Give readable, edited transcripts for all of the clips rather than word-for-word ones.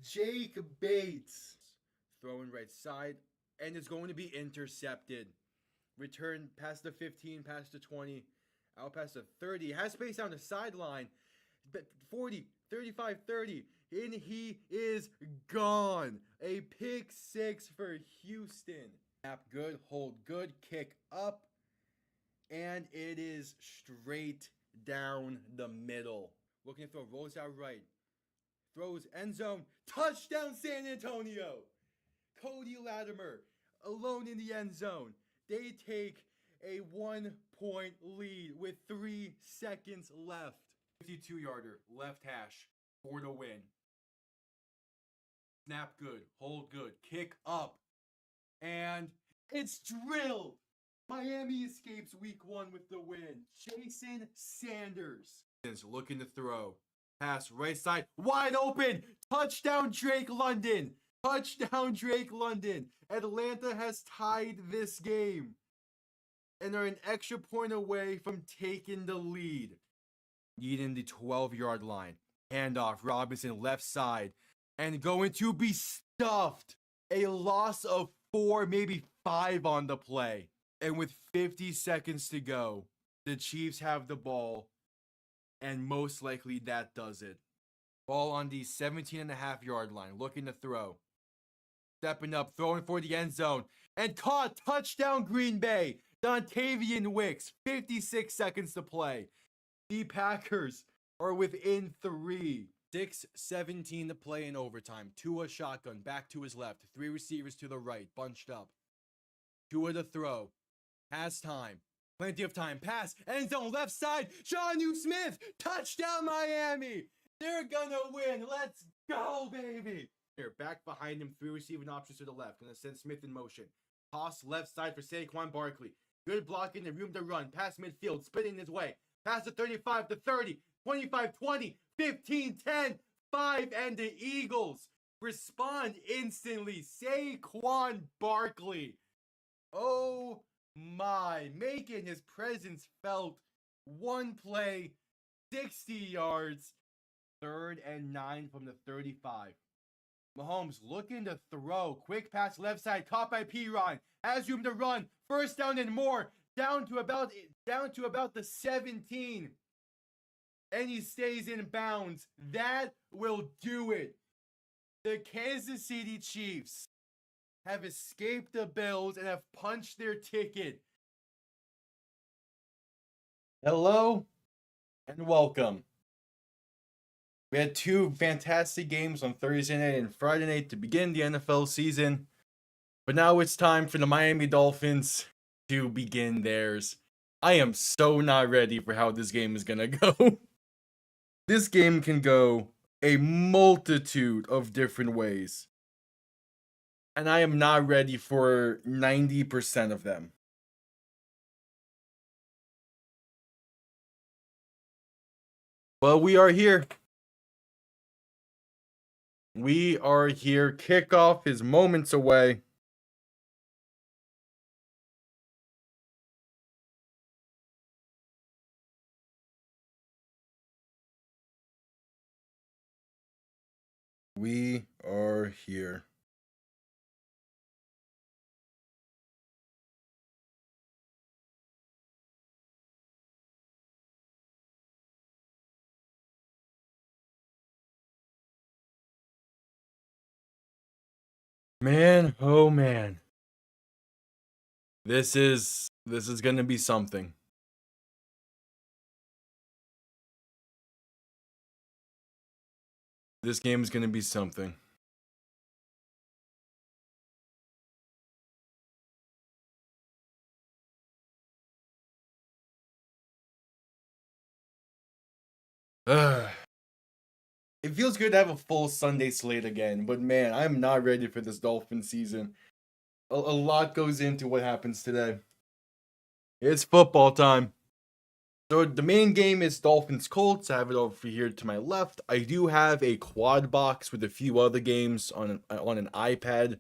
Jake Bates. Throwing right side, and it's going to be intercepted. Return past the 15, past the 20, out past the 30. Has space down the sideline. 40, 35, 30. And he is gone. A pick six for Houston. Snap good, hold good, kick up. And it is straight down the middle. Looking to throw, rolls out right. Throws end zone. Touchdown San Antonio. Cody Latimer alone in the end zone. They take a 1-point lead with 3 seconds left. 52-yarder, left hash for the win. Snap good, hold good, kick up, and it's drilled. Miami escapes week 1 with the win. Jason Sanders is looking to throw. Pass right side, wide open. Touchdown Drake London. Touchdown Drake London. Atlanta has tied this game and are an extra point away from taking the lead. Needing the 12-yard line. Handoff, Robinson left side. And going to be stuffed. A loss of 4, maybe 5 on the play. And with 50 seconds to go, the Chiefs have the ball. And most likely that does it. Ball on the 17.5-yard line. Looking to throw. Stepping up, throwing for the end zone. And caught. Touchdown Green Bay. Dontavian Wicks. 56 seconds to play. The Packers are within 3. 6:17 to play in overtime. Tua shotgun. Back to his left. 3 receivers to the right. Bunched up. Tua to throw. Has time. Plenty of time. Pass. End zone. Left side. Jonnu Smith. Touchdown Miami. They're gonna win. Let's go, baby. Here, back behind him. 3 receiving options to the left. Gonna send Smith in motion. Toss left side for Saquon Barkley. Good blocking and room to run. Pass midfield. Spinning his way. Pass to 35 to 30. 25, 20, 15, 10, 5, and the Eagles respond instantly. Saquon Barkley. Oh my. Making his presence felt. 1 play, 60 yards. 3rd and 9 from the 35. Mahomes looking to throw. Quick pass left side. Caught by Piron. Has room to run. First down and more. Down to about the 17. And he stays in bounds. That will do it. The Kansas City Chiefs have escaped the Bills and have punched their ticket. Hello and welcome. We had 2 fantastic games on Thursday night and Friday night to begin the NFL season. But now it's time for the Miami Dolphins to begin theirs. I am so not ready for how this game is going to go. This game can go a multitude of different ways. And I am not ready for 90% of them. But we are here. We are here. Kickoff is moments away. We are here. Man, oh man. This is going to be something. This game is going to be something. It feels good to have a full Sunday slate again, but man, I'm not ready for this Dolphins season. A lot goes into what happens today. It's football time. So the main game is Dolphins Colts. I have it over here to my left. I do have a quad box with a few other games on an iPad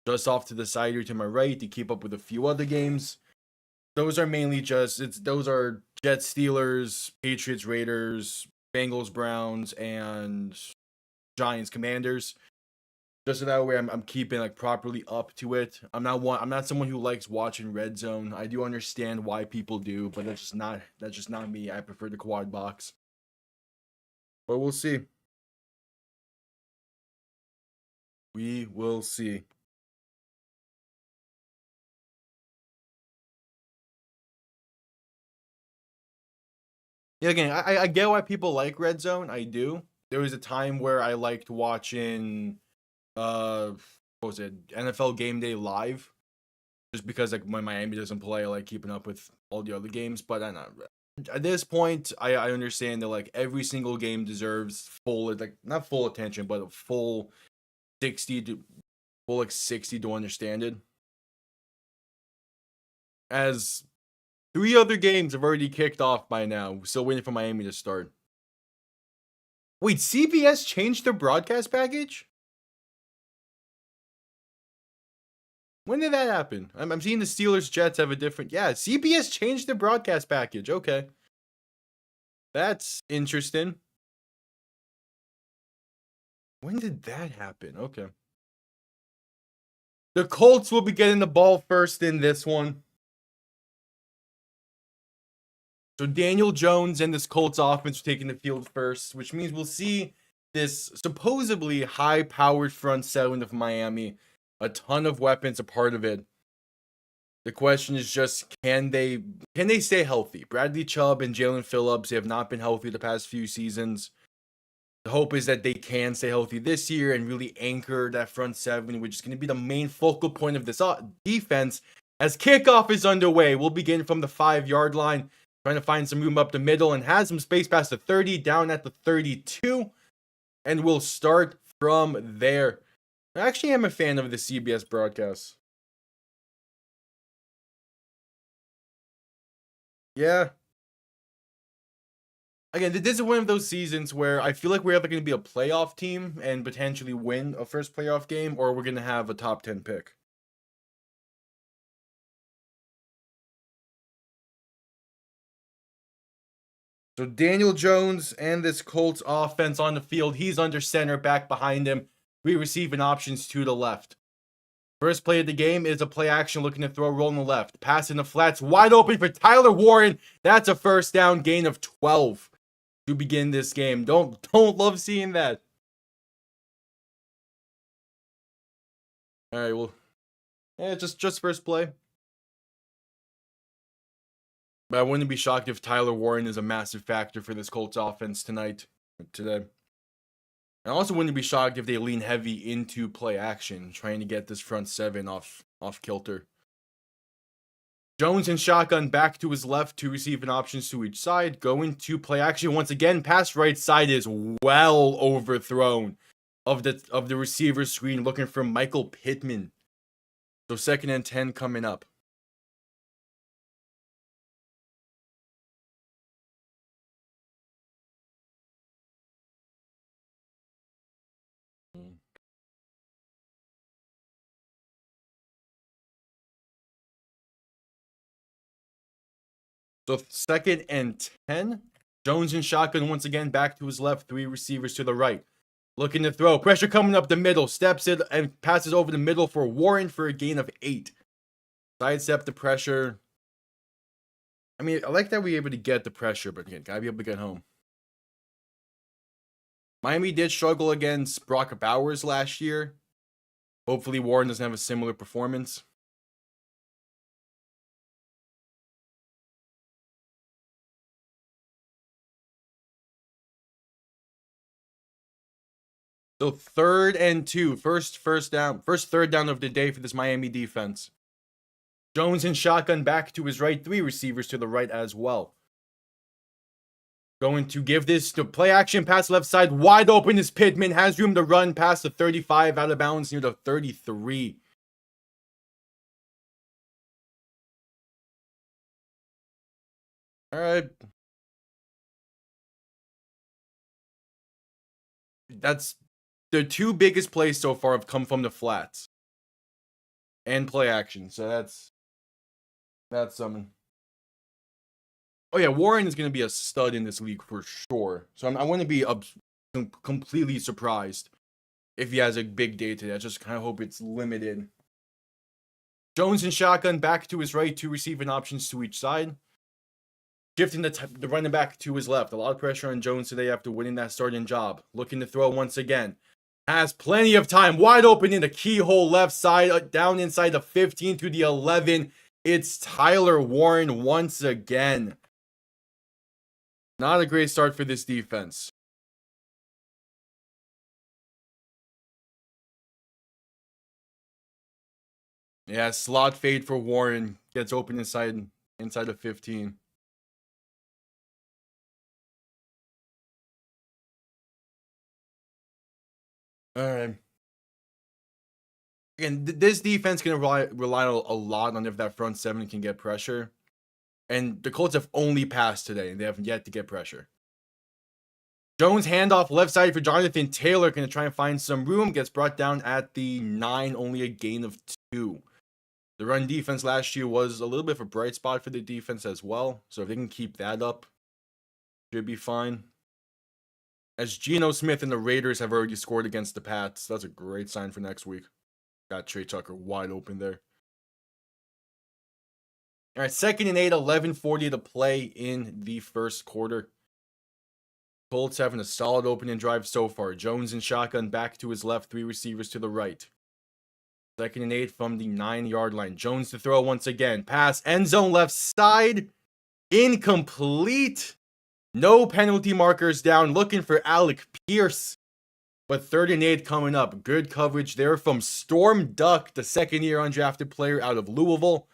just off to the side here to my right to keep up with a few other games. Those are mainly those are Jets, Steelers, Patriots, Raiders, Bengals, Browns, and Giants, Commanders. Just so that way I'm keeping like properly up to it. I'm not someone who likes watching Red Zone. I do understand why people do, but that's just not me. I prefer the quad box. But we'll see. We will see. Yeah, again, I get why people like Red Zone. I do. There was a time where I liked watching what was it, NFL Game Day live, just because like when Miami doesn't play, I like keeping up with all the other games. But I know at this point, I understand that like every single game deserves full, like not full attention, but a full 60 to understand it. As 3 other games have already kicked off by now, still waiting for Miami to start. Wait, CBS changed their broadcast package? When did that happen? I'm seeing the Steelers Jets have a different. Yeah, CBS changed their broadcast package. Okay. That's interesting. When did that happen? Okay. The Colts will be getting the ball first in this one. So Daniel Jones and this Colts offense are taking the field first, which means we'll see this supposedly high-powered front seven of Miami. A ton of weapons a part of it. The question is just, can they stay healthy? Bradley Chubb and Jalen Phillips have not been healthy the past few seasons. The hope is that they can stay healthy this year and really anchor that front seven, which is going to be the main focal point of this defense. As kickoff is underway, we'll begin from the 5-yard line, trying to find some room up the middle and has some space past the 30, down at the 32, and we'll start from there. I actually am a fan of the CBS broadcast. Yeah. Again, this is one of those seasons where I feel like we're either going to be a playoff team and potentially win a first playoff game, or we're going to have a top 10 pick. So Daniel Jones and this Colts offense on the field. He's under center, back behind him. We receive an options to the left. First play of the game is a play action looking to throw, roll on the left. Pass in the flats, wide open for Tyler Warren. That's a first down, gain of 12 to begin this game. Don't love seeing that. All right, well, yeah, just first play. But I wouldn't be shocked if Tyler Warren is a massive factor for this Colts offense today. I also wouldn't be shocked if they lean heavy into play action, trying to get this front seven off kilter. Jones in shotgun back to his left to receive an options to each side. Going to play action once again. Pass right side is well overthrown of the receiver screen, looking for Michael Pittman. So 2nd and 10 coming up. So 2nd and 10. Jones in shotgun once again, back to his left, 3 receivers to the right. Looking to throw. Pressure coming up the middle. Steps it and passes over the middle for Warren for a gain of 8. Sidestep the pressure. I mean, I like that we're able to get the pressure, but again, gotta be able to get home. Miami did struggle against Brock Bowers last year. Hopefully Warren doesn't have a similar performance. So 3rd and 2. First third down of the day for this Miami defense. Jones in shotgun back to his right. 3 receivers to the right as well. Going to give this to play action pass left side. Wide open is Pittman. Has room to run past the 35, out of bounds near the 33. All right. That's the 2 biggest plays so far have come from the flats and play action. So that's something. Oh yeah, Warren is going to be a stud in this league for sure. So I wouldn't be completely surprised if he has a big day today. I just kind of hope it's limited. Jones and shotgun back to his right, 2 receiving options to each side. Shifting the running back to his left. A lot of pressure on Jones today after winning that starting job. Looking to throw once again. Has plenty of time. Wide open in the keyhole left side. Down inside the 15 to the 11. It's Tyler Warren once again. Not a great start for this defense. Yeah, slot fade for Warren. Gets open inside the 15. All right. Again, this defense can rely a lot on if that front seven can get pressure. And the Colts have only passed today, and they have yet to get pressure. Jones handoff left side for Jonathan Taylor. Going to try and find some room. Gets brought down at the 9, only a gain of 2. The run defense last year was a little bit of a bright spot for the defense as well. So if they can keep that up, should be fine. As Geno Smith and the Raiders have already scored against the Pats, that's a great sign for next week. Got Trey Tucker wide open there. All right, 2nd and 8, 11:40 to play in the first quarter. Colts having a solid opening drive so far. Jones and shotgun back to his left, 3 receivers to the right. 2nd and 8 from the 9-yard line. Jones to throw once again. Pass, end zone left side. Incomplete. No penalty markers down. Looking for Alec Pierce. But 3rd and 8 coming up. Good coverage there from Storm Duck, the 2nd-year undrafted player out of Louisville.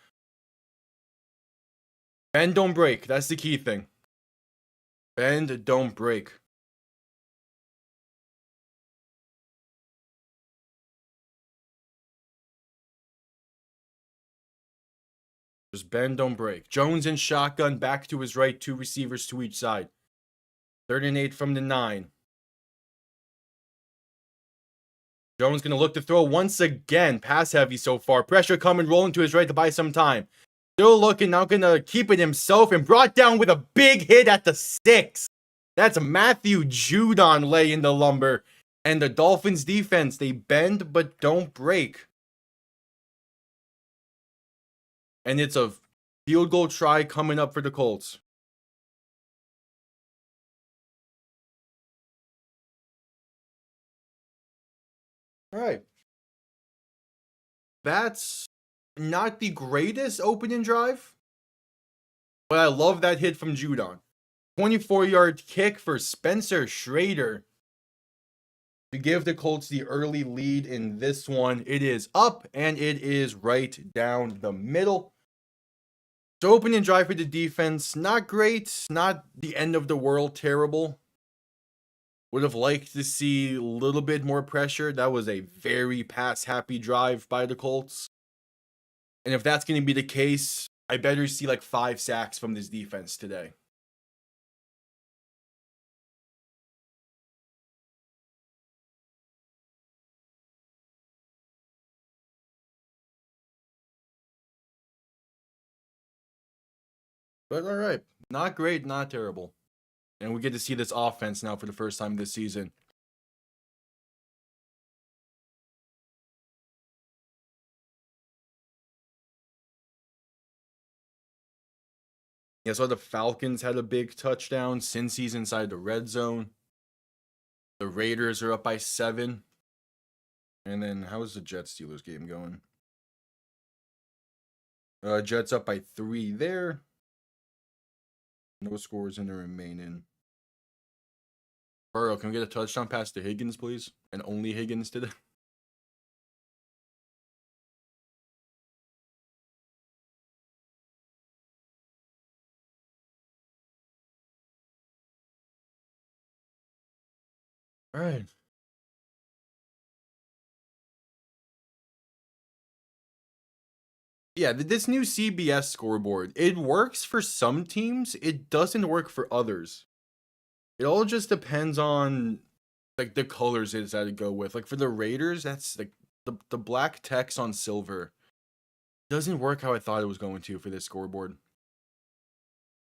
Bend, don't break. That's the key thing. Bend, don't break. Just bend, don't break. Jones in shotgun, back to his right, 2 receivers to each side. 3rd and 8 from the 9. Jones going to look to throw once again. Pass heavy so far. Pressure coming, rolling to his right to buy some time. Still looking, now going to keep it himself and brought down with a big hit at the 6. That's Matthew Judon laying the lumber. And the Dolphins defense, they bend but don't break. And it's a field goal try coming up for the Colts. All right. That's not the greatest opening drive, but I love that hit from Judon. 24-yard kick for Spencer Schrader to give the Colts the early lead in this one. It is up, and it is right down the middle. So opening drive for the defense, not great, not the end of the world, terrible. Would have liked to see a little bit more pressure. That was a very pass-happy drive by the Colts. And if that's going to be the case, I better see like 5 sacks from this defense today. But all right, not great, not terrible. And we get to see this offense now for the first time this season. Yeah, so the Falcons had a big touchdown since he's inside the red zone. The Raiders are up by 7. And then how is the Jets-Steelers game going? Jets up by 3 there. No scores in the remaining. Burrow, can we get a touchdown pass to Higgins, please? And only Higgins today. All right. Yeah, this new CBS scoreboard, it works for some teams. It doesn't work for others. It all just depends on like the colors it decided to go with. Like for the Raiders, that's like the black text on silver doesn't work how I thought it was going to for this scoreboard.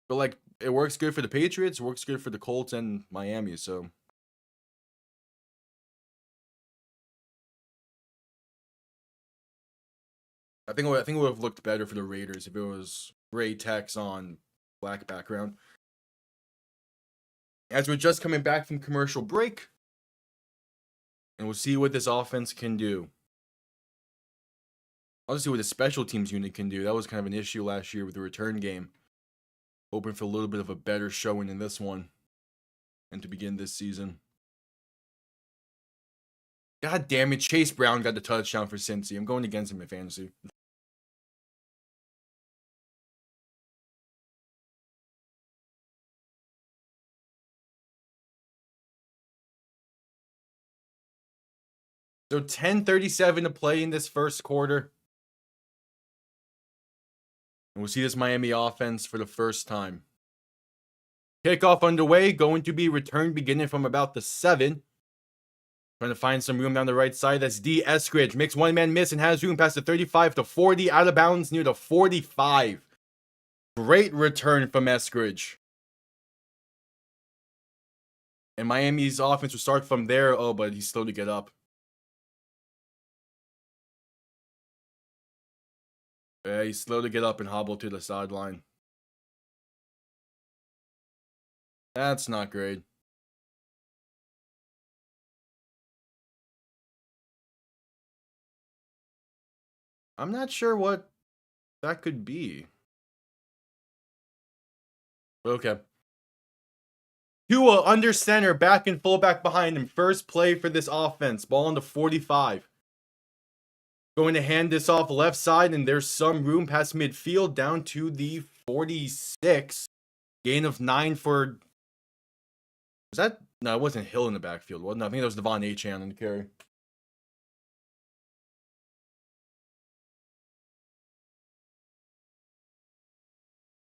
But like it works good for the Patriots, works good for the Colts and Miami, so I think it would have looked better for the Raiders if it was gray text on black background. As we're just coming back from commercial break, and we'll see what this offense can do. I'll just see what the special teams unit can do. That was kind of an issue last year with the return game. Hoping for a little bit of a better showing in this one and to begin this season. God damn it, Chase Brown got the touchdown for Cincy. I'm going against him in fantasy. So 10:37 to play in this first quarter. And we'll see this Miami offense for the first time. Kickoff underway, going to be returned beginning from about the 7. Trying to find some room down the right side. That's D. Eskridge. Makes one-man miss and has room past the 35 to 40. Out of bounds near the 45. Great return from Eskridge. And Miami's offense will start from there. Oh, but he's slow to get up. Yeah, he's slow to get up and hobble to the sideline. That's not great. I'm not sure what that could be. Okay. Tua under center, back and fullback behind him. First play for this offense. Ball on the 45. Going to hand this off left side, and there's some room past midfield down to the 46. Gain of 9 for... Was that... No, it wasn't Hill in the backfield. Well, no, I think that was Devon Achane on the carry.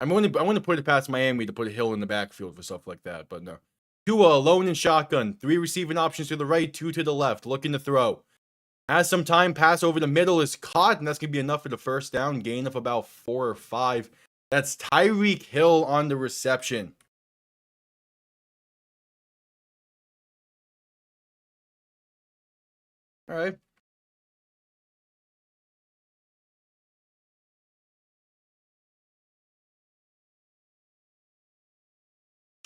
I want to put it past Miami to put a Hill in the backfield for stuff like that, but no. Tua alone in shotgun. 3 receiving options to the right, 2 to the left. Looking to throw. Has some time. Pass over the middle is caught, and that's going to be enough for the first down. Gain of about 4 or 5. That's Tyreek Hill on the reception. All right.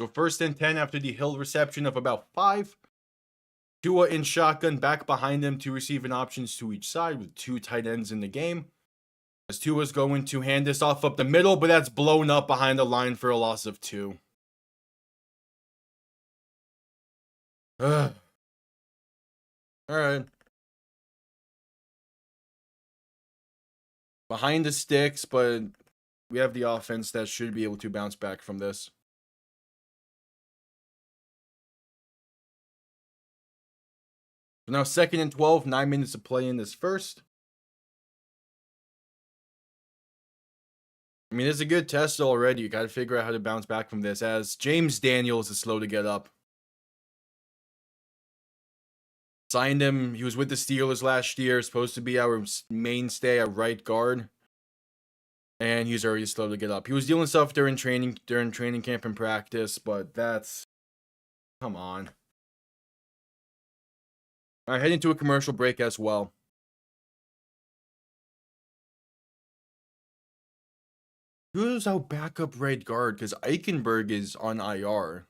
So 1st and 10 after the Hill reception of about 5. Tua in shotgun, back behind him, 2 receiving options to each side with 2 tight ends in the game. As Tua's going to hand this off up the middle, but that's blown up behind the line for a loss of 2. All right. Behind the sticks, but we have the offense that should be able to bounce back from this. So now 2nd and 12, 9 minutes to play in this first. I mean, it's a good test already. You got to figure out how to bounce back from this, as James Daniels is slow to get up. Signed him. He was with the Steelers last year. Supposed to be our mainstay at right guard. And he's already slow to get up. He was dealing stuff during training camp and practice, but that's... Come on. All right, heading to a commercial break as well. Who's our backup right guard? Because Eichenberg is on IR.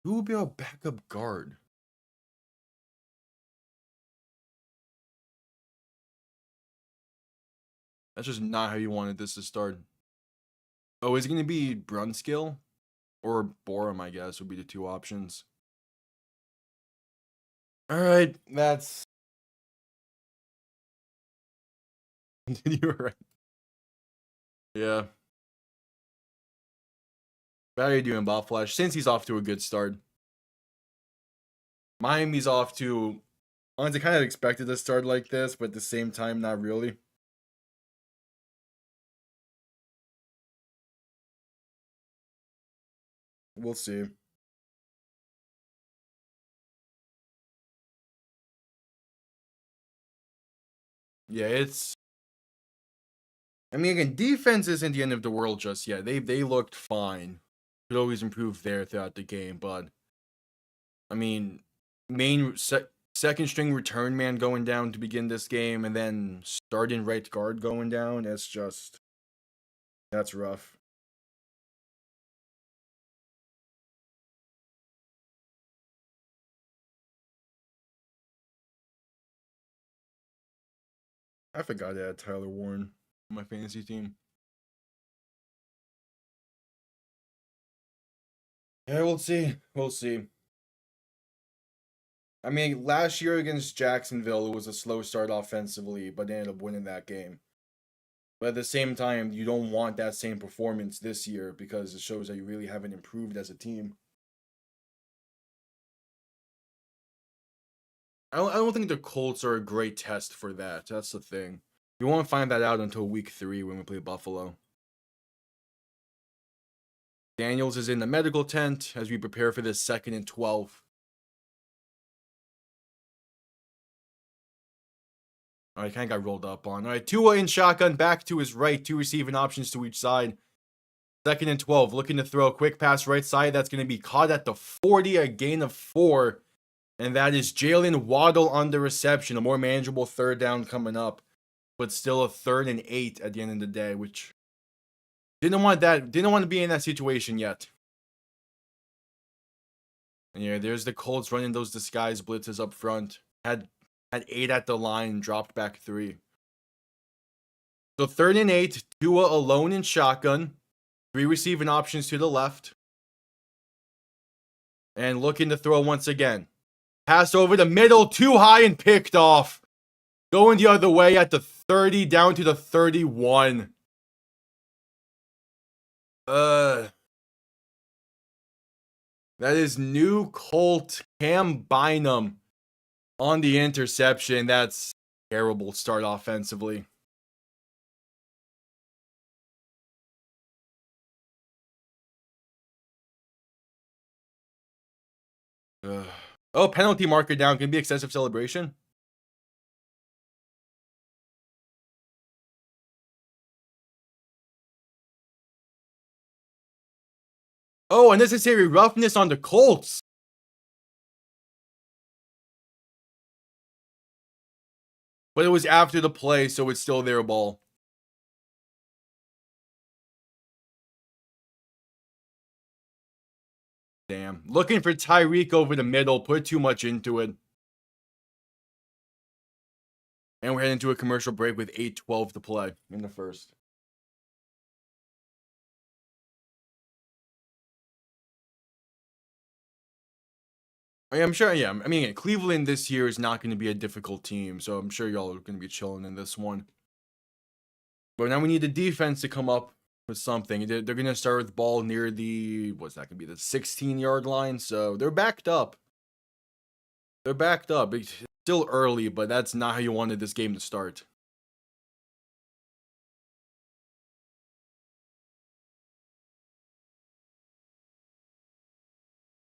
Who will be our backup guard? That's just not how you wanted this to start. Oh, is it going to be Brunskill? Or Borum, I guess, would be the 2 options. Alright, that's... You're right. Yeah. How are you doing, Bob Flash? Since he's off to a good start. Miami's off to... I kind of expected to start like this, but at the same time, not really. We'll see. Yeah, it's... I mean, again, defense isn't the end of the world just yet. They looked fine. Could always improve there throughout the game, but... I mean, second string return man going down to begin this game, and then starting right guard going down. That's rough. I forgot I had Tyler Warren on my fantasy team. Yeah, we'll see. We'll see. I mean, last year against Jacksonville, it was a slow start offensively, but they ended up winning that game. But at the same time, you don't want that same performance this year because it shows that you really haven't improved as a team. I don't think the Colts are a great test for that. That's the thing. You won't find that out until week 3 when we play Buffalo. Daniels is in the medical tent as we prepare for this 2nd and 12. All right, kind of got rolled up on. All right, Tua in shotgun, back to his right, 2 receiving options to each side. 2nd and 12, looking to throw a quick pass right side. That's going to be caught at the 40, a gain of 4. And that is Jalen Waddle on the reception. A more manageable 3rd down coming up. But still a 3rd and 8 at the end of the day, which didn't want to be in that situation yet. And yeah, there's the Colts running those disguise blitzes up front. Had 8 at the line, dropped back 3. So 3rd and 8, Tua alone in shotgun. 3 receiving options to the left. And looking to throw once again. Pass over the middle, too high and picked off. Going the other way at the 30, down to the 31. That is new Colt Cam Bynum on the interception. That's terrible start offensively. Oh, penalty marker down. Can it be excessive celebration? Oh, unnecessary roughness on the Colts. But it was after the play, so it's still their ball. Damn. Looking for Tyreek over the middle. Put too much into it. And we're heading into a commercial break with 8:12 to play in the first. I'm sure, yeah. I mean, Cleveland this year is not going to be a difficult team, so I'm sure y'all are going to be chilling in this one. But now we need the defense to come up with something. They're going to start with the ball near the, what's that going to be, the 16-yard line, so they're backed up. It's still early, but that's not how you wanted this game to start.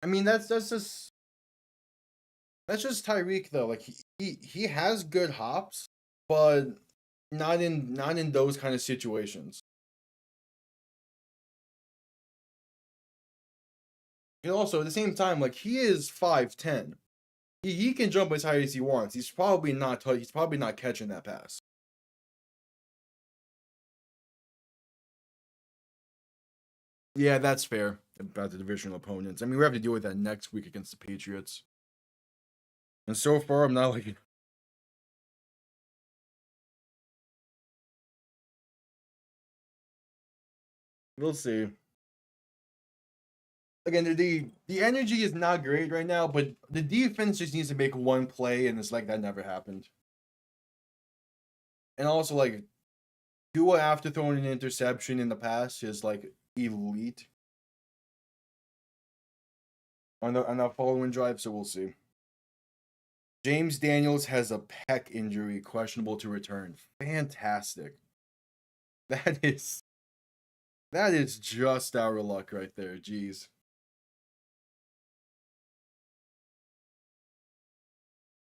I mean, that's just Tyreek though. Like he has good hops, but not in those kind of situations. And also at the same time, like he is 5'10". He can jump as high as he wants. He's probably not catching that pass. Yeah, that's fair about the divisional opponents. I mean, we have to deal with that next week against the Patriots. And so far, I'm not like. We'll see. Again, the energy is not great right now, but the defense just needs to make one play, and it's like that never happened. And also, like, Tua after throwing an interception in the past is like elite on the following drive, so we'll see. James Daniels has a pec injury, questionable to return. Fantastic. That is just our luck right there. Jeez.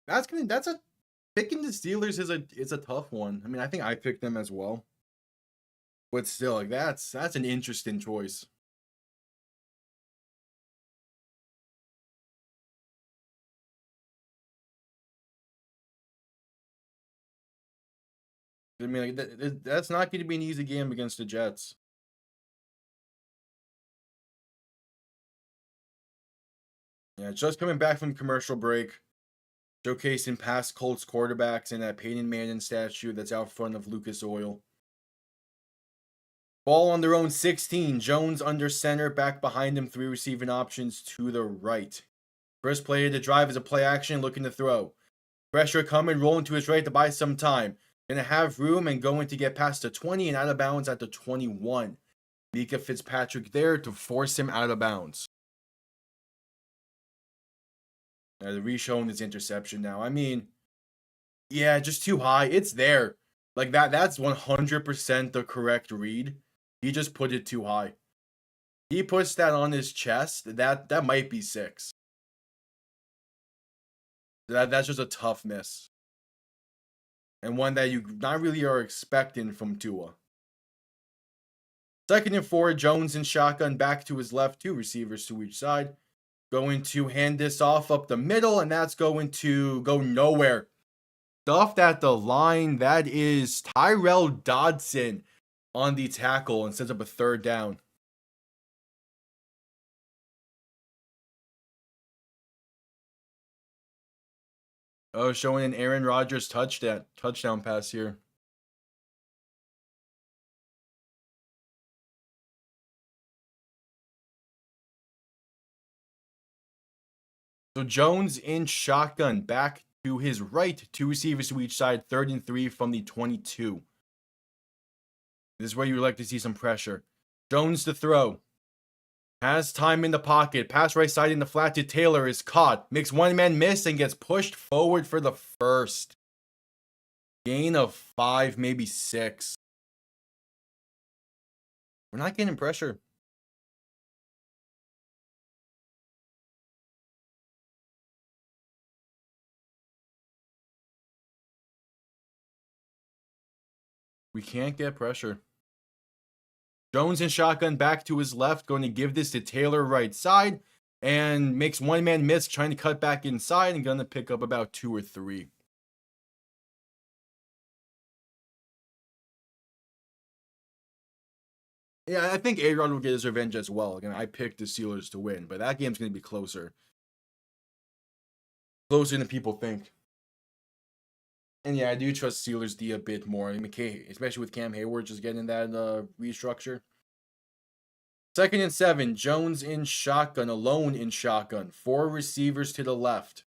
That's a picking the Steelers is a tough one. I mean, I think I picked them as well. But still, like that's an interesting choice. I mean, like, that's not going to be an easy game against the Jets. Yeah, just coming back from commercial break, showcasing past Colts quarterbacks and that Peyton Manning statue that's out front of Lucas Oil. Ball on their own 16. Jones under center, back behind him, 3 receiving options to the right. First play of the drive is a play action, looking to throw. Pressure coming, rolling to his right to buy some time. Gonna have room and going to get past the 20 and out of bounds at the 21. Mika Fitzpatrick there to force him out of bounds. They're re-showing his interception now. I mean, yeah, just too high. It's there. Like that's 100% the correct read. He just put it too high. He puts that on his chest. That might be 6. That's just a tough miss. And one that you not really are expecting from Tua. 2nd and 4, Jones in shotgun, back to his left, 2 receivers to each side. Going to hand this off up the middle, and that's going to go nowhere. Stuffed at the line, that is Tyrell Dodson on the tackle and sets up a 3rd down. Oh, showing an Aaron Rodgers touchdown pass here. So Jones in shotgun, back to his right, 2 receivers to each side, 3rd and 3 from the 22. This is where you would like to see some pressure. Jones to throw. Has time in the pocket. Pass right side in the flat to Taylor is caught. Makes one man miss and gets pushed forward for the first. Gain of 5, maybe 6. We're not getting pressure. We can't get pressure. Jones in shotgun, back to his left, going to give this to Taylor right side, and makes one man miss, trying to cut back inside, and going to pick up about 2 or 3. Yeah, I think A-Rod will get his revenge as well. Again, I picked the Steelers to win, but that game's going to be closer. Closer than people think. And yeah, I do trust Steelers D a bit more. I mean, especially with Cam Hayward just getting that restructure. 2nd and 7, Jones in shotgun, alone in shotgun. 4 receivers to the left.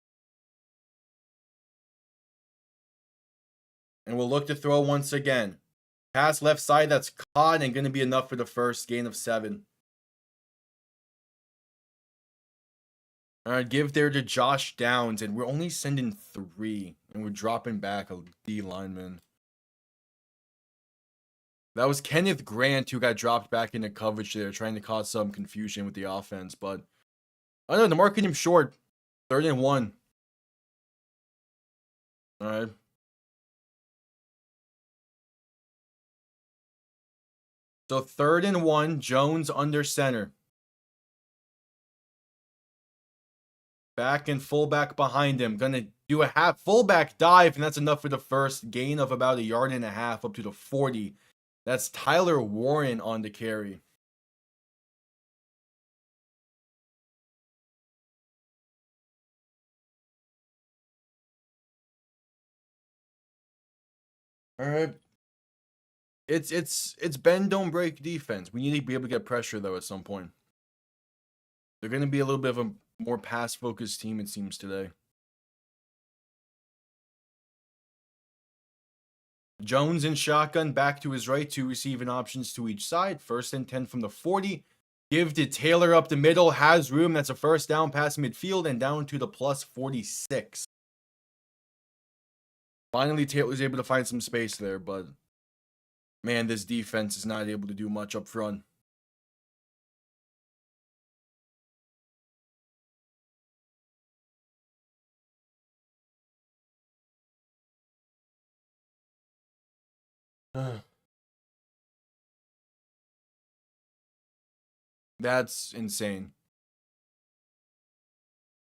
And we'll look to throw once again. Pass left side, that's caught and going to be enough for the first, gain of 7. All right, give there to Josh Downs, and we're only sending 3, and we're dropping back a D lineman. That was Kenneth Grant who got dropped back into coverage there, trying to cause some confusion with the offense, but I don't know, they're marking him short. 3rd and 1. All right. So 3rd and 1, Jones under center. Back and fullback behind him. Gonna do a half fullback dive, and that's enough for the first, gain of about 1.5 yards up to the 40. That's Tyler Warren on the carry. All right. It's bend don't break defense. We need to be able to get pressure though at some point. They're going to be a little bit of a more pass focused team, it seems, today. Jones in shotgun, back to his right, 2 receiving options to each side. 1st and 10 from the 40. Give to Taylor up the middle, has room. That's a 1st down past midfield and down to the plus 46. Finally, Taylor's able to find some space there, but man, this defense is not able to do much up front. That's insane.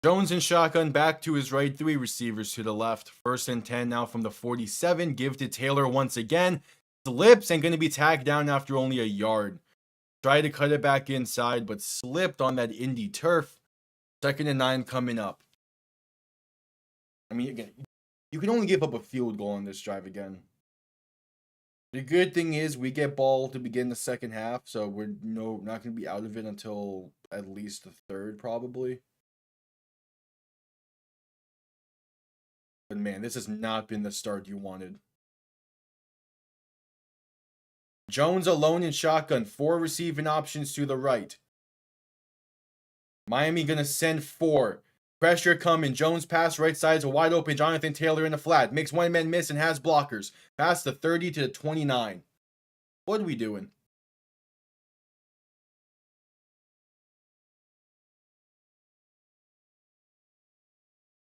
Jones in shotgun, back to his right, 3 receivers to the left. 1st and 10 now from the 47. Give to Taylor once again. Slips and going to be tagged down after only a yard. Tried to cut it back inside, but slipped on that Indy turf. 2nd and 9 coming up. I mean, again, you can only give up a field goal on this drive again. The good thing is we get ball to begin the second half, so we're not going to be out of it until at least the 3rd, probably. But man, this has not been the start you wanted. Jones alone in shotgun, 4 receiving options to the right. Miami going to send 4. Pressure coming. Jones pass right side is a wide open Jonathan Taylor in the flat. Makes one man miss and has blockers. Pass the 30 to the 29. What are we doing?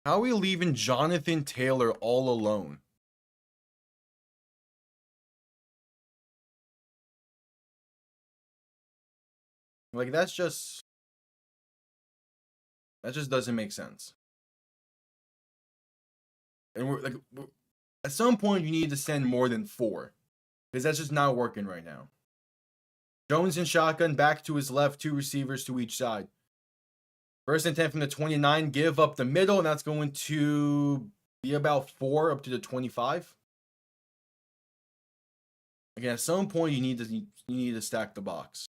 How are we leaving Jonathan Taylor all alone? Like, that just doesn't make sense. And we're at some point you need to send more than 4, because that's just not working right now. Jones in shotgun, back to his left, 2 receivers to each side. 1st and 10 from the 29, give up the middle, and that's going to be about 4 up to the 25. Again, at some point you need to stack the box.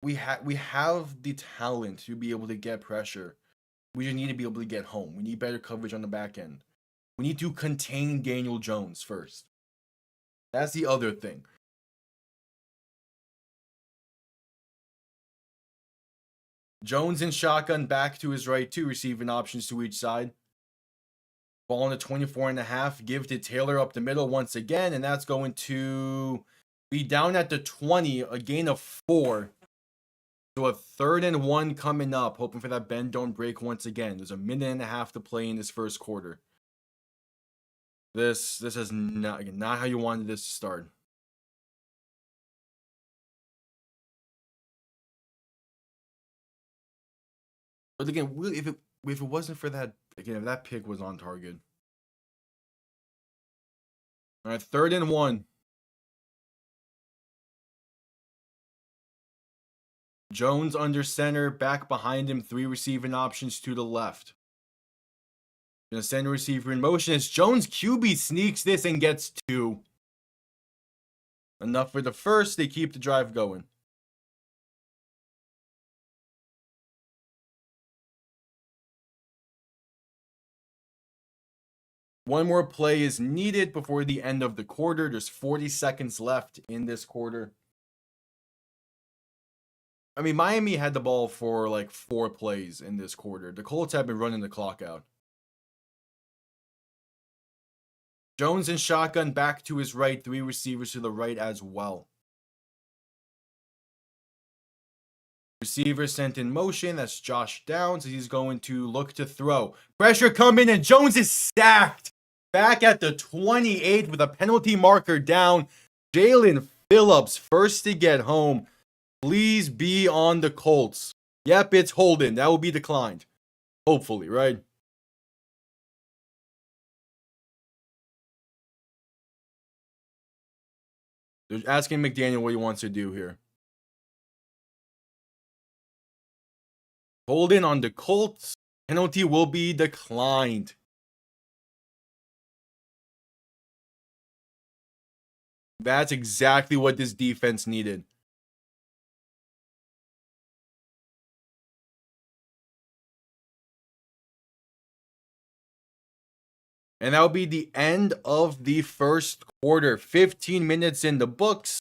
We have the talent to be able to get pressure. We just need to be able to get home. We need better coverage on the back end. We need to contain Daniel Jones first. That's the other thing. Jones in shotgun, back to his right, 2 receiving options to each side. Ball on the 24.5. Give to Taylor up the middle once again, and that's going to be down at the 20, a gain of 4. So a 3rd and 1 coming up, hoping for that bend don't break once again. There's a minute and a half to play in this first quarter. This is not how you wanted this to start. But again, if it wasn't for that, again, if that pick was on target. All right, 3rd and 1. Jones under center, back behind him, 3 receiving options to the left. Gonna send a receiver in motion as Jones QB sneaks this and gets 2. Enough for the first, they keep the drive going. One more play is needed before the end of the quarter. There's 40 seconds left in this quarter. I mean, Miami had the ball for like 4 plays in this quarter. The Colts have been running the clock out. Jones in shotgun, back to his right, 3 receivers to the right as well. Receiver sent in motion. That's Josh Downs. He's going to look to throw. Pressure coming, and Jones is stacked. Back at the 28 with a penalty marker down. Jalen Phillips, first to get home. Please be on the Colts. Yep, it's holding. That will be declined. Hopefully, right? They're asking McDaniel what he wants to do here. Holding on the Colts. Penalty will be declined. That's exactly what this defense needed. And that'll be the end of the first quarter. 15 minutes in the books.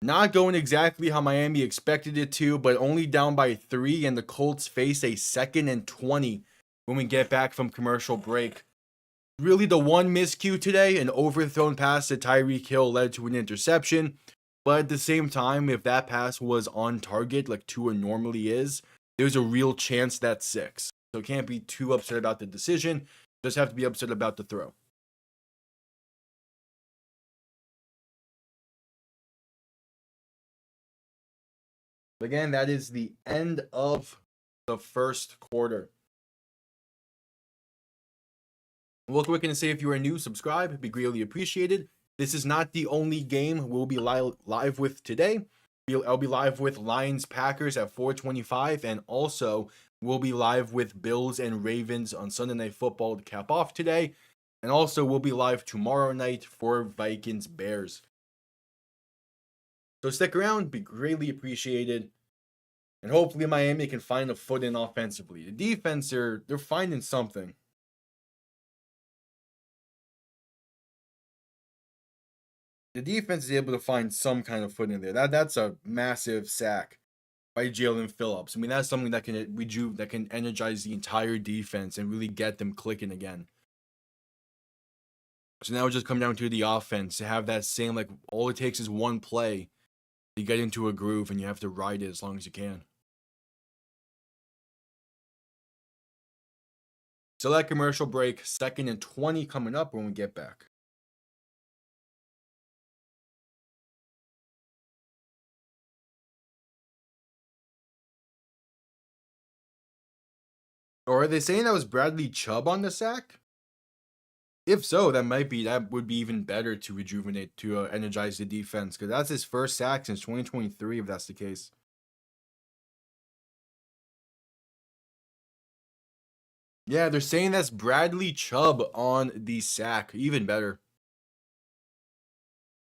Not going exactly how Miami expected it to, but only down by 3, and the Colts face a 2nd and 20 when we get back from commercial break. Really, the one miscue today, an overthrown pass to Tyreek Hill led to an interception. But at the same time, if that pass was on target like Tua normally is, there's a real chance that's 6. So can't be too upset about the decision. Just have to be upset about the throw. Again, that is the end of the first quarter. Real quick and say, if you are new, subscribe. It'd be greatly appreciated. This is not the only game we'll be live with today. I'll be live with Lions Packers at 4:25, and also we'll be live with Bills and Ravens on Sunday Night Football to cap off today. And also we'll be live tomorrow night for Vikings Bears. So stick around, be greatly appreciated. And hopefully Miami can find a foot in offensively. The defense, they're finding something. The defense is able to find some kind of foot in there. That's a massive sack by Jalen Phillips. I mean, that's something that can energize the entire defense and really get them clicking again. So now it just come down to the offense to have that same, like, all it takes is one play to get into a groove, and you have to ride it as long as you can. So that commercial break, 2nd and 20 coming up when we get back. Or are they saying that was Bradley Chubb on the sack? If so, that would be even better to rejuvenate, to energize the defense, because that's his first sack since 2023, if that's the case. Yeah, they're saying that's Bradley Chubb on the sack. Even better.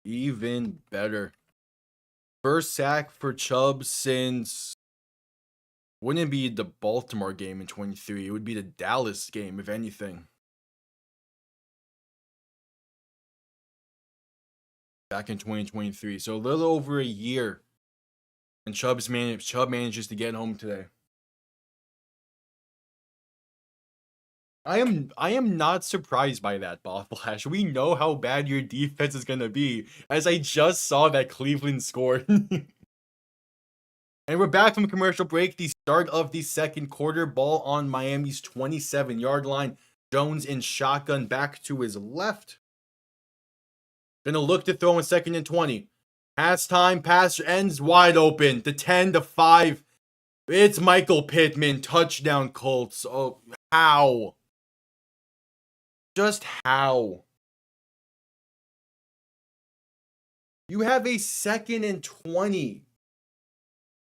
Even better. First sack for Chubb since... Wouldn't it be the Baltimore game in 23? It would be the Dallas game, if anything. Back in 2023. So a little over a year. And Chubb manages to get home today. I am not surprised by that, Bofflash. We know how bad your defense is gonna be, as I just saw that Cleveland scored. And we're back from commercial break. The start of the second quarter. Ball on Miami's 27-yard line. Jones in shotgun back to his left. Gonna look to throw in 2nd and 20. Pass time. Pass ends wide open. The 10-5. It's Michael Pittman. Touchdown Colts. Oh, how? Just how? You have a 2nd and 20.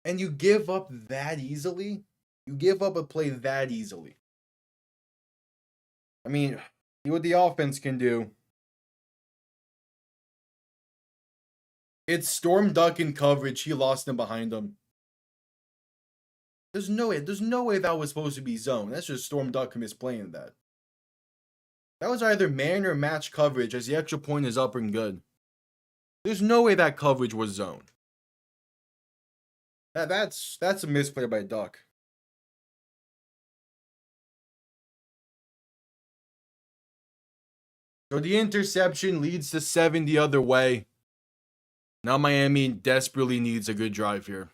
And you give up that easily? You give up a play that easily. I mean, see what the offense can do. It's Storm Duck in coverage. He lost him behind him. There's no way that was supposed to be zone. That's just Storm Duck misplaying that. That was either man or match coverage, as the extra point is up and good. There's no way that coverage was zone. That's a misplay by Duck. So the interception leads to 7 the other way. Now Miami desperately needs a good drive here.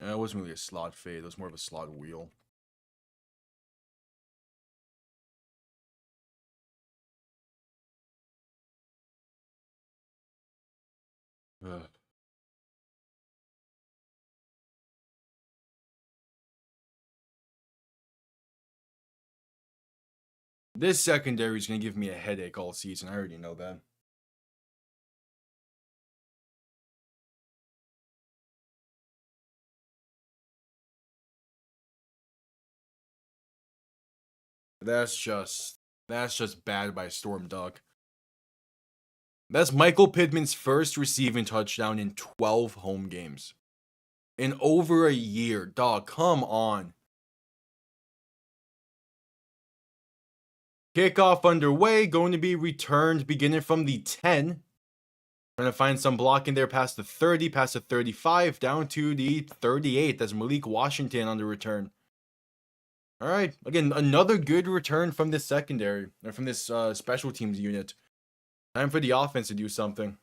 It wasn't really a slot fade. It was more of a slot wheel. Ugh. This secondary is going to give me a headache all season. I already know that. That's just bad by Storm Duck. That's Michael Pittman's first receiving touchdown in 12 home games. In over a year. Dog, come on. Kickoff underway, going to be returned beginning from the 10. Trying to find some blocking there past the 30, past the 35, down to the 38. That's Malik Washington on the return. All right, again, another good return from this secondary, or from this special teams unit. Time for the offense to do something.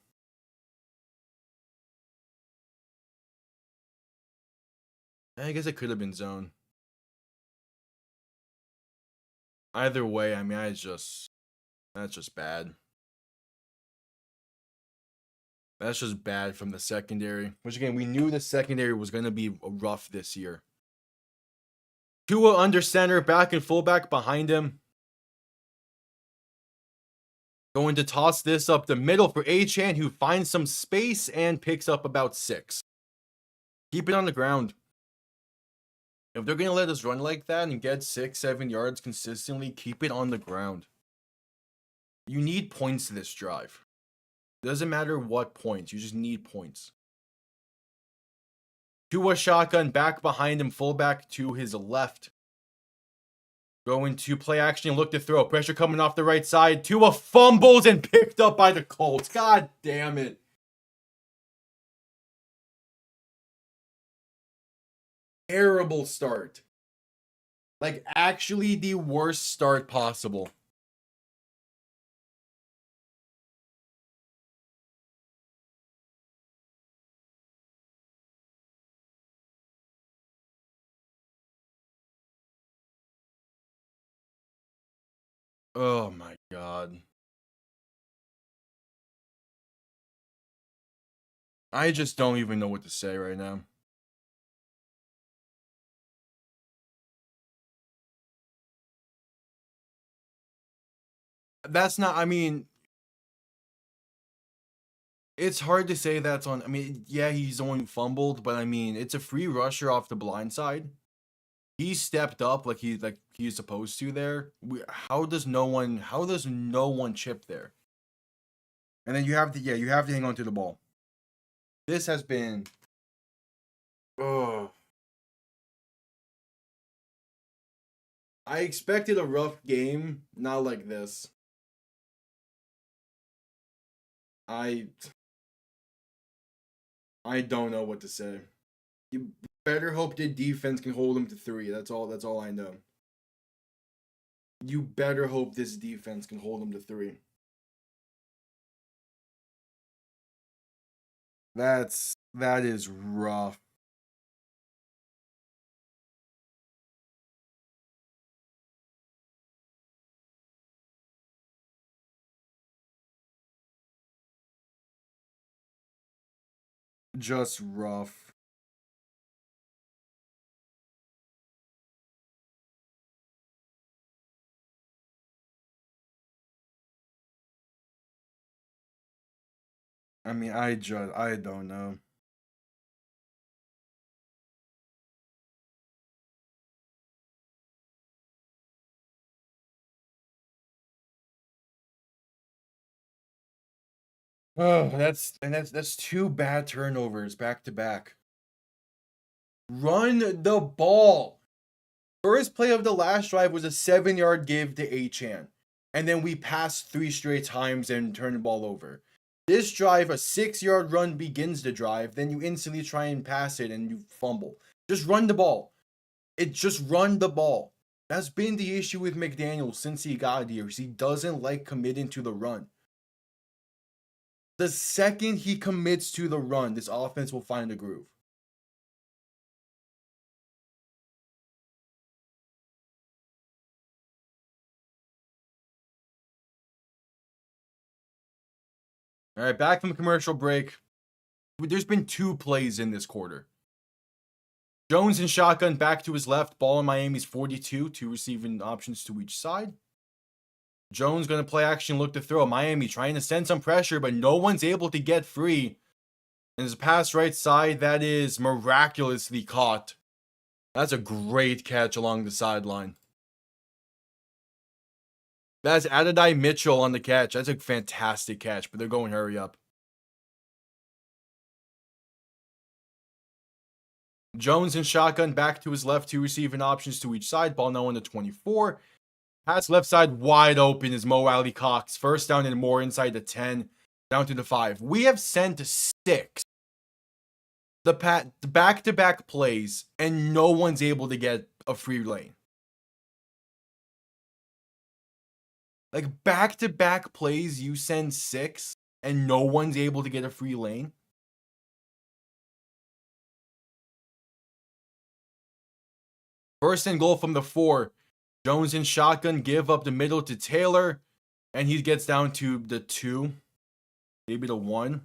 I guess it could have been zone. Either way, I mean, that's just bad. That's just bad from the secondary. Which again, we knew the secondary was going to be rough this year. Tua under center, back and fullback behind him. Going to toss this up the middle for Achane, who finds some space and picks up about 6. Keep it on the ground. If they're going to let us run like that and get 6-7 yards consistently, keep it on the ground. You need points to this drive. It doesn't matter what points. You just need points. Tua shotgun back behind him, fullback to his left. Going to play action and look to throw. Pressure coming off the right side. Tua fumbles and picked up by the Colts. God damn it. Terrible start. Like, actually the worst start possible. Oh my god. I just don't even know what to say right now. That's not, I mean, it's hard to say that's on, I mean, yeah, he's the one who fumbled, but I mean, it's a free rusher off the blind side. He stepped up like he's supposed to there. How does no one chip there? And then you have to hang on to the ball. This has been I expected a rough game, not like this. I don't know what to say. You better hope the defense can hold him to 3. That's all I know. You better hope this defense can hold him to 3. That is rough. Just rough. I mean, I don't know. Oh, that's 2 bad turnovers back to back. Run the ball. First play of the last drive was a 7-yard give to Achane. And then we passed 3 straight times and turned the ball over. This drive, a 6-yard run begins the drive. Then you instantly try and pass it and you fumble. Just run the ball. Just run the ball. That's been the issue with McDaniel since he got here. He doesn't like committing to the run. The second he commits to the run, this offense will find a groove. All right, back from the commercial break. There's been 2 plays in this quarter. Jones in shotgun back to his left. Ball in Miami's 42. 2 receiving options to each side. Jones going to play action, look to throw. Miami trying to send some pressure, but no one's able to get free. And there's a pass right side that is miraculously caught. That's a great catch along the sideline. That's Adonai Mitchell on the catch. That's a fantastic catch, but they're going hurry up. Jones in shotgun back to his left. 2 receiving options to each side. Ball now on the 24. Pass left side wide open is Mo Alley Cox. First down and more inside the 10. Down to the 5. We have sent 6. The back-to-back plays, and no one's able to get a free lane. Like, back-to-back plays, you send 6, and no one's able to get a free lane. First and goal from the 4. Jones in shotgun, give up the middle to Taylor, and he gets down to the 2, maybe the 1.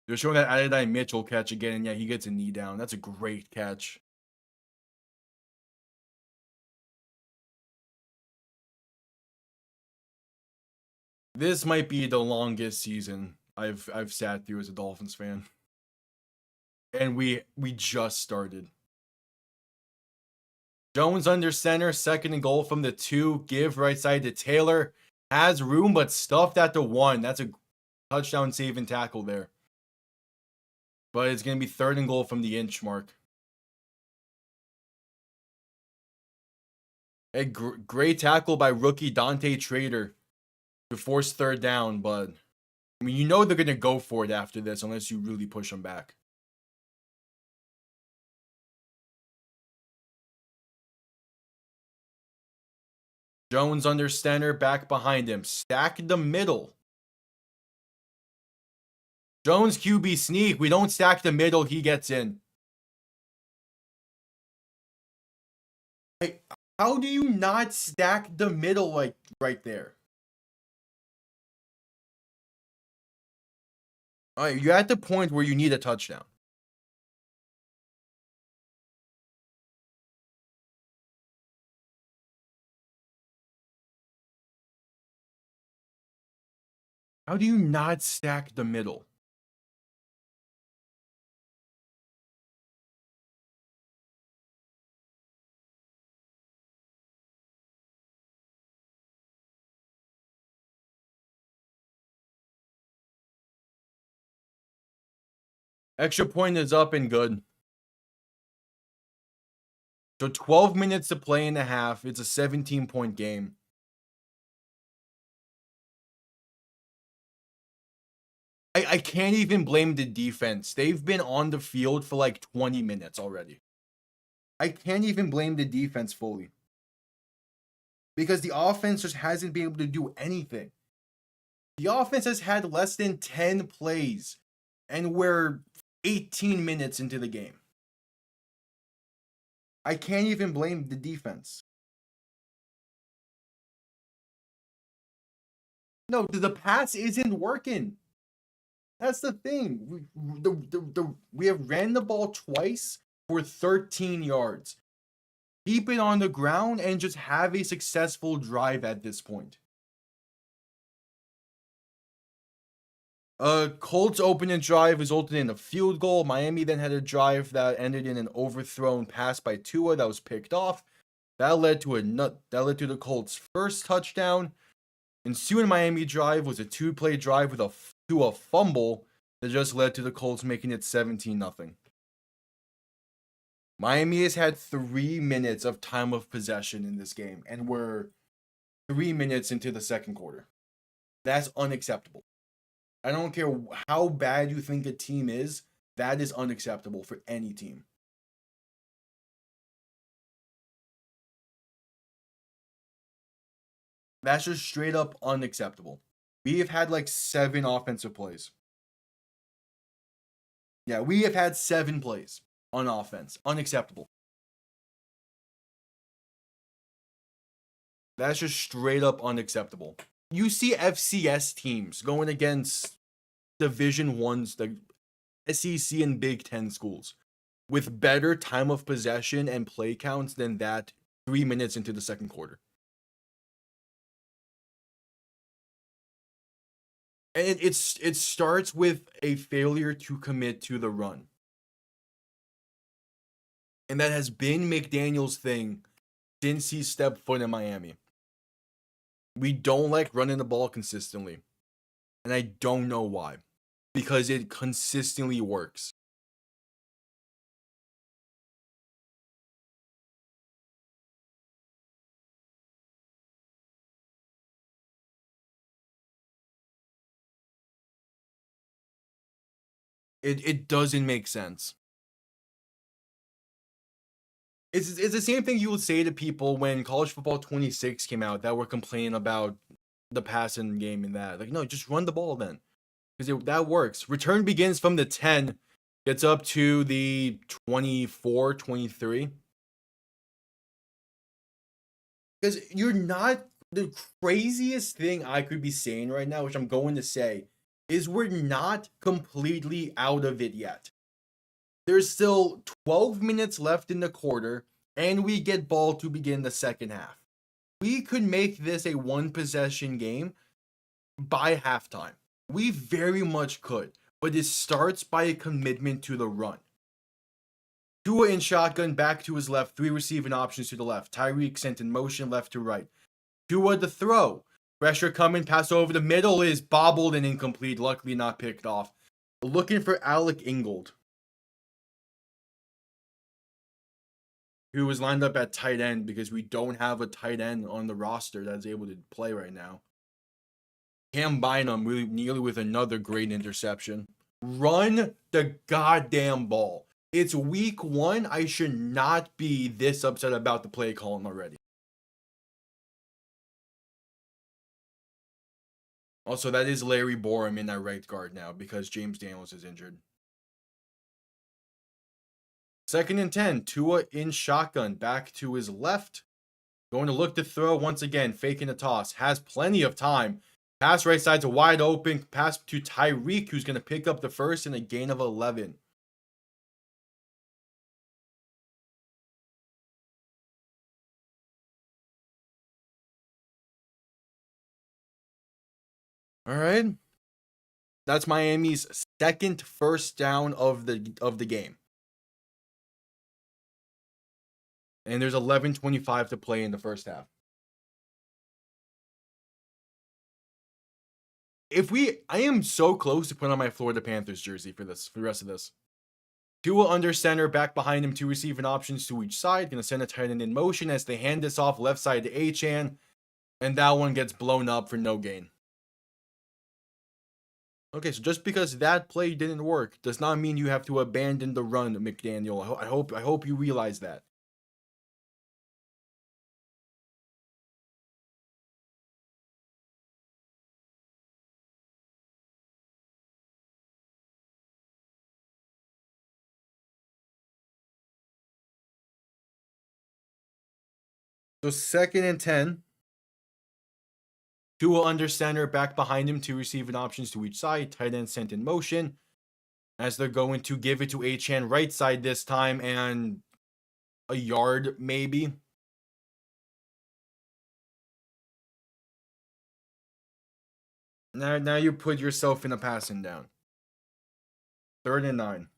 They're showing that Adonai Mitchell catch again, and yeah, he gets a knee down. That's a great catch. This might be the longest season I've sat through as a Dolphins fan. And we just started. Jones under center, 2nd and goal from the 2. Give right side to Taylor. Has room, but stuffed at the 1. That's a touchdown save and tackle there. But it's going to be 3rd and goal from the inch mark. A great tackle by rookie Dante Trader to force 3rd down, but I mean, you know they're going to go for it after this unless you really push them back. Jones under center, back behind him. Stack the middle. Jones QB sneak. We don't stack the middle. He gets in. How do you not stack the middle like right there? All right, you're at the point where you need a touchdown. How do you not stack the middle? Extra point is up and good. So 12 minutes to play in a half. It's a 17-point game. I can't even blame the defense. They've been on the field for like 20 minutes already. I can't even blame the defense fully. Because the offense just hasn't been able to do anything. The offense has had less than 10 plays. And we're 18 minutes into the game. I can't even blame the defense. No, the pass isn't working. That's the thing. We have ran the ball twice for 13 yards. Keep it on the ground and just have a successful drive at this point. Colts opening drive resulted in a field goal. Miami then had a drive that ended in an overthrown pass by Tua that was picked off. That led to the Colts' first touchdown. Ensuing Miami drive was a 2-play drive with a fumble that just led to the Colts making it 17-0. Miami has had 3 minutes of time of possession in this game, and we're 3 minutes into the second quarter. That's unacceptable. I don't care how bad you think a team is, that is unacceptable for any team. That's just straight up unacceptable. We have had like 7 offensive plays. Yeah, we have had 7 plays on offense. Unacceptable. That's just straight up unacceptable. You see FCS teams going against Division 1s, the SEC and Big Ten schools, with better time of possession and play counts than that 3 minutes into the second quarter. And it starts with a failure to commit to the run. And that has been McDaniel's thing since he stepped foot in Miami. We don't like running the ball consistently. And I don't know why. Because it consistently works. It doesn't make sense. It's the same thing you would say to people when College Football 26 came out that were complaining about the passing game in that. Like, no, just run the ball then. Because that works. Return begins from the 10, gets up to the 24, 23. Because you're not, the craziest thing I could be saying right now, which I'm going to say, is we're not completely out of it yet. There's still 12 minutes left in the quarter, and we get ball to begin the second half. We could make this a one possession game by halftime. We very much could, but it starts by a commitment to the run. Tua in shotgun, back to his left, 3 receiving options to the left. Tyreek sent in motion left to right. Tua the throw. Pressure coming, pass over the middle is bobbled and incomplete, luckily not picked off. Looking for Alec Ingold, who was lined up at tight end because we don't have a tight end on the roster that's able to play right now. Cam Bynum really nearly with another great interception. Run the goddamn ball. It's week 1. I should not be this upset about the play calling already. Also, that is Larry Borum in that right guard now because James Daniels is injured. 2nd and 10. Tua in shotgun, back to his left. Going to look to throw once again, faking a toss. Has plenty of time. Pass right side's a wide open. Pass to Tyreek, who's going to pick up the first in a gain of 11. All right. That's Miami's second first down of the game. And there's 11:25 to play in the first half. I am so close to putting on my Florida Panthers jersey for the rest of this. Tua under center, back behind him, 2 receiving options to each side. Gonna send a tight end in motion as they hand this off left side to Achane. And that one gets blown up for no gain. Okay, so just because that play didn't work does not mean you have to abandon the run, McDaniel. I hope you realize that. So 2nd and 10. Tua under center, back behind him, 2 receiving options to each side. Tight end sent in motion. As they're going to give it to Achane right side this time, and a yard maybe. Now you put yourself in a passing down. 3rd and 9.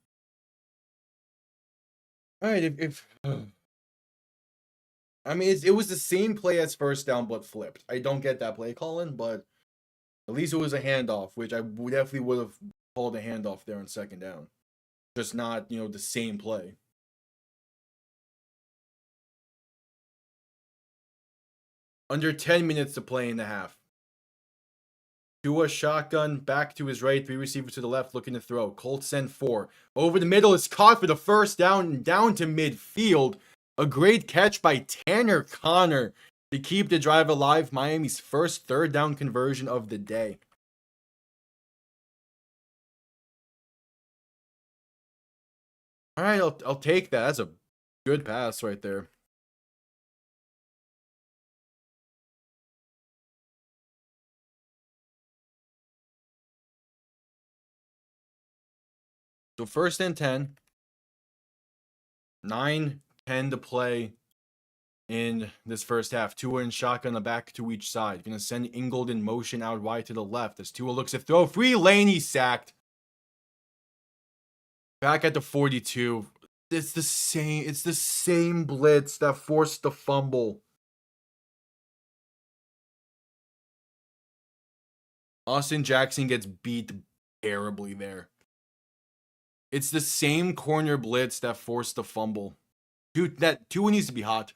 All right, if I mean, it was the same play as first down, but flipped. I don't get that play calling, but at least it was a handoff, which I definitely would have called a handoff there on 2nd down. Just not, the same play. Under 10 minutes to play in the half. Tua shotgun, back to his right, 3 receivers to the left, looking to throw. Colts send 4. Over the middle is caught for the first down to midfield. A great catch by Tanner Connor to keep the drive alive. Miami's first 3rd down conversion of the day. All right, I'll take that. That's a good pass right there. So 1st and 10. 9-10 to play in this first half. Tua in shotgun, the back to each side. Gonna send Ingold in motion out wide to the left as Tua looks to throw. Free lane, he's sacked. Back at the 42. It's the same blitz that forced the fumble. Austin Jackson gets beat terribly there. It's the same corner blitz that forced the fumble. Dude, that Tua needs to be hot.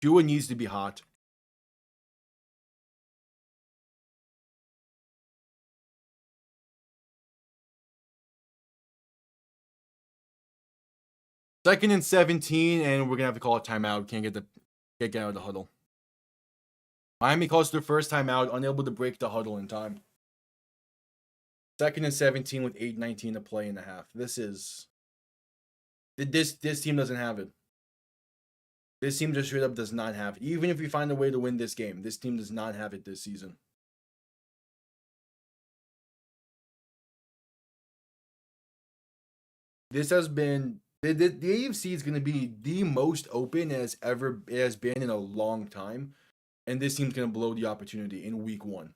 Tua needs to be hot. Second and 17, and we're gonna have to call a timeout. Can't get the Can't get out of the huddle. Miami calls their first time out, unable to break the huddle in time. 2nd and 17 with 8:19 to play in the half. This team doesn't have it. This team just straight up does not have it. Even if we find a way to win this game, this team does not have it this season. This has been the AFC is going to be the most open it has been in a long time, and this team's going to blow the opportunity in week 1.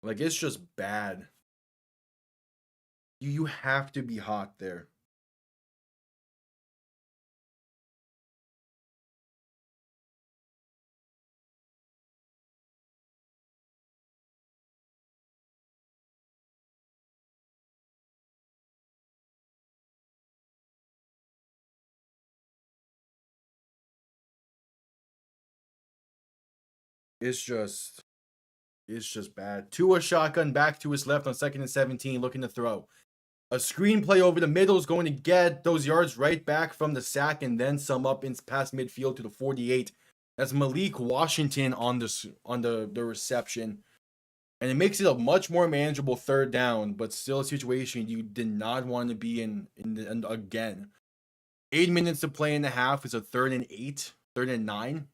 Like, it's just bad. You have to be hot there. It's just bad. Tua shotgun back to his left on 2nd and 17, looking to throw. A screenplay over the middle is going to get those yards right back from the sack and then some up in past midfield to the 48. That's Malik Washington on the reception. And it makes it a much more manageable 3rd down, but still a situation you did not want to be in again. 8 minutes to play in the half is a 3rd and 8, 3rd and 9,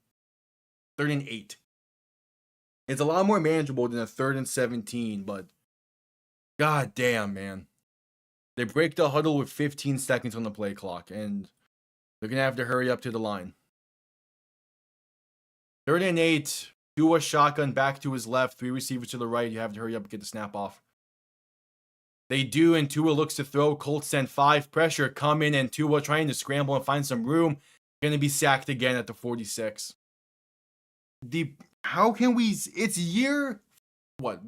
3rd and 8. It's a lot more manageable than a 3rd and 17, but god damn, man. They break the huddle with 15 seconds on the play clock, and they're going to have to hurry up to the line. 3rd and 8, Tua shotgun back to his left, 3 receivers to the right. You have to hurry up and get the snap off. They do, and Tua looks to throw. Colts send 5, pressure come in, and Tua trying to scramble and find some room. Going to be sacked again at the 46. How can we? It's year 4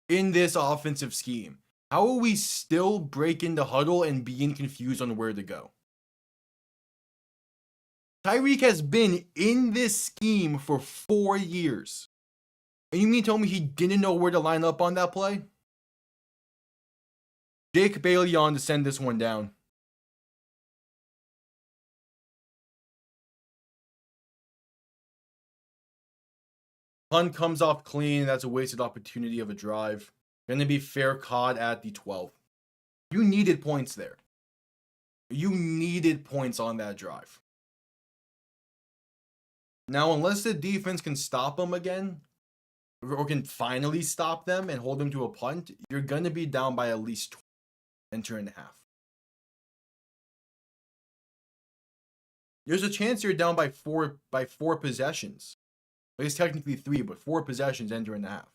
in this offensive scheme. How are we still breaking the huddle and being confused on where to go? Tyreek has been in this scheme for 4 years. And you mean tell me he didn't know where to line up on that play? Jake Bailey on to send this one down. Punt comes off clean. That's a wasted opportunity of a drive. Going to be fair caught at the 12. You needed points there. You needed points on that drive. Now, unless the defense can stop them again, or can finally stop them and hold them to a punt, you're going to be down by at least 20 entering the half. There's a chance you're down by four possessions. It's technically 3, but 4 possessions entering the half.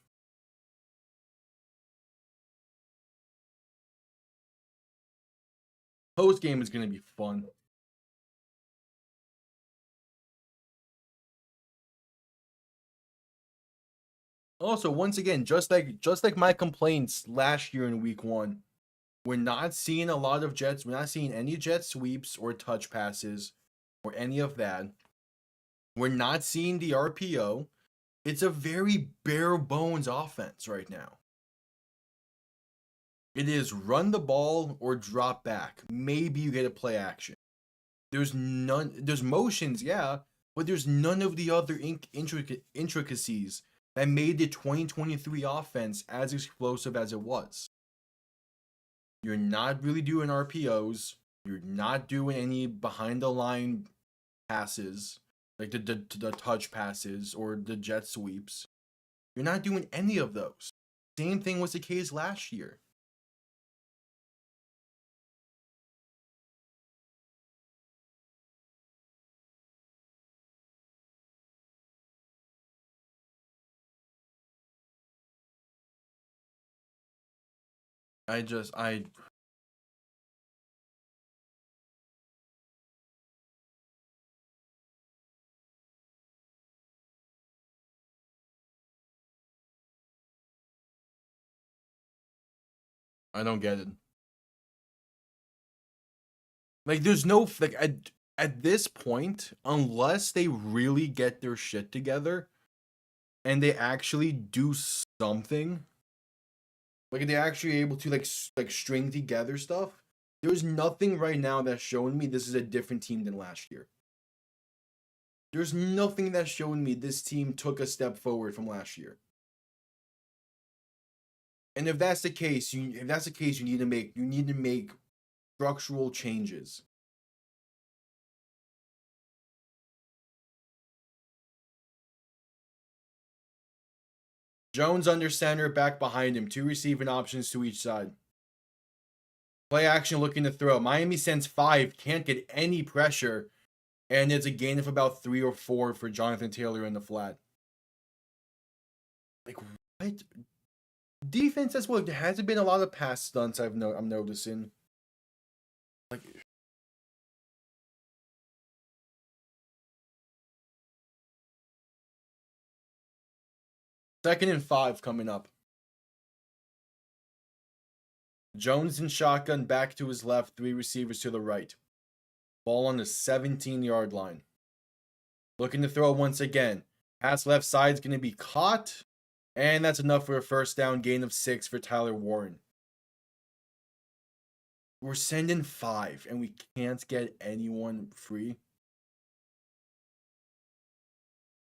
Post game is going to be fun. Also, once again, just like my complaints last year in week 1, we're not seeing a lot of jets. We're not seeing any jet sweeps or touch passes or any of that. We're not seeing the RPO. It's a very bare bones offense right now. It is run the ball or drop back. Maybe you get a play action. There's motions, yeah, but there's none of the other intricacies that made the 2023 offense as explosive as it was. You're not really doing RPOs. You're not doing any behind the line passes, like the touch passes or the jet sweeps. You're not doing any of those. Same thing was the case last year. I don't get it. Like, there's no, like, at this point, unless they really get their shit together and they actually do something, Like they're actually able to like string together stuff. There's nothing right now that's showing me this is a different team than last year. There's nothing that's showing me this team took a step forward from last year. And if that's the case, you need to make structural changes. Jones under center, back behind him, 2 receiving options to each side. Play action looking to throw. Miami sends 5, can't get any pressure, and it's a gain of about 3 or 4 for Jonathan Taylor in the flat. Like what? Defense as well. There hasn't been a lot of pass stunts I'm noticing. Like 2nd and 5 coming up. Jones in shotgun, back to his left, 3 receivers to the right. Ball on the 17-yard line. Looking to throw once again. Pass left side is going to be caught. And that's enough for a first down, gain of 6 for Tyler Warren. We're sending 5, and we can't get anyone free.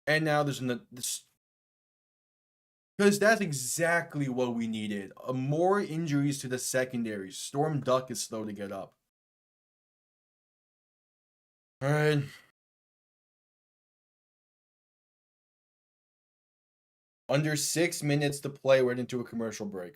And now there's this. Because that's exactly what we needed. More injuries to the secondary. Storm Duck is slow to get up. All right. Under 6 minutes to play, we're into a commercial break.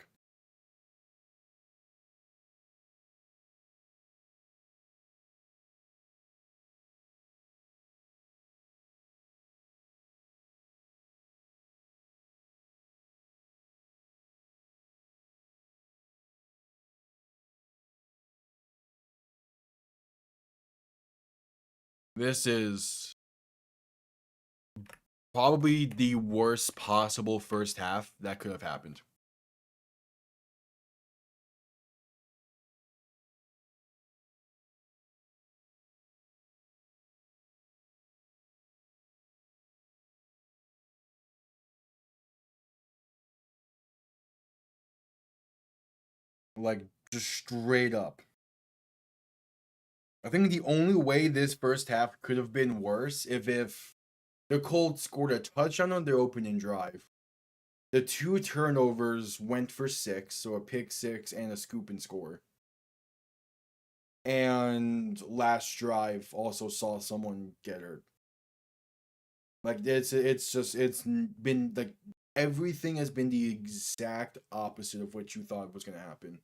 This is probably the worst possible first half that could have happened. Like, just straight up. I think the only way this first half could have been worse if the Colts scored a touchdown on their opening drive. The 2 turnovers went for 6, so a pick 6 and a scoop and score. And last drive also saw someone get hurt. Like it's been like everything has been the exact opposite of what you thought was gonna happen.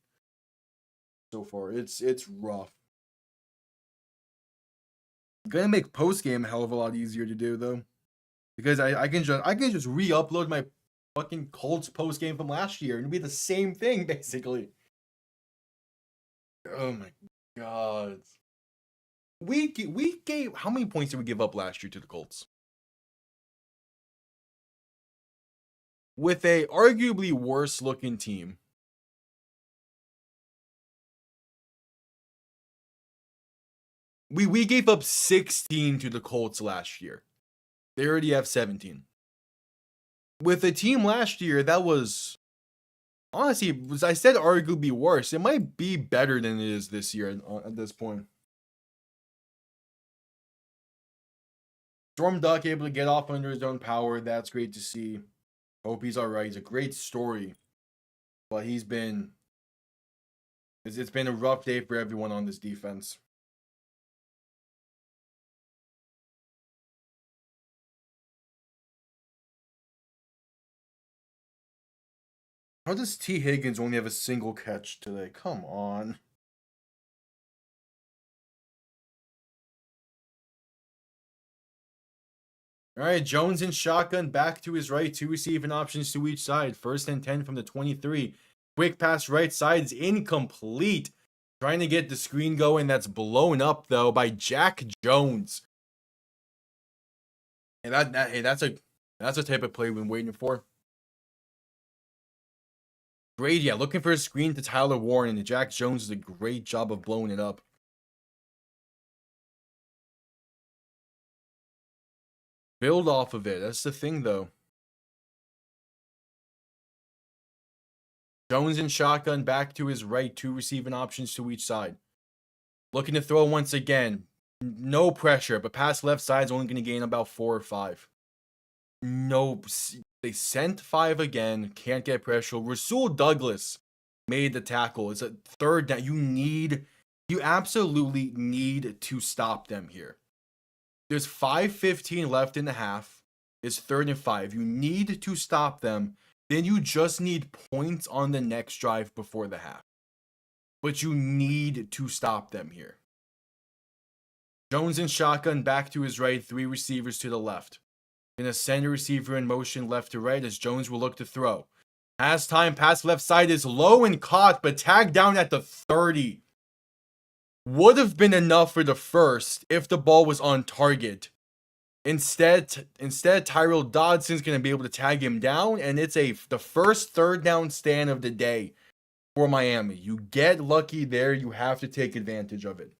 So far, it's rough. Gonna make post game a hell of a lot easier to do though, because I can just re-upload my fucking Colts post game from last year and it'll be the same thing basically. Oh my god. We gave how many points did we give up last year to the Colts? With a arguably worse looking team. We gave up 16 to the Colts last year. They already have 17. With a team last year that was honestly, as I said, arguably worse. It might be better than it is this year at this point. Storm Duck able to get off under his own power. That's great to see. Hope he's all right. He's a great story, but it's been a rough day for everyone on this defense. How does T. Higgins only have a single catch today? Come on. All right, Jones in shotgun, back to his right, 2 receiving options to each side. 1st and 10 from the 23. Quick pass right side is incomplete. Trying to get the screen going. That's blown up though by Jack Jones. And that's a type of play we've been waiting for. Great, yeah, looking for a screen to Tyler Warren, and Jack Jones does a great job of blowing it up. Build off of it. That's the thing, though. Jones in shotgun, back to his right, 2 receiving options to each side. Looking to throw once again. No pressure, but past left side is only going to gain about 4 or 5. No, they sent 5 again. Can't get pressure. Rasul Douglas made the tackle. It's a third down. You absolutely need to stop them here. There's 5:15 left in the half. It's 3rd and 5. You need to stop them. Then you just need points on the next drive before the half. But you need to stop them here. Jones in shotgun, back to his right, 3 receivers to the left. In a center receiver in motion left to right as Jones will look to throw. Pass time, pass left side is low and caught, but tagged down at the 30. Would have been enough for the first if the ball was on target. Instead, Tyrell Dodson's going to be able to tag him down, and it's the first 3rd down stand of the day for Miami. You get lucky there. You have to take advantage of it.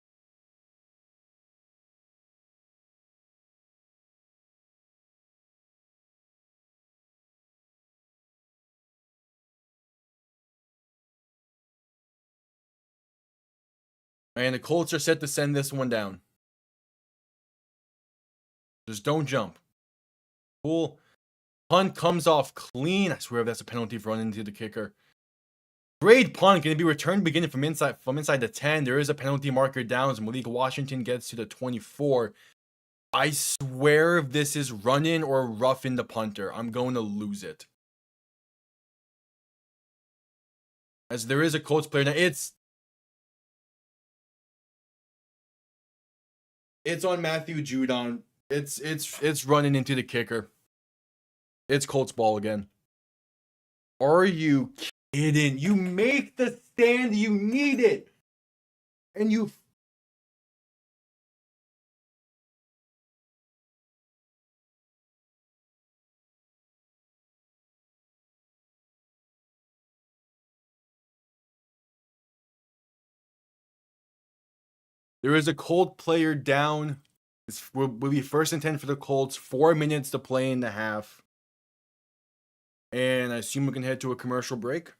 And the Colts are set to send this one down. Just don't jump. Cool. Punt comes off clean. I swear that's a penalty for running into the kicker. Great punt. Going to be returned beginning from inside the 10. There is a penalty marker down as Malik Washington gets to the 24. I swear if this is running or roughing the punter, I'm going to lose it. As there is a Colts player. Now it's on Matthew Judon. It's running into the kicker. It's Colts ball again. Are you kidding? You make the stand. You need it. And you... There is a Colt player down. This will be 1st and 10 for the Colts. 4 minutes to play in the half. And I assume we can head to a commercial break.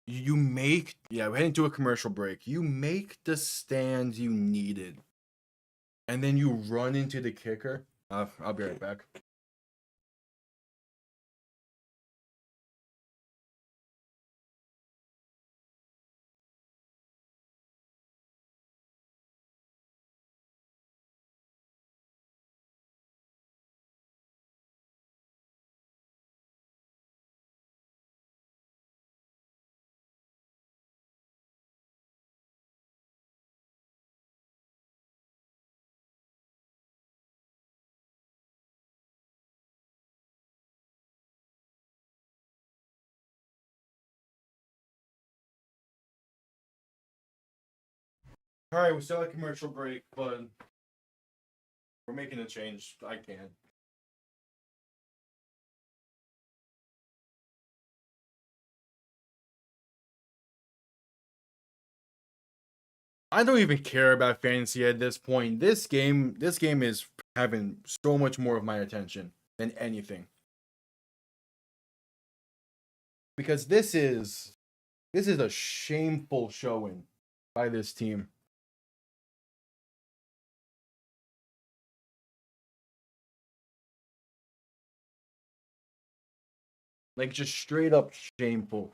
We're heading to a commercial break. You make the stand you needed. And then you run into the kicker. I'll be right back. All right, we're still at commercial break, but we're making a change. I can. I don't even care about fantasy at this point. This game is having so much more of my attention than anything. Because this is a shameful showing by this team. Like, just straight up shameful.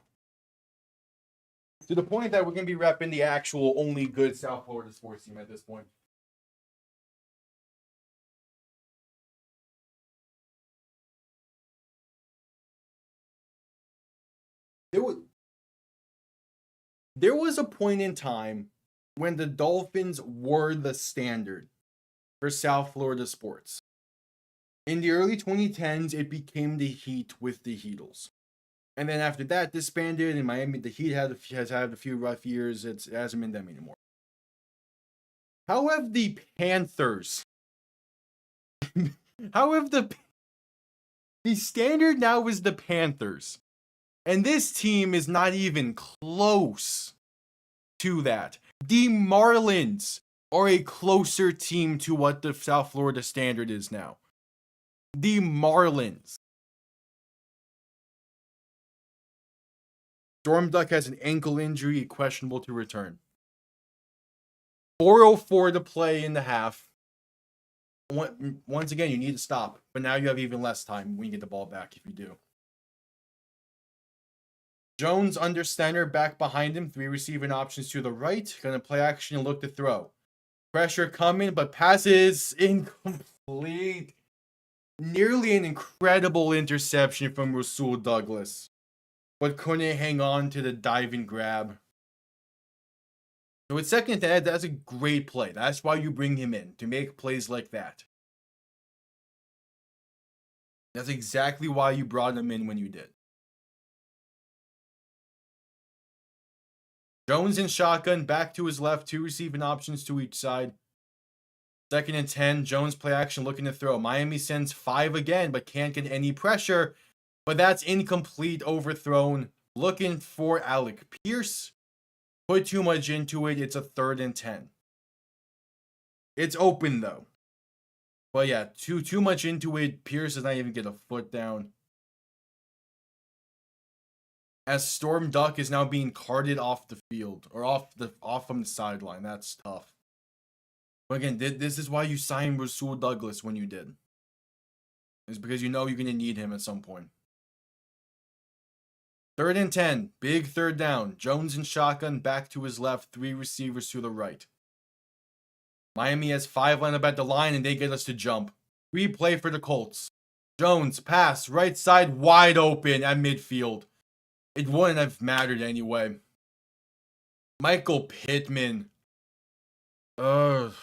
To the point that we're going to be repping the actual only good South Florida sports team at this point. There was a point in time when the Dolphins were the standard for South Florida sports. In the early 2010s, it became the Heat with the Heatles. And then after that, disbanded in Miami. The Heat has had a few rough years. It hasn't been them anymore. How have the Panthers... The standard now is the Panthers. And this team is not even close to that. The Marlins are a closer team to what the South Florida Standard is now. The Marlins. Storm Duck has an ankle injury, questionable to return. 4:04 to play in the half. Once again, you need to stop, but now you have even less time when you get the ball back if you do. Jones under center, back behind him, 3 receiving options to the right. Gonna play action and look to throw. Pressure coming, but passes incomplete. Nearly an incredible interception from Rasul Douglas, but couldn't hang on to the diving grab. So with second and 10, that's a great play. That's why you bring him in, to make plays like that. That's exactly why you brought him in when you did. Jones in shotgun, back to his left, 2 receiving options to each side. Second and 10, Jones play action looking to throw. Miami sends 5 again, but can't get any pressure. But that's incomplete, overthrown. Looking for Alec Pierce. Put too much into it. It's a 3rd and 10. It's open though. But yeah, too much into it. Pierce does not even get a foot down. As Storm Duck is now being carted off the field, or off from the sideline. That's tough. But again, this is why you signed Rasul Douglas when you did. It's because you know you're going to need him at some point. 3rd and 10. Big 3rd down. Jones in shotgun, back to his left. 3 receivers to the right. Miami has 5 lined up at the line, and they get us to jump. 3 play for the Colts. Jones, pass, right side, wide open at midfield. It wouldn't have mattered anyway. Michael Pittman. Ugh.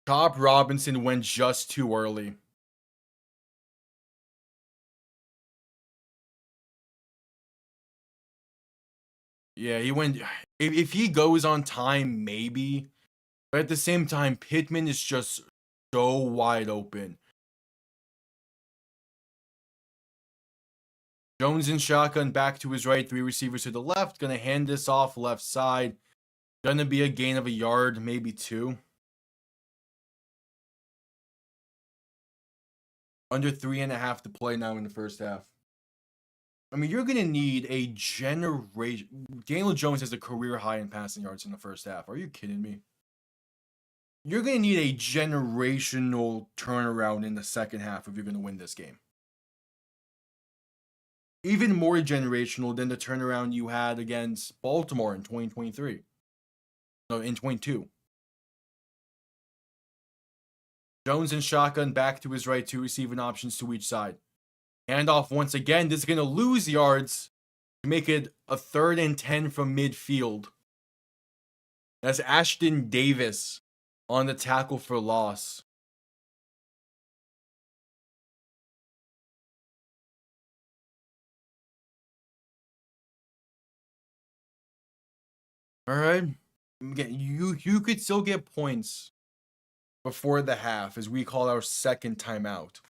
Top Robinson went just too early. Yeah, he went. If he goes on time, maybe. But at the same time, Pittman is just so wide open. Jones in shotgun, back to his right, 3 receivers to the left. Gonna hand this off left side. Gonna be a gain of a yard, maybe 2. Under 3.5 to play now in the first half. I mean, you're gonna need a generation. Daniel Jones has a career high in passing yards in the first half. Are you kidding me? You're gonna need a generational turnaround in the second half if you're gonna win this game. Even more generational than the turnaround you had against Baltimore in 2023. No, in 22. Jones in shotgun, back to his right, 2 receiving options to each side. Handoff once again. This is going to lose yards to make it a 3rd and 10 from midfield. That's Ashton Davis on the tackle for loss. All right. Again, you could still get points before the half, as we call our second timeout.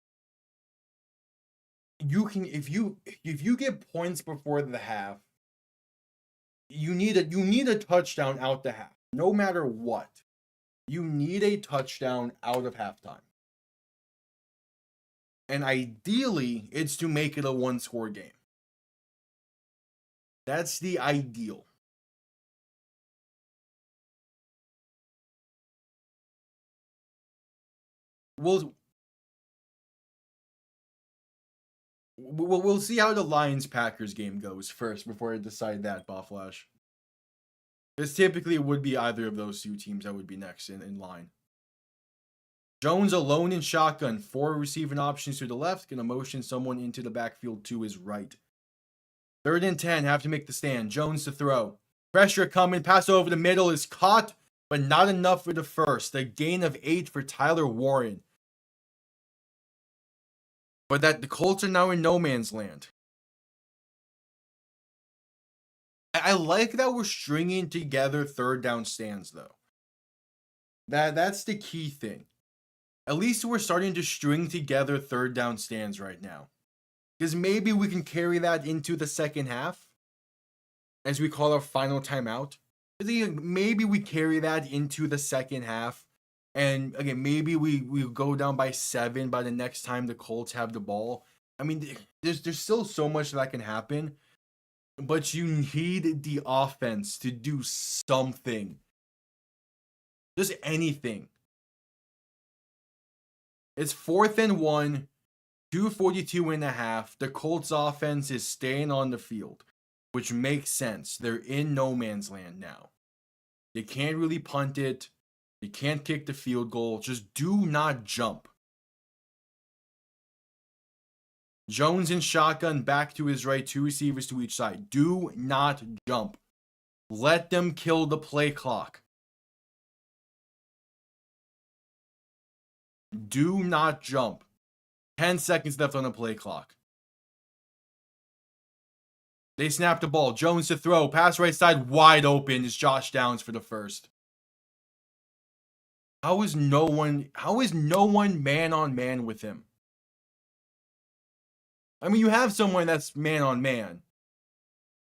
You can, if you get points before the half, you need a touchdown out the half. No matter what, you need a touchdown out of halftime. And ideally, it's to make it a 1-score game. That's the ideal. We'll see how the Lions-Packers game goes first before I decide that, Bufflash. Because typically it would be either of those 2 teams that would be next in line. Jones alone in shotgun, 4 receiving options to the left, gonna motion someone into the backfield to his right. 3rd and 10, have to make the stand. Jones to throw. Pressure coming, pass over the middle is caught, but not enough for the first. A gain of 8 for Tyler Warren. But that the Colts are now in no man's land. I like that we're stringing together 3rd down stands, though. That's the key thing. At least we're starting to string together 3rd down stands right now. Because maybe we can carry that into the second half as we call our final timeout. Maybe we carry that into the second half. And again, maybe we go down by 7 by the next time the Colts have the ball. I mean, there's still so much that can happen. But you need the offense to do something. Just anything. It's 4th and 1, 2:42 and a half. The Colts offense is staying on the field, which makes sense. They're in no man's land now. They can't really punt it. They can't kick the field goal. Just do not jump. Jones in shotgun, back to his right, 2 receivers to each side. Do not jump. Let them kill the play clock. Do not jump. 10 seconds left on the play clock. They snap the ball. Jones to throw. Pass right side, wide open is Josh Downs for the first. How is no one man on man with him? I mean, you have someone that's man on man.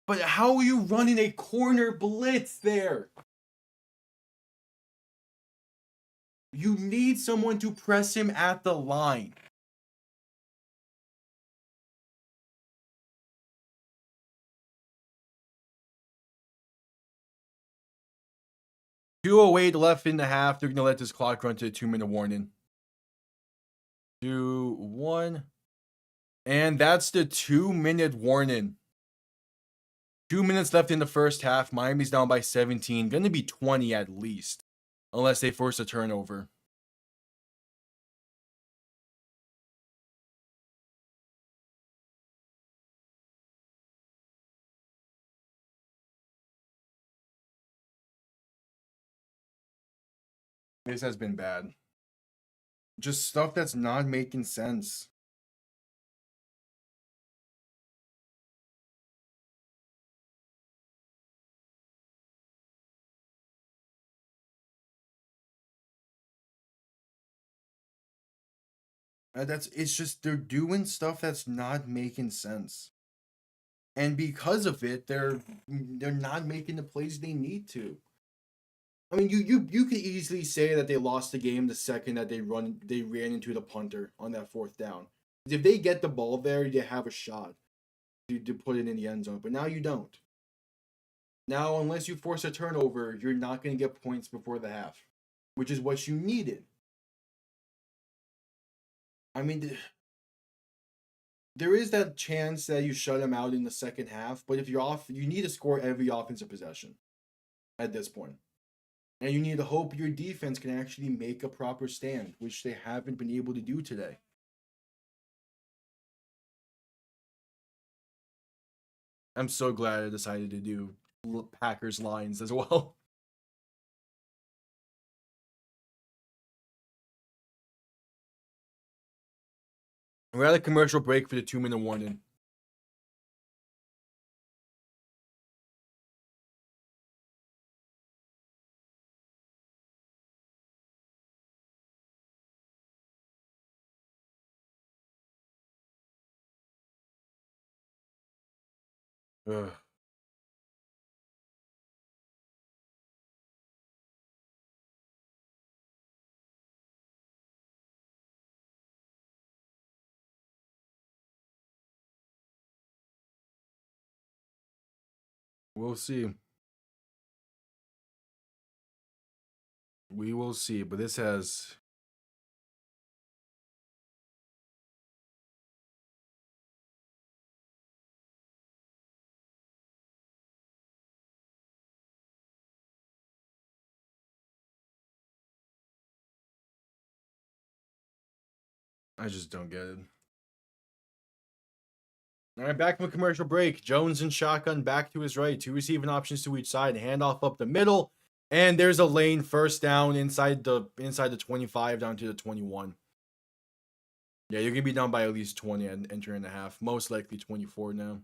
But how are you running a corner blitz there? You need someone to press him at the line. .208 left in the half. They're going to let this clock run to a 2-minute warning. 2, 1. And that's the 2-minute warning. 2 minutes left in the first half. Miami's down by 17. Going to be 20 at least. Unless they force a turnover. This has been bad. Just stuff that's not making sense. It's just they're doing stuff that's not making sense. And because of it, they're not making the plays they need to. I mean, you could easily say that they lost the game the second that they ran into the punter on that 4th down. If they get the ball there, you have a shot to put it in the end zone. But now you don't. Now, unless you force a turnover, you're not going to get points before the half, which is what you needed. I mean, there is that chance that you shut them out in the second half, but if you're off, you need to score every offensive possession at this point. And you need to hope your defense can actually make a proper stand, which they haven't been able to do today. I'm so glad I decided to do Packers lines as well. We're at a commercial break for the 2-minute warning. Ugh. We'll see. We will see, but this has... I just don't get it. All right, back from a commercial break. Jones in shotgun, back to his right. 2 receiving options to each side. Handoff up the middle. And there's a lane, first down inside the 25 down to the 21. Yeah, you're going to be down by at least 20 and entering the half. Most likely 24 now.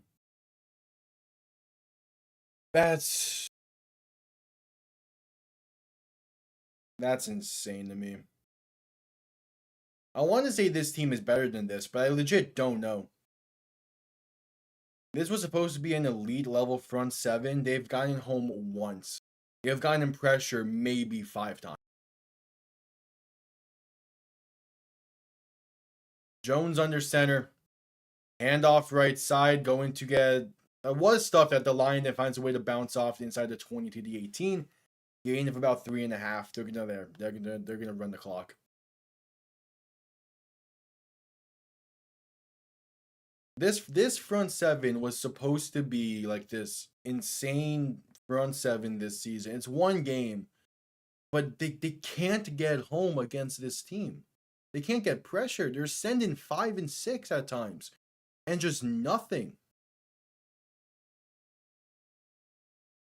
That's insane to me. I want to say this team is better than this, but I legit don't know. This was supposed to be an elite level front seven. They've gotten home once. They have gotten pressure maybe 5 times. Jones under center. Handoff right side. Going to get... was stuffed at the line that finds a way to bounce off inside the 20 to the 18. Gain of about 3.5. They're gonna run the clock. This front seven was supposed to be like this insane front seven this season. It's one game, but they can't get home against this team. They can't get pressure. They're sending 5 and 6 at times, and just nothing.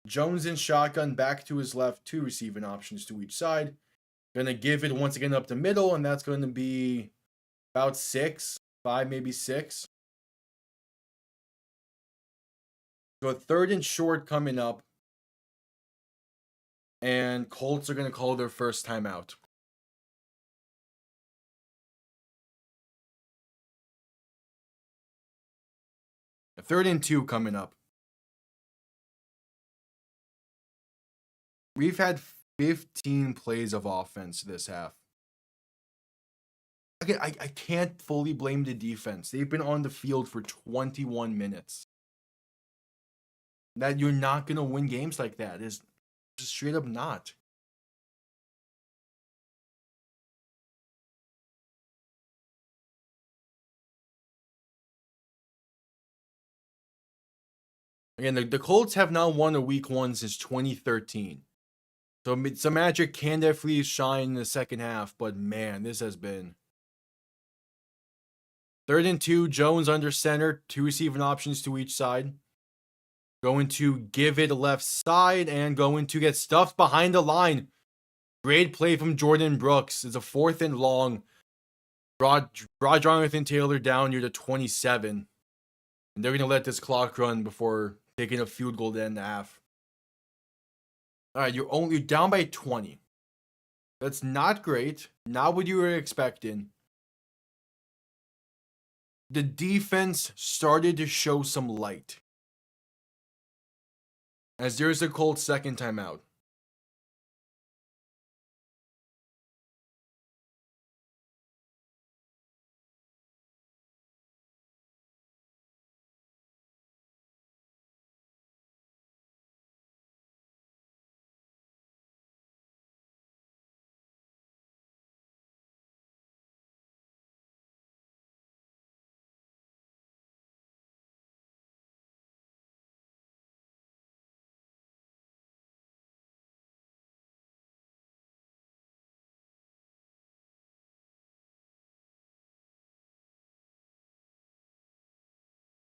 Jones in shotgun, back to his left, 2 receiving options to each side. Gonna give it once again up the middle, and that's going to be about 6, 5, maybe 6. So a 3rd and short coming up. And Colts are going to call their first timeout. A 3rd and 2 coming up. We've had 15 plays of offense this half. Again, I can't fully blame the defense. They've been on the field for 21 minutes. That you're not going to win games like that is just straight up not. Again, the Colts have not won a week 1 since 2013. So some magic can definitely shine in the second half, but man, this has been... 3rd and 2, Jones under center, 2 receiving options to each side. Going to give it left side and going to get stuffed behind the line. Great play from Jordan Brooks. It's a 4th and long. Brought Jonathan Taylor down near the 27. And they're going to let this clock run before taking a field goal to end the half. All right, you're down by 20. That's not great. Not what you were expecting. The defense started to show some light. As there's the Colts' second timeout.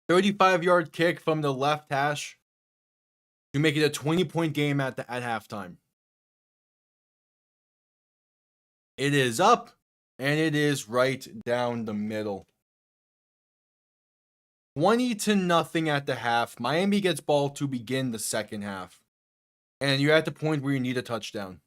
"35-yard kick from the left hash to make it a 20-point game at halftime. It is up, and it is right down the middle. 20-0 at the half. Miami gets ball to begin the second half. And you're at the point where you need a touchdown.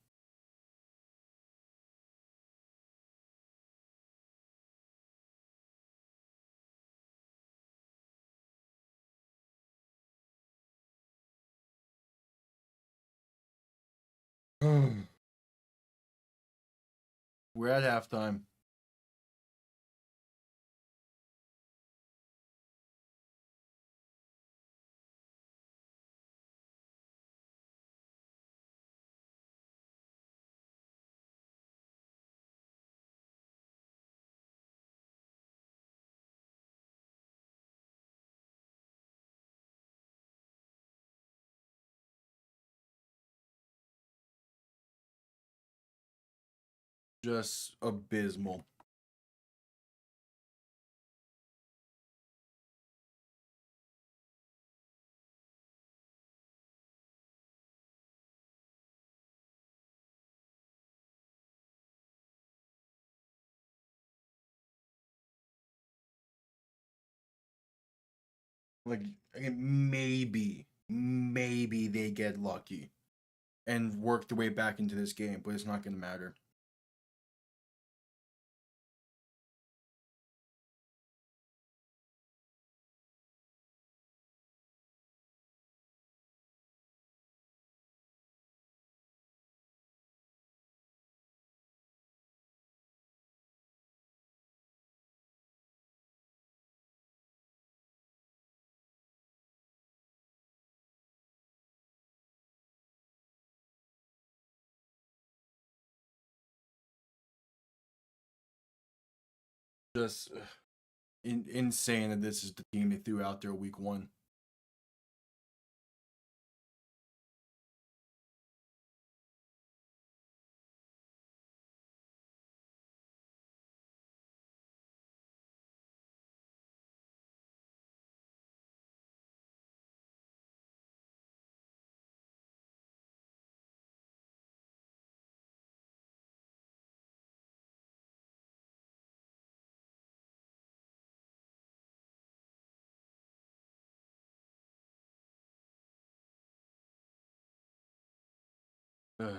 We're at halftime. Just abysmal. Like, maybe they get lucky and work their way back into this game, but it's not going to matter. Just insane that this is the team they threw out there week one. Ugh.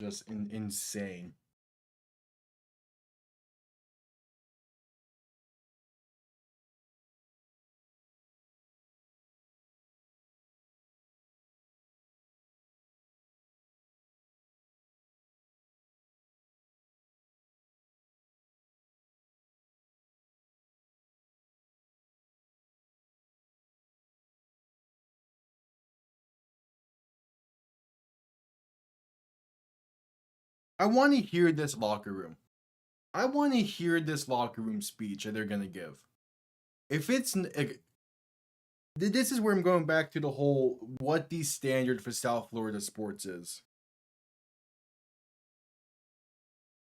Just insane. I want to hear this locker room. I want to hear this locker room speech that they're gonna give. If it's this is where I'm going back to the whole what the standard for South Florida sports is.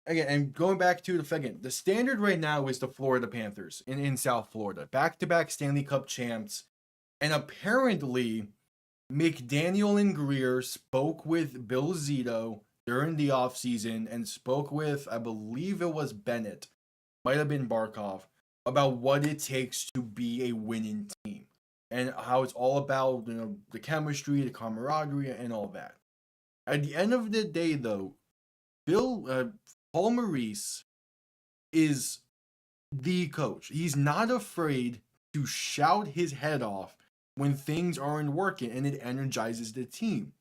Again, and going back to the standard right now is the Florida Panthers in South Florida, back-to-back Stanley Cup champs, and apparently McDaniel and Greer spoke with Bill Zito during the offseason and spoke with, I believe it was Bennett, might have been Barkov, about what it takes to be a winning team and how it's all about the chemistry, the camaraderie, and all that. At the end of the day, though, Paul Maurice is the coach. He's not afraid to shout his head off when things aren't working, and it energizes the team.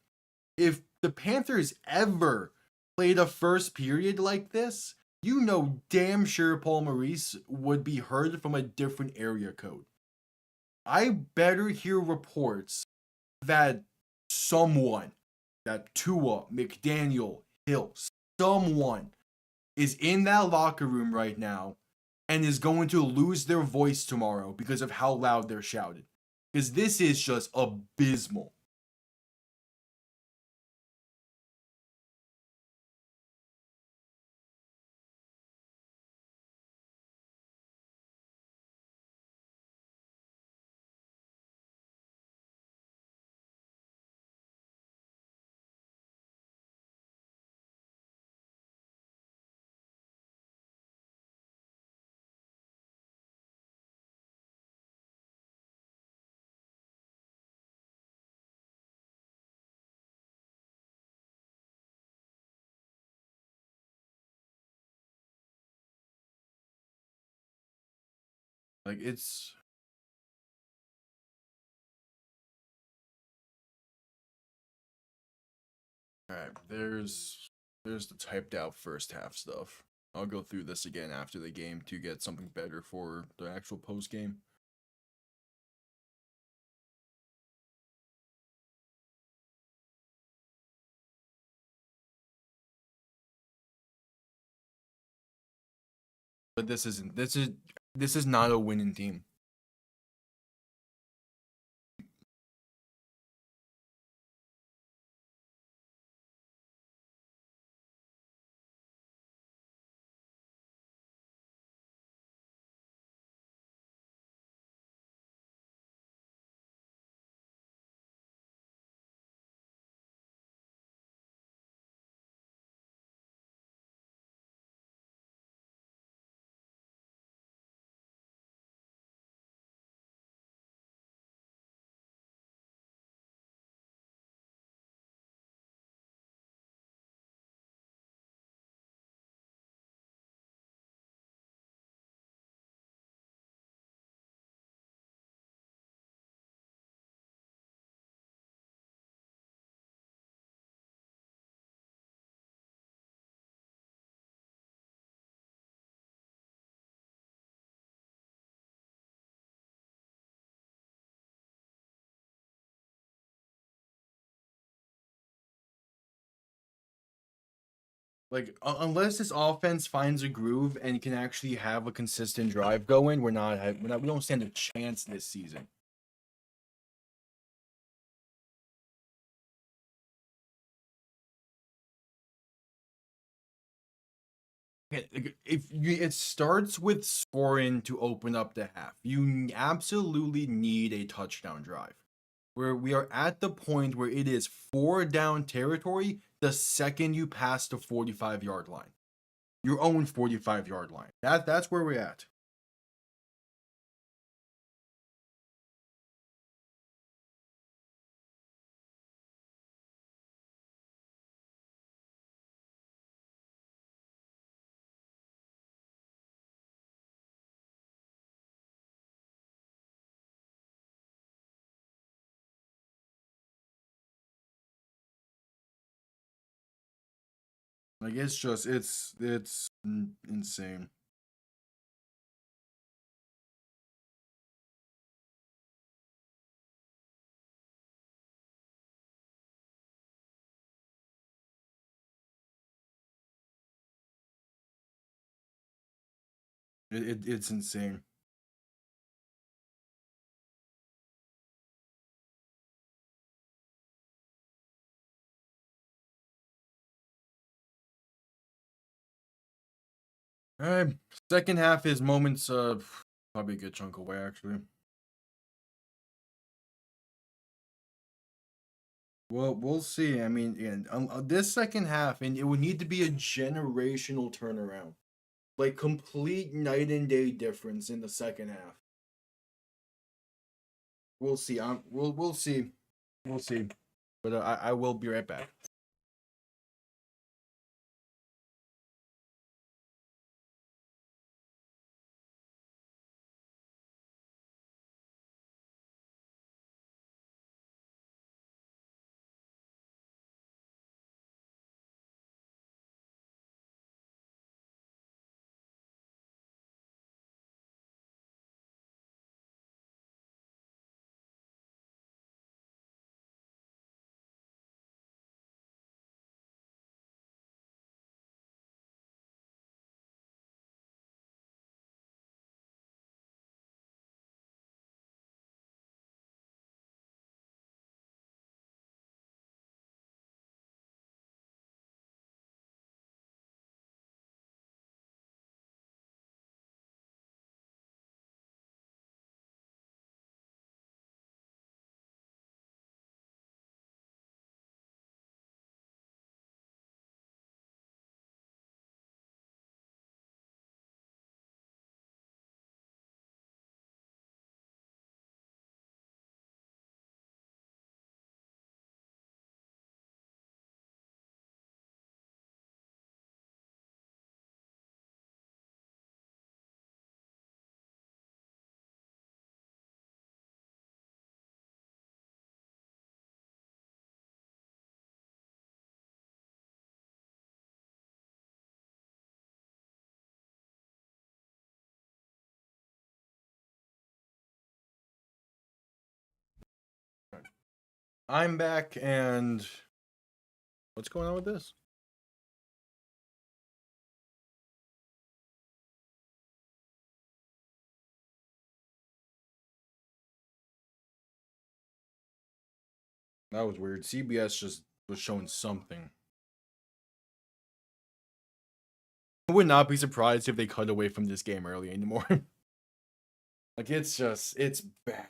If the Panthers ever played a first period like this, you know damn sure Paul Maurice would be heard from a different area code. I better hear reports that someone, that Tua, McDaniel, Hill, someone is in that locker room right now and is going to lose their voice tomorrow because of how loud they're shouted. Because this is just abysmal. Like it's all right. There's the typed out first half stuff. I'll go through this again after the game to get something better for the actual post game. But this is not a winning team. Like unless this offense finds a groove and can actually have a consistent drive going, we don't stand a chance this season. It starts with scoring to open up the half. You absolutely need a touchdown drive. Where we are at the point where it is 4 down territory the second you pass the 45-yard line. Your own 45-yard line. That's where we're at. Like it's insane. It's insane. All right, second half is moments of probably a good chunk away actually. Well, we'll see. I mean, and this second half, and it would need to be a generational turnaround, like complete night and day difference in the second half. We'll see. We'll see. We'll see. But I will be right back. I'm back, and what's going on with this? That was weird. CBS just was showing something. I would not be surprised if they cut away from this game early anymore. Like it's bad.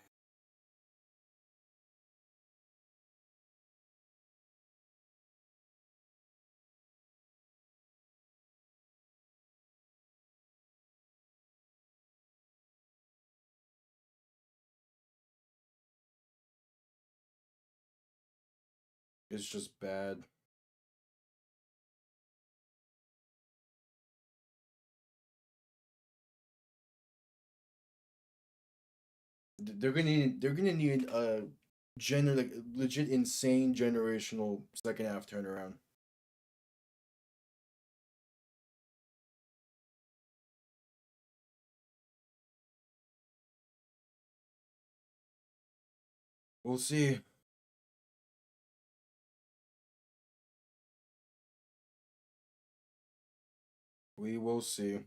It's just bad. They're gonna need a like legit insane generational second half turnaround. We'll see. We will see.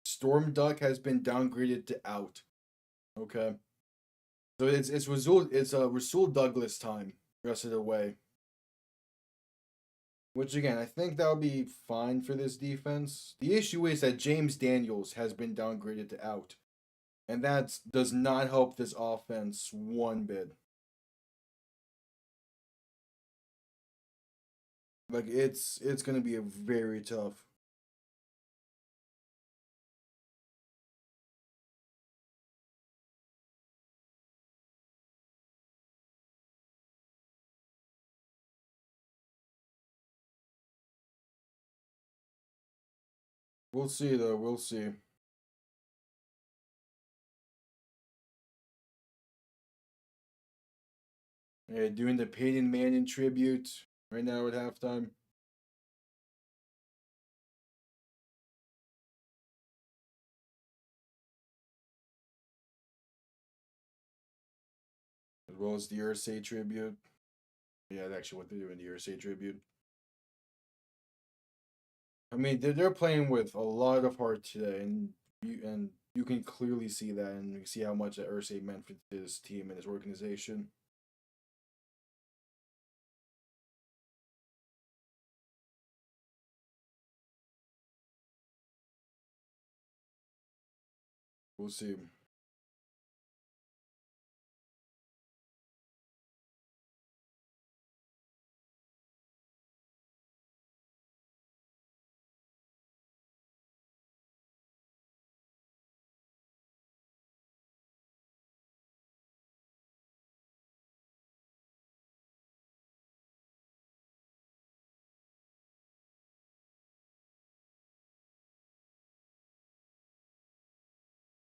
Storm Duck has been downgraded to out. Okay. So it's Rasul Douglas time rest of the way. Which again, I think that'll be fine for this defense. The issue is that James Daniels has been downgraded to out. And that does not help this offense one bit. Like it's gonna be a very tough. We'll see though. We'll see. Yeah, doing the Peyton Manning tribute right now at halftime. As well as the Ursay tribute. Yeah, that's actually what they're doing, the Ursay tribute. I mean, they're playing with a lot of heart today, and you can clearly see that, and you see how much that Ursay meant for his team and his organization. We'll see.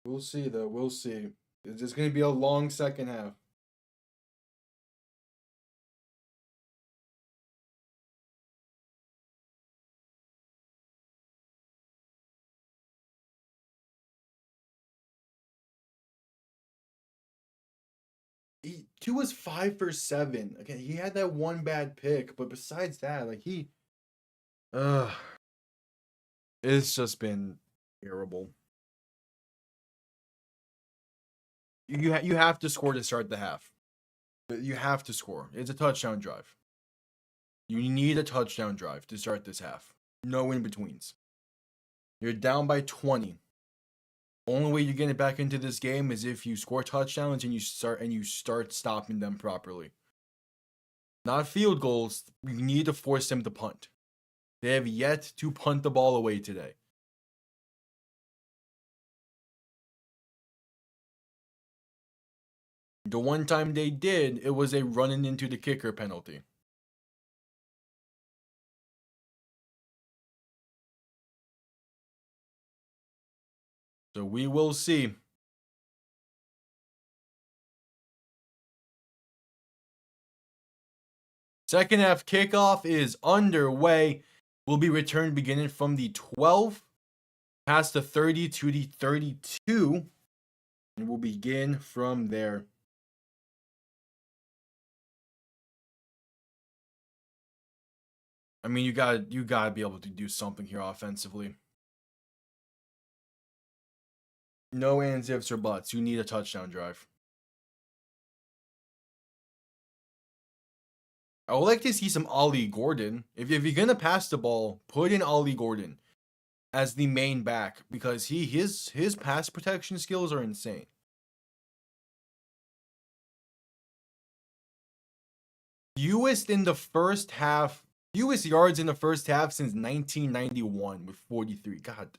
We'll see though. We'll see. It's just gonna be a long second half. Tua's 5 for 7. Again, he had that one bad pick, but besides that, like uh, it's just been terrible. You have to score to start the half. You have to score. It's a touchdown drive. You need a touchdown drive to start this half. No in betweens. You're down by 20. Only way you get it back into this game is if you score touchdowns and you start stopping them properly. Not field goals. You need to force them to punt. They have yet to punt the ball away today. The one time they did, it was a running into the kicker penalty. So we will see. Second half kickoff is underway. Will be returned beginning from the 12, past the 30 to the 32, and we'll begin from there. I mean, you gotta be able to do something here offensively. No ands, ifs, or buts. You need a touchdown drive. I would like to see some Ollie Gordon. If you're gonna pass the ball, put in Ollie Gordon as the main back because his pass protection skills are insane. Fewest yards in the first half since 1991 with 43. God.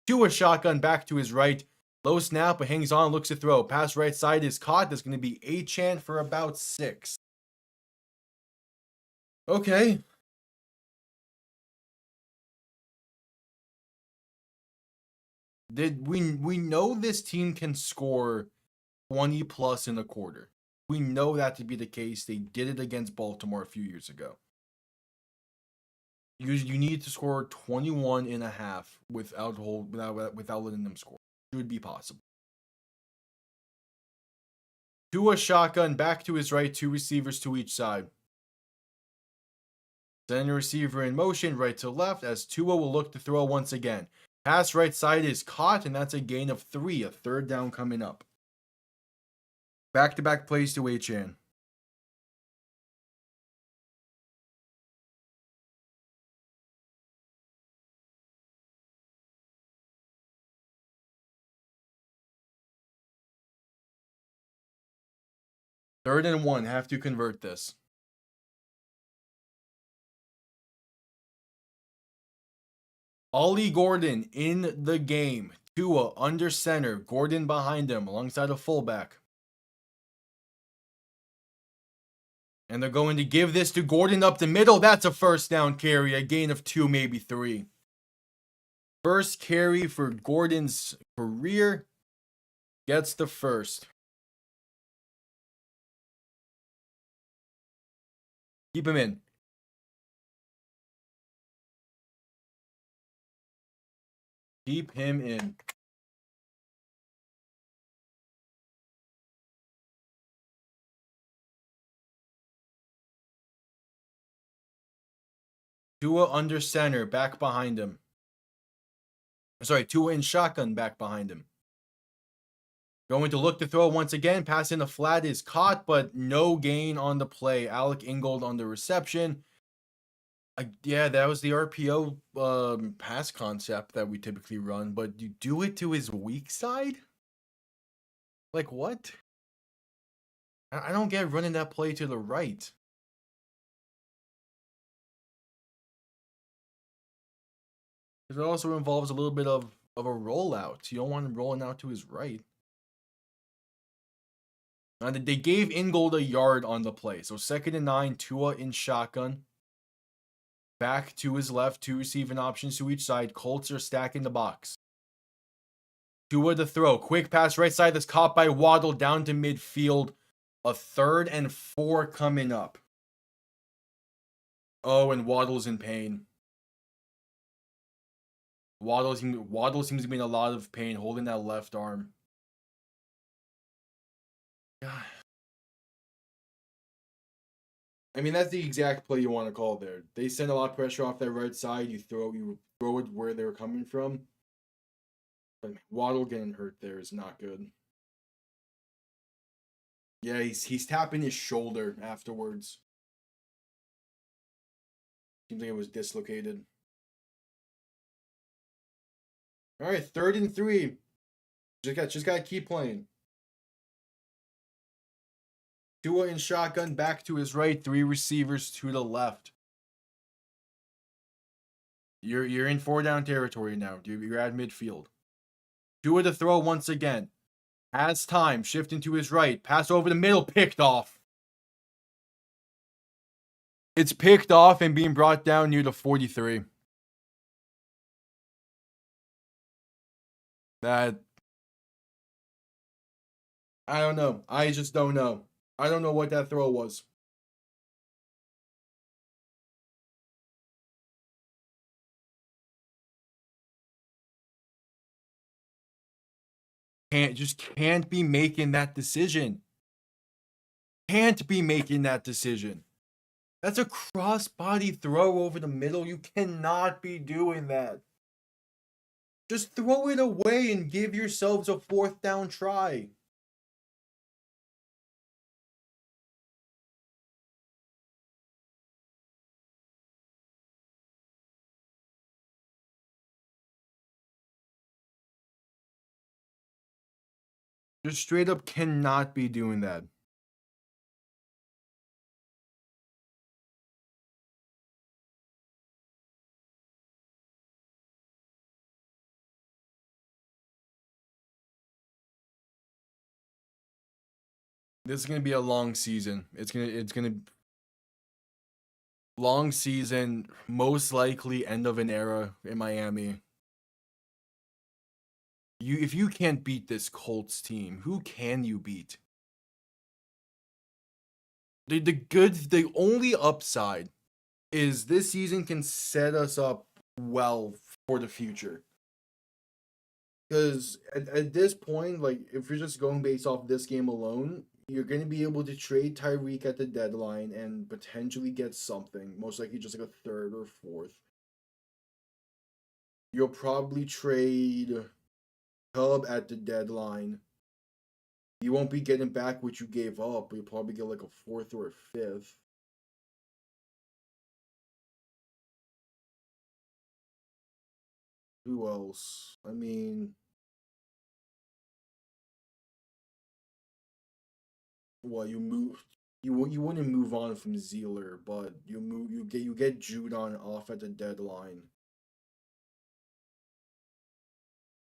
Tua shotgun back to his right. Low snap, but hangs on, looks to throw. Pass right side is caught. That's going to be Achane for about 6. Okay. We know this team can score 20 plus in a quarter. We know that to be the case. They did it against Baltimore a few years ago. You need to score 21 and a half without letting them score. It would be possible. Tua shotgun back to his right, 2 receivers to each side. Send a receiver in motion right to left as Tua will look to throw once again. Pass right side is caught, and that's a gain of 3, a third down coming up. Back-to-back plays to H-Chan. Third and 1, have to convert this. Ollie Gordon in the game. Tua under center. Gordon behind him alongside a fullback. And they're going to give this to Gordon up the middle. That's a first down carry. A gain of 2, maybe 3. First carry for Gordon's career. Gets the first. Keep him in. Keep him in. Tua under center, back behind him. Sorry, Tua in shotgun, back behind him. Going to look to throw once again. Pass in the flat is caught, but no gain on the play. Alec Ingold on the reception. Yeah, that was the RPO pass concept that we typically run, but you do it to his weak side? Like what? I don't get running that play to the right. It also involves a little bit of a rollout. You don't want him rolling out to his right. They gave Ingold a yard on the play. So 2nd and 9, Tua in shotgun. Back to his left, 2 receiving options to each side. Colts are stacking the box. Tua to throw. Quick pass right side that's caught by Waddle down to midfield. A 3rd and 4 coming up. Oh, and Waddle's in pain. Waddle seems to be in a lot of pain holding that left arm. God. I mean, that's the exact play you want to call there. They send a lot of pressure off that right side. You throw it where they were coming from. But Waddle getting hurt there is not good. Yeah, he's tapping his shoulder afterwards. Seems like it was dislocated. All right, 3rd and 3. Just gotta keep playing. Tua in shotgun, back to his right, 3 receivers to the left. You're in 4 down territory now. You're at midfield. Tua to throw once again. Has time, shifting to his right. Pass over the middle, picked off. It's picked off and being brought down near the 43. That... I don't know. I just don't know. I don't know what that throw was. Can't be making that decision. Can't be making that decision. That's a cross-body throw over the middle. You cannot be doing that. Just throw it away and give yourselves a 4th down try. Just straight up cannot be doing that. This is gonna be a long season. It's gonna long season, most likely end of an era in Miami. If you can't beat this Colts team, who can you beat? The only upside is this season can set us up well for the future. Because at this point, like, if you're just going based off this game alone, You're going to be able to trade Tyreek at the deadline and potentially get something. Most likely just like a third or fourth. You'll probably trade Chubb at the deadline. You won't be getting back what you gave up. You'll probably get like a fourth or a fifth. Who else? I mean, well, you wouldn't move on from Zealer, but you get Judon off at the deadline.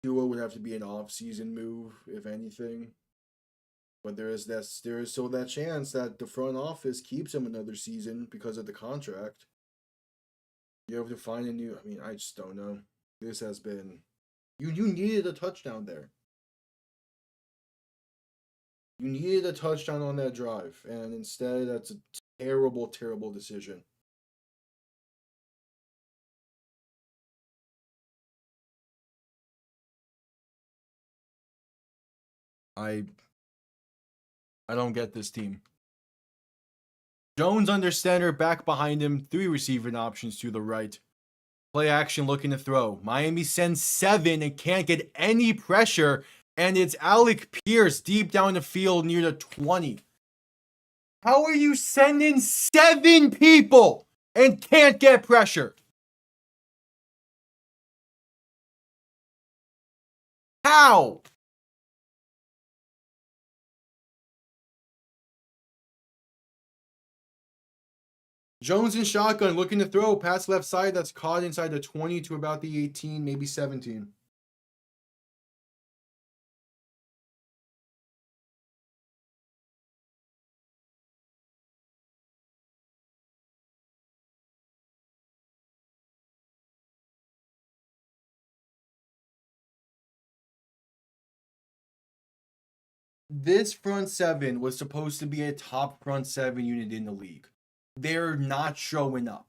Tua would have to be an off-season move, if anything. But there is still that chance that the front office keeps him another season because of the contract. You have to find a new. I mean, I just don't know. This has been. You needed a touchdown there. You needed a touchdown on that drive, and instead, that's a terrible, terrible decision. I don't get this team. Jones under center, back behind him, 3 receiving options to the right. Play action looking to throw. Miami sends 7 and can't get any pressure, and it's Alec Pierce deep down the field near the 20. How are you sending 7 people and can't get pressure? How? Jones in shotgun looking to throw. Pass left side that's caught inside the 20 to about the 18, maybe 17. This front 7 was supposed to be a top front 7 unit in the league. They're not showing up.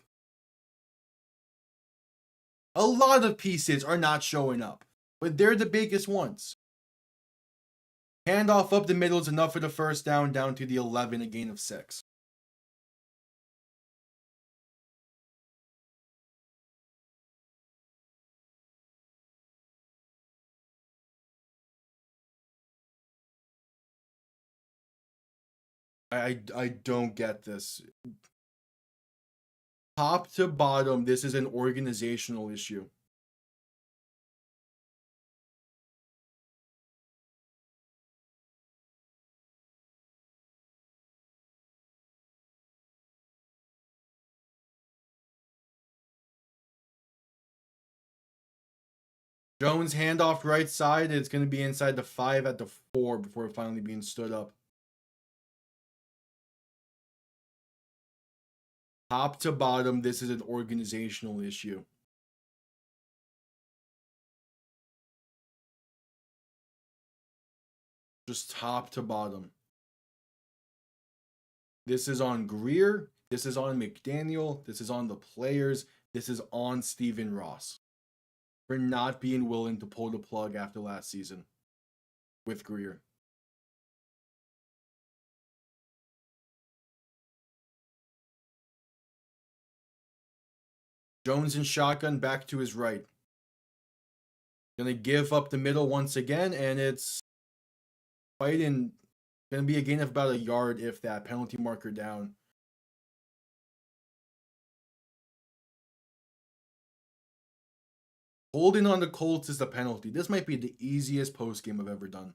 A lot of pieces are not showing up, but they're the biggest ones. Handoff up the middle is enough for the first down to the 11, a gain of 6. I don't get this. Top to bottom, this is an organizational issue. Jones handoff right side. It's going to be inside the 5 at the 4 before finally being stood up. Top to bottom, this is an organizational issue. Just top to bottom. This is on Greer. This is on McDaniel. This is on the players. This is on Stephen Ross for not being willing to pull the plug after last season with Greer. Jones in shotgun back to his right. Gonna give up the middle once again, and it's fighting. Gonna be a gain of about a yard, if that. Penalty marker down. Holding on the Colts is the penalty. This might be the easiest post game I've ever done.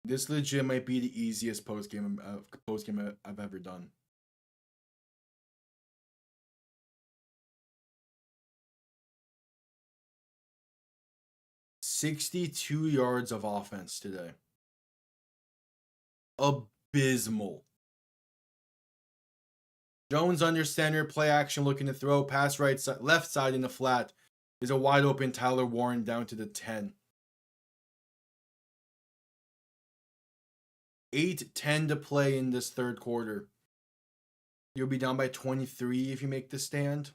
This legit might be the easiest post game I've ever done. $62 yards of offense today. Abysmal. Jones under center, play action looking to throw, pass right side, left side in the flat. Is a wide open Tyler Warren down to the 10. 8:10 to play in this third quarter. You'll be down by 23 if you make the stand.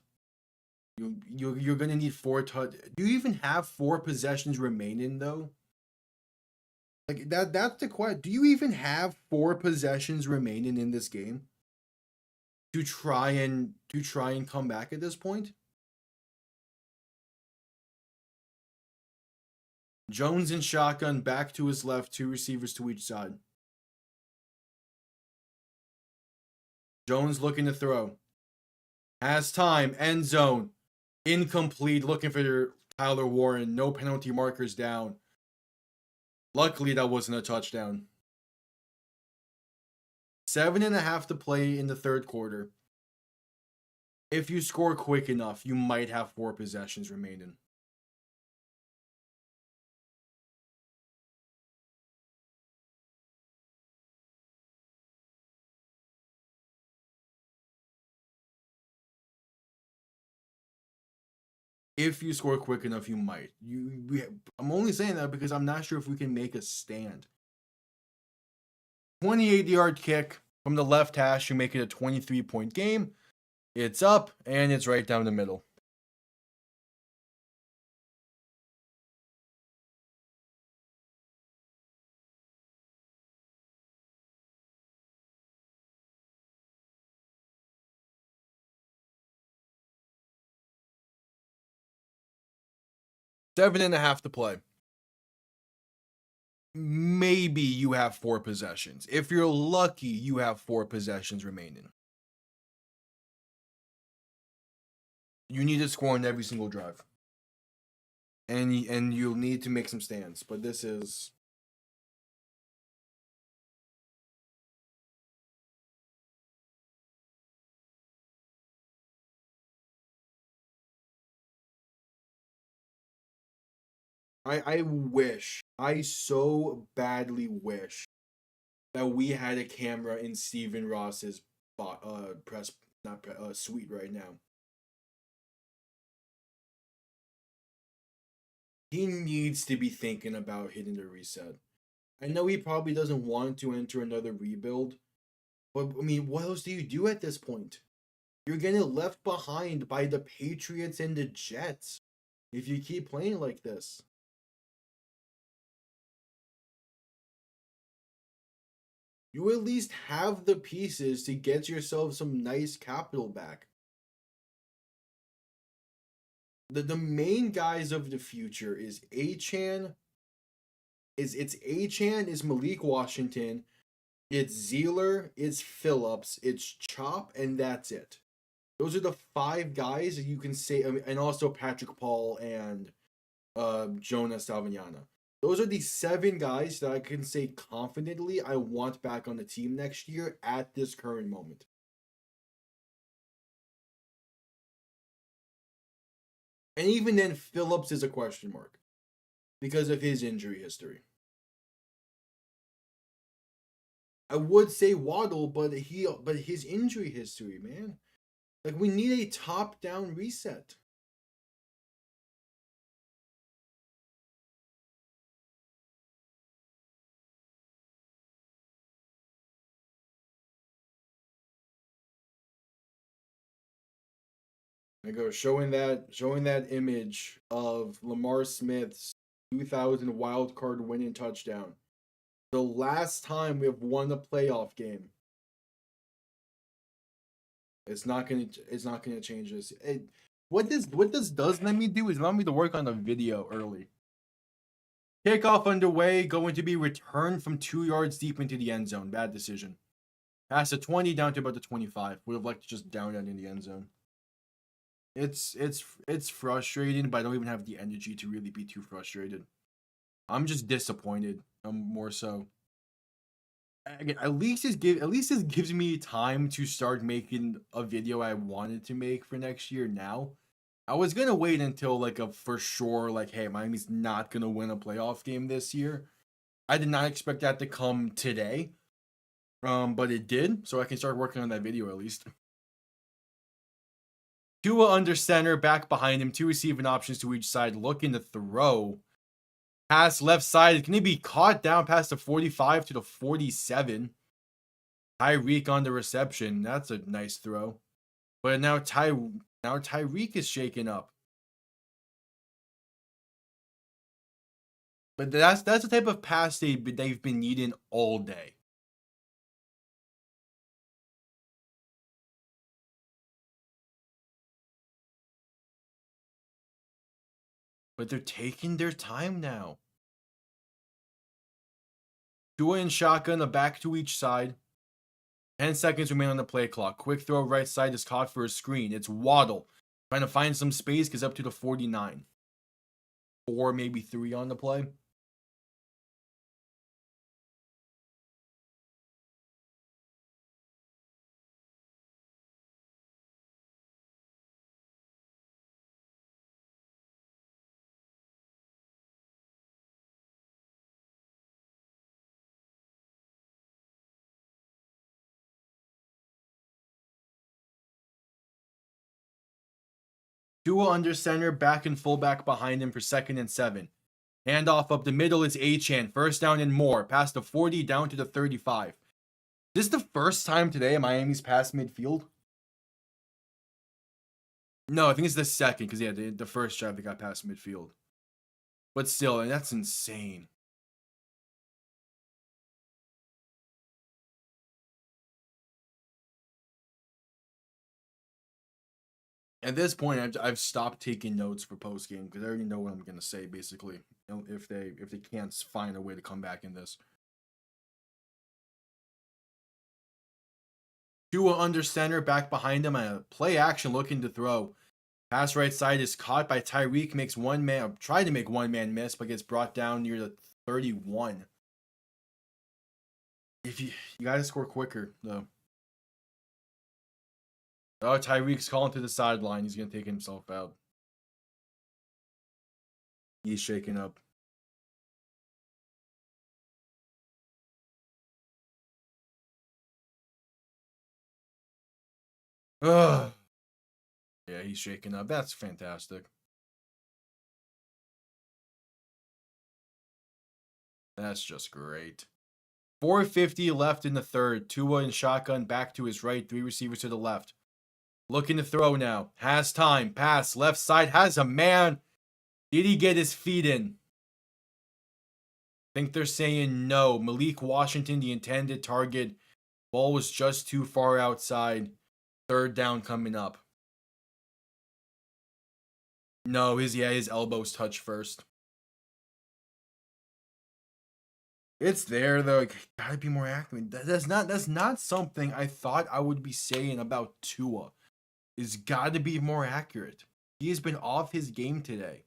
You're gonna need 4 touch. Do you even have 4 possessions remaining though? Like that's the question. Do you even have 4 possessions remaining in this game to try and come back at this point? Jones in shotgun, back to his left, 2 receivers to each side. Jones looking to throw. Has time, end zone. Incomplete, looking for Tyler Warren. No penalty markers down. Luckily, that wasn't a touchdown. 7.5 to play in the third quarter. If you score quick enough, you might have 4 possessions remaining. If you score quick enough, you might. I'm only saying that because I'm not sure if we can make a stand. 28-yard kick from the left hash. You make it a 23-point game. It's up, and it's right down the middle. Seven and a half to play. Maybe you have 4 possessions. If you're lucky, you have 4 possessions remaining. You need to score on every single drive. And you'll need to make some stands. But this is... I so badly wish that we had a camera in Steven Ross's suite right now. He needs to be thinking about hitting the reset. I know he probably doesn't want to enter another rebuild, but I mean, what else do you do at this point? You're getting left behind by the Patriots and the Jets if you keep playing like this. You at least have the pieces to get yourself some nice capital back. The main guys of the future is Achane. It's Achane, is Malik Washington, it's Zeeler, it's Phillips, it's Chop, and that's it. Those are the 5 guys that you can say, and also Patrick Paul and Jonas Salvagnana. Those are the 7 guys that I can say confidently I want back on the team next year at this current moment. And even then, Phillips is a question mark because of his injury history. I would say Waddle, but his injury history, man. Like, we need a top-down reset. I go showing that image of Lamar Smith's 2000 wild card winning touchdown. The last time we have won a playoff game. It's not gonna change this. What this does let me do is allow me to work on a video early. Kickoff underway, going to be returned from 2 yards deep into the end zone. Bad decision. Past the 20 down to about the 25. Would have liked to just down that in the end zone. It's frustrating, but I don't even have the energy to really be too frustrated. I'm just disappointed. I'm more so. Again, at least this gives me time to start making a video I wanted to make for next year now. I was gonna wait until like a for sure, like, hey, Miami's not gonna win a playoff game this year. I did not expect that to come today. But it did, so I can start working on that video at least. Tua under center, back behind him, 2 receiving options to each side, looking to throw. Pass left side. It's going to be caught down past the 45 to the 47. Tyreek on the reception. That's a nice throw. But now Tyreek is shaken up. But that's the type of pass they've been needing all day. But they're taking their time now. Tua and shotgun, a back to each side. 10 seconds remain on the play clock. Quick throw right side is caught for a screen. It's Waddle trying to find some space because up to the 49. 4, maybe 3 on the play. Tua under center, back and fullback behind him for 2nd and 7. Handoff up the middle is Achane. First down and more. Past the 40 down to the 35. This is the first time today Miami's passed midfield. No, I think it's the second because, yeah, the first drive they got past midfield. But still, and that's insane. At this point, I've stopped taking notes for post game because I already know what I'm gonna say. Basically, if they can't find a way to come back in this. Tua under center, back behind him, and a play action looking to throw. Pass right side is caught by Tyreek. Makes one man tried to make one man miss, but gets brought down near the 31. If you gotta score quicker though. Oh, Tyreek's calling to the sideline. He's going to take himself out. He's shaking up. Ugh. Yeah, he's shaking up. That's fantastic. That's just great. 4:50 left in the third. Tua in shotgun, back to his right. 3 receivers to the left. Looking to throw now. Has time. Pass. Left side. Has a man. Did he get his feet in? Think they're saying no. Malik Washington, the intended target. Ball was just too far outside. 3rd down coming up. No, his elbows touch first. It's there though. Like, gotta be more accurate. That's not something I thought I would be saying about Tua. It's got to be more accurate. He has been off his game today.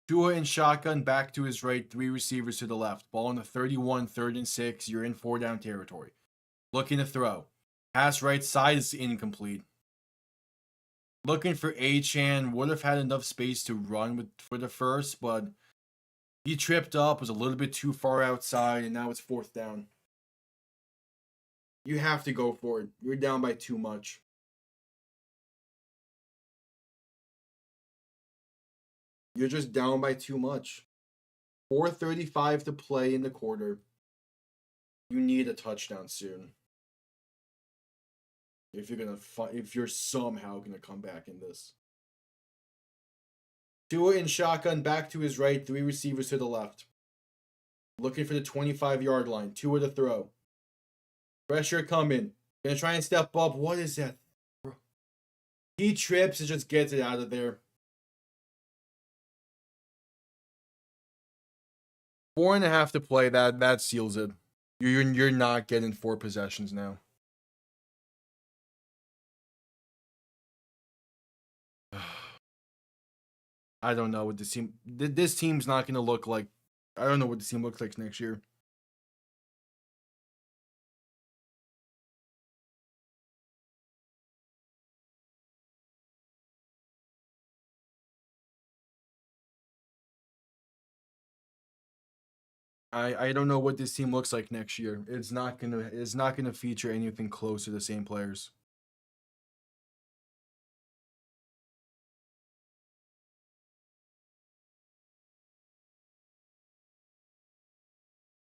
Tua in shotgun, back to his right, 3 receivers to the left. Ball on the 31, 3rd and 6. You're in 4 down territory. Looking to throw. Pass right side is incomplete. Looking for Achane. Would have had enough space to run for the first, but he tripped up, was a little bit too far outside, and now it's 4th down. You have to go for it. You're down by too much. You're just down by too much. 4:35 to play in the quarter. You need a touchdown soon. If you're somehow gonna come back in this. Tua in shotgun, back to his right, 3 receivers to the left. Looking for the 25-yard line. Tua to throw. Pressure coming. Gonna try and step up. What is that? He trips and just gets it out of there. 4.5 to play. That seals it. You're not getting 4 possessions now. I don't know what this team. This team's not gonna look like. I don't know what this team looks like next year. I don't know what this team looks like next year. It's not gonna feature anything close to the same players.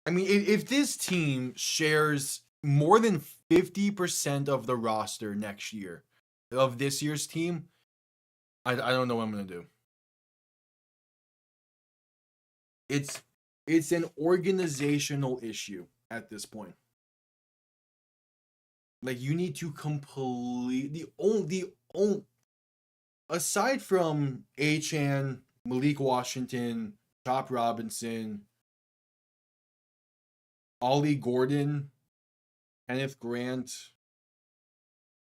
I mean, if this team shares more than 50% of the roster next year of this year's team, I don't know what I'm gonna do. It's an organizational issue at this point. Like, you need to completely aside from Achan, Malik Washington, Chop Robinson, Ollie Gordon, Kenneth Grant,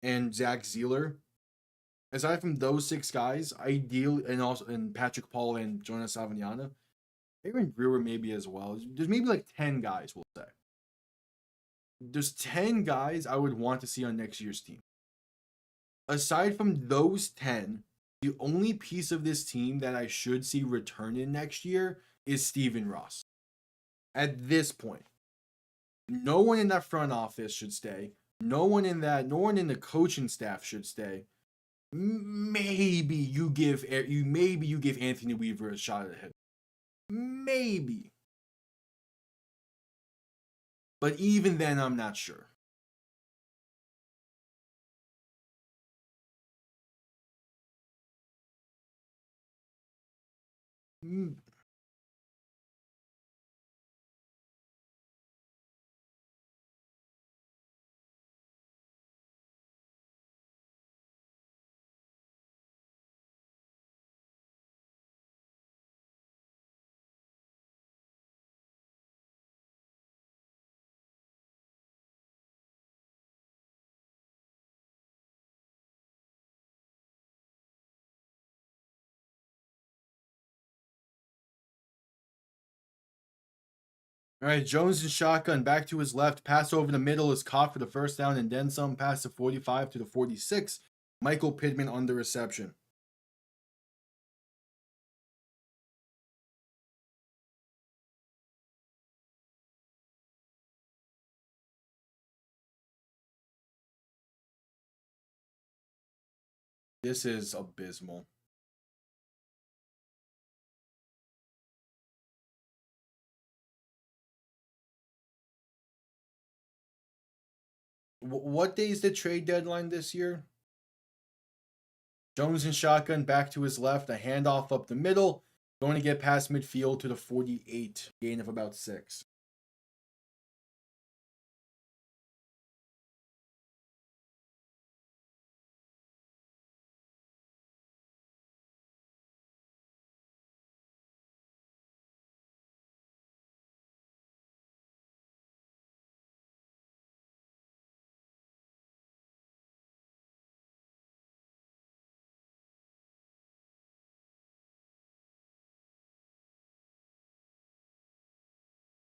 and Zach Zeeler. Aside from those 6 guys, and Patrick Paul and Jonas Savaniana, Aaron Brewer maybe as well. There's maybe like 10 guys, we'll say. There's 10 guys I would want to see on next year's team. Aside from those 10, the only piece of this team that I should see return in next year is Steven Ross. At this point, no one in that front office should stay. No one in the coaching staff should stay. Maybe you give Anthony Weaver a shot at head. Maybe. But even then, I'm not sure. All right, Jones in shotgun, back to his left. Pass over the middle is caught for the first down, and then some. Pass to 45 to the 46. Michael Pittman under reception. This is abysmal. What day is the trade deadline this year? Jones in shotgun, back to his left. A handoff up the middle. Going to get past midfield to the 48. Gain of about 6.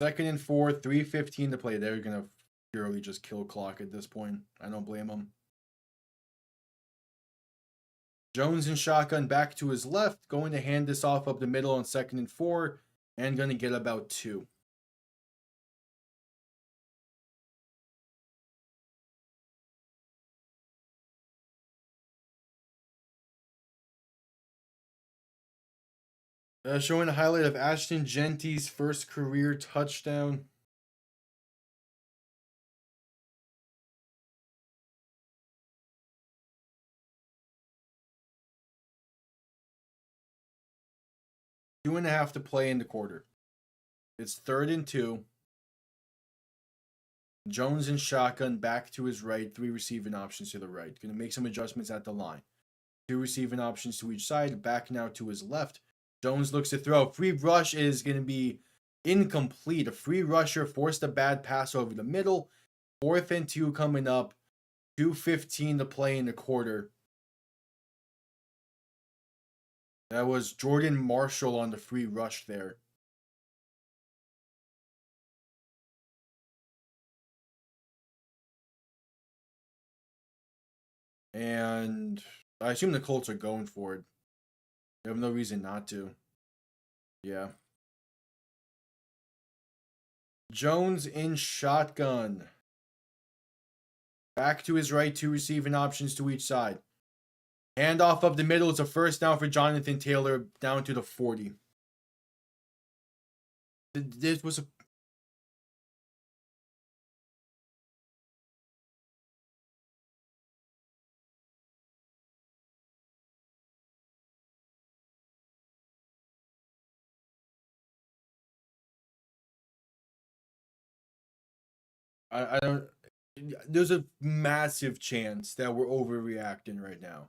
Second and 4, 3:15 to play. They're going to purely just kill clock at this point. I don't blame them. Jones in shotgun, back to his left. Going to hand this off up the middle on second and 4. And going to get about 2. Showing a highlight of Ashton Genty's first career touchdown. Two and a half to play in the quarter. It's 3rd and 2. Jones in shotgun, back to his right. 3 receiving options to the right. Going to make some adjustments at the line. 2 receiving options to each side. Back now to his left. Jones looks to throw. Free rush is going to be incomplete. A free rusher forced a bad pass over the middle. 4th and 2 coming up. 2:15 to play in the quarter. That was Jordan Marshall on the free rush there. And I assume the Colts are going for it. They have no reason not to. Yeah. Jones in shotgun. Back to his right, 2 receiving options to each side. Handoff up the middle. It's a first down for Jonathan Taylor, down to the 40. This was I don't. There's a massive chance that we're overreacting right now.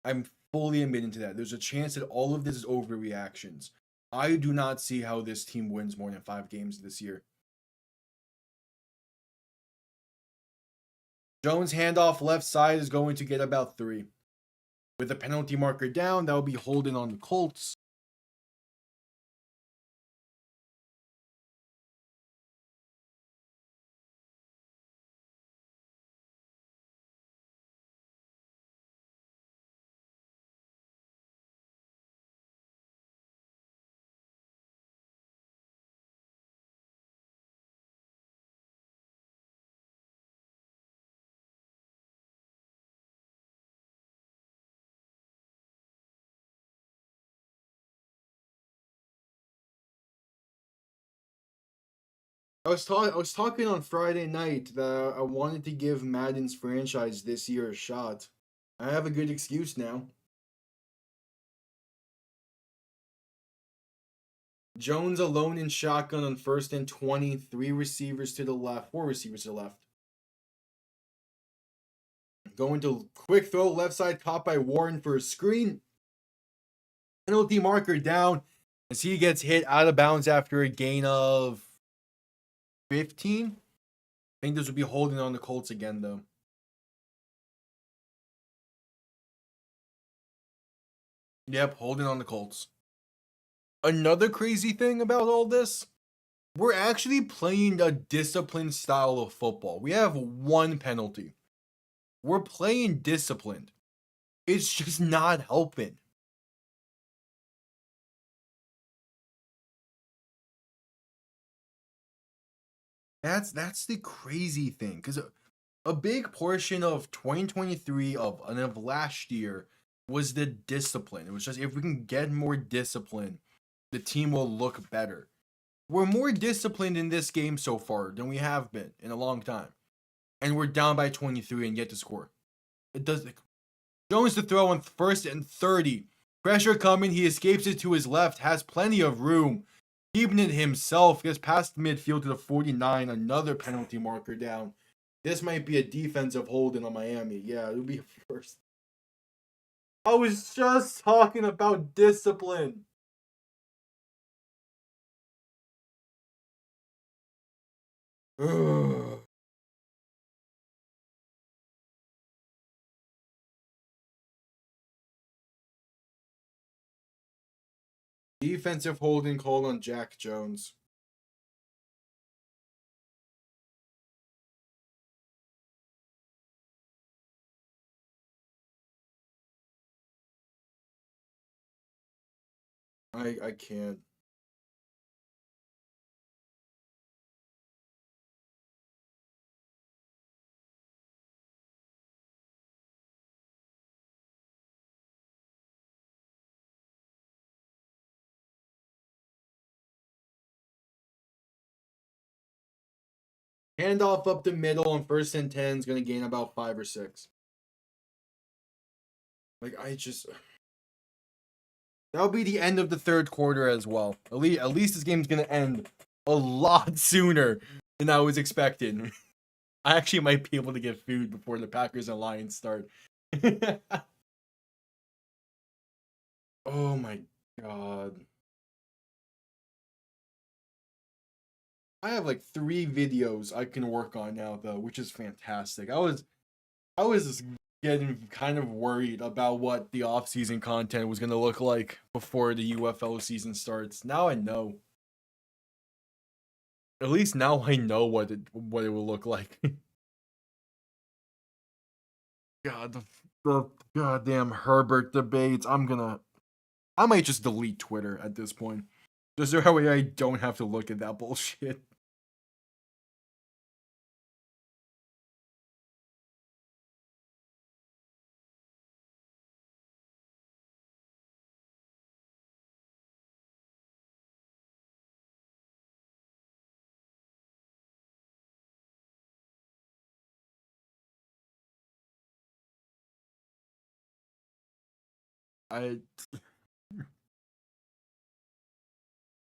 I'm fully admitting to that. There's a chance that all of this is overreactions. I do not see how this team wins more than 5 games this year. Jones handoff left side is going to get about 3. With the penalty marker down, that will be holding on the Colts. I was talking on Friday night that I wanted to give Madden's franchise this year a shot. I have a good excuse now. Jones alone in shotgun on 1st and 20, 3 receivers to the left, 4 receivers to the left. Going to quick throw left side, caught by Warren for a screen. Penalty marker down as he gets hit out of bounds after a gain of 15. I think this would be holding on the Colts again, though. Yep, holding on the Colts. Another crazy thing about all this, we're actually playing a disciplined style of football. We have 1 penalty. We're playing disciplined. It's just not helping. That's the crazy thing, because a big portion of 2023 of last year was the discipline. It was just, if we can get more discipline, the team will look better. We're more disciplined in this game so far than we have been in a long time. And we're down by 23 and yet to score. It does. Jones to throw on 1st and 30. Pressure coming. He escapes it to his left. Has plenty of room. Keeping it himself. Gets past midfield to the 49. Another penalty marker down. This might be a defensive holding on Miami. Yeah, it'll be a first. I was just talking about discipline. Ugh. Defensive holding call on Jack Jones. I can't. Handoff up the middle on 1st and 10 is going to gain about 5 or 6. That'll be the end of the 3rd quarter as well. At least this game's going to end a lot sooner than I was expecting. I actually might be able to get food before the Packers and Lions start. Oh my god. I have like 3 videos I can work on now though, which is fantastic. I was just getting kind of worried about what the off-season content was going to look like before the UFL season starts. Now I know. At least now I know what it will look like. God, the goddamn Herbert debates. I might just delete Twitter at this point. Just so that way I don't have to look at that bullshit. I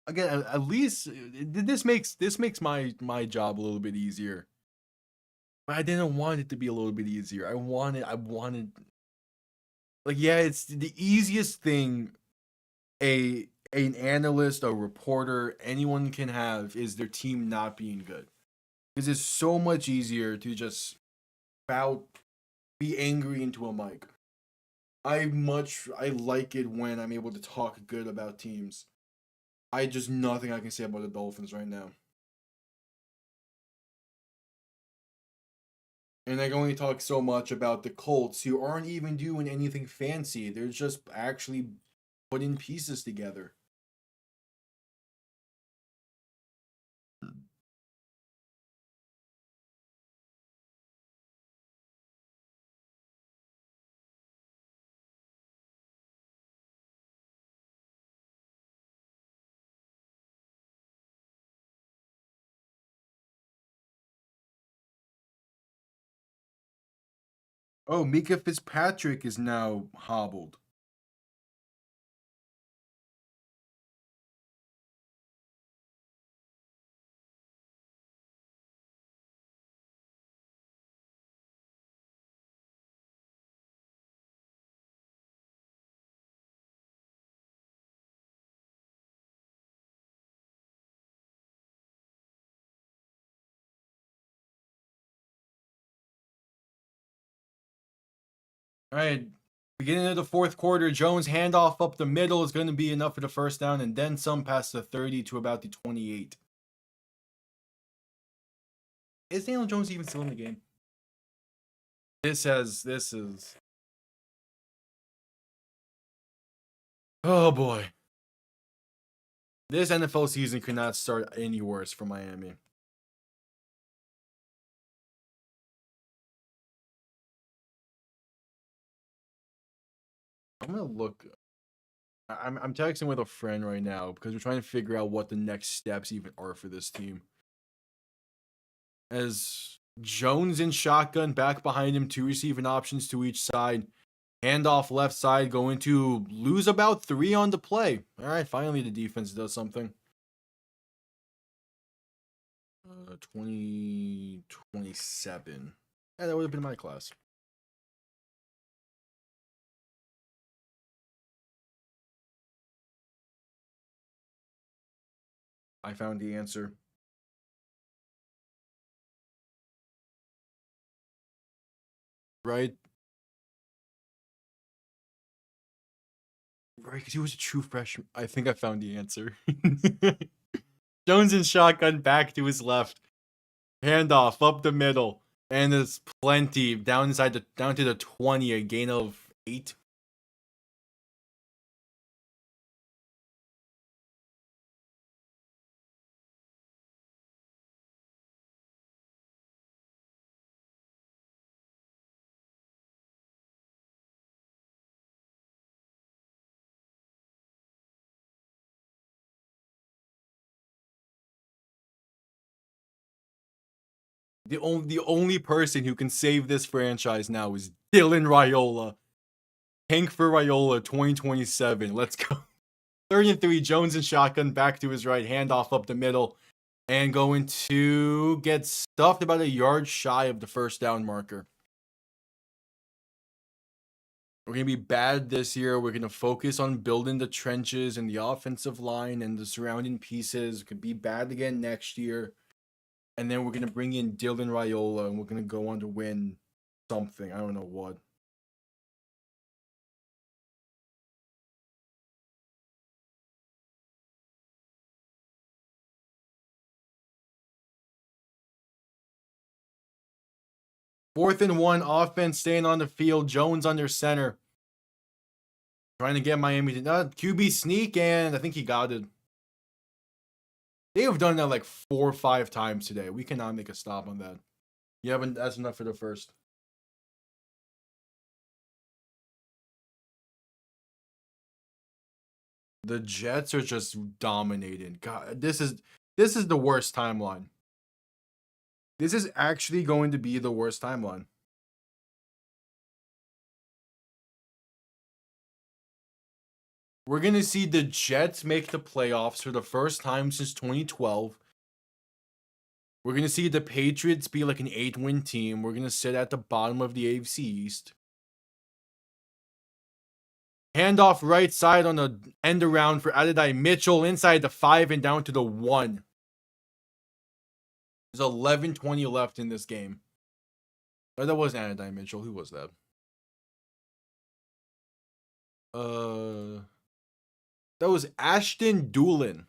again, at least this makes my job a little bit easier. But I didn't want it to be a little bit easier. I wanted like, yeah, it's the easiest thing an analyst, a reporter, anyone can have is their team not being good. Because it's so much easier to just spout, be angry into a mic. I like it when I'm able to talk good about teams. I just nothing I can say about the Dolphins right now. And I can only talk so much about the Colts, who aren't even doing anything fancy. They're just actually putting pieces together. Oh, Mika Fitzpatrick is now hobbled. All right. Beginning of the fourth quarter, Jones handoff up the middle is going to be enough for the first down, and then some past the 30 to about the 28. Is Daniel Jones even still in the game? This is. Oh boy. This NFL season could not start any worse for Miami. I'm gonna look. I'm texting with a friend right now because we're trying to figure out what the next steps even are for this team. As Jones in shotgun, back behind him, two receiving options to each side. Handoff left side, going to lose about 3 on the play. All right, finally the defense does something. 2027. Yeah, that would have been my class. I found the answer. Right? Right, because he was a true freshman. I think I found the answer. Jones in shotgun, back to his left. Handoff up the middle. And there's plenty down to the 20, a gain of 8. The only person who can save this franchise now is Dylan Raiola. Tank for Raiola 2027. Let's go. 3rd and 3, Jones in shotgun, back to his right, handoff up the middle, and going to get stuffed about a yard shy of the first down marker. We're going to be bad this year. We're going to focus on building the trenches and the offensive line and the surrounding pieces. Could be bad again next year. And then we're going to bring in Dylan Raiola, and we're going to go on to win something. I don't know what. Fourth and 1, offense staying on the field. Jones under center. Trying to get Miami to QB sneak, and I think he got it. They have done that like 4 or 5 times today. We cannot make a stop on that. Yeah, but that's enough for the first. The Jets are just dominating. God, this is the worst timeline. This is actually going to be the worst timeline. We're going to see the Jets make the playoffs for the first time since 2012. We're going to see the Patriots be like an 8-win team. We're going to sit at the bottom of the AFC East. Handoff right side on the end around for Adonai Mitchell inside the 5 and down to the 1. There's 11:20 left in this game. Oh, that wasn't Adonai Mitchell. Who was that? That was Ashton Doolin.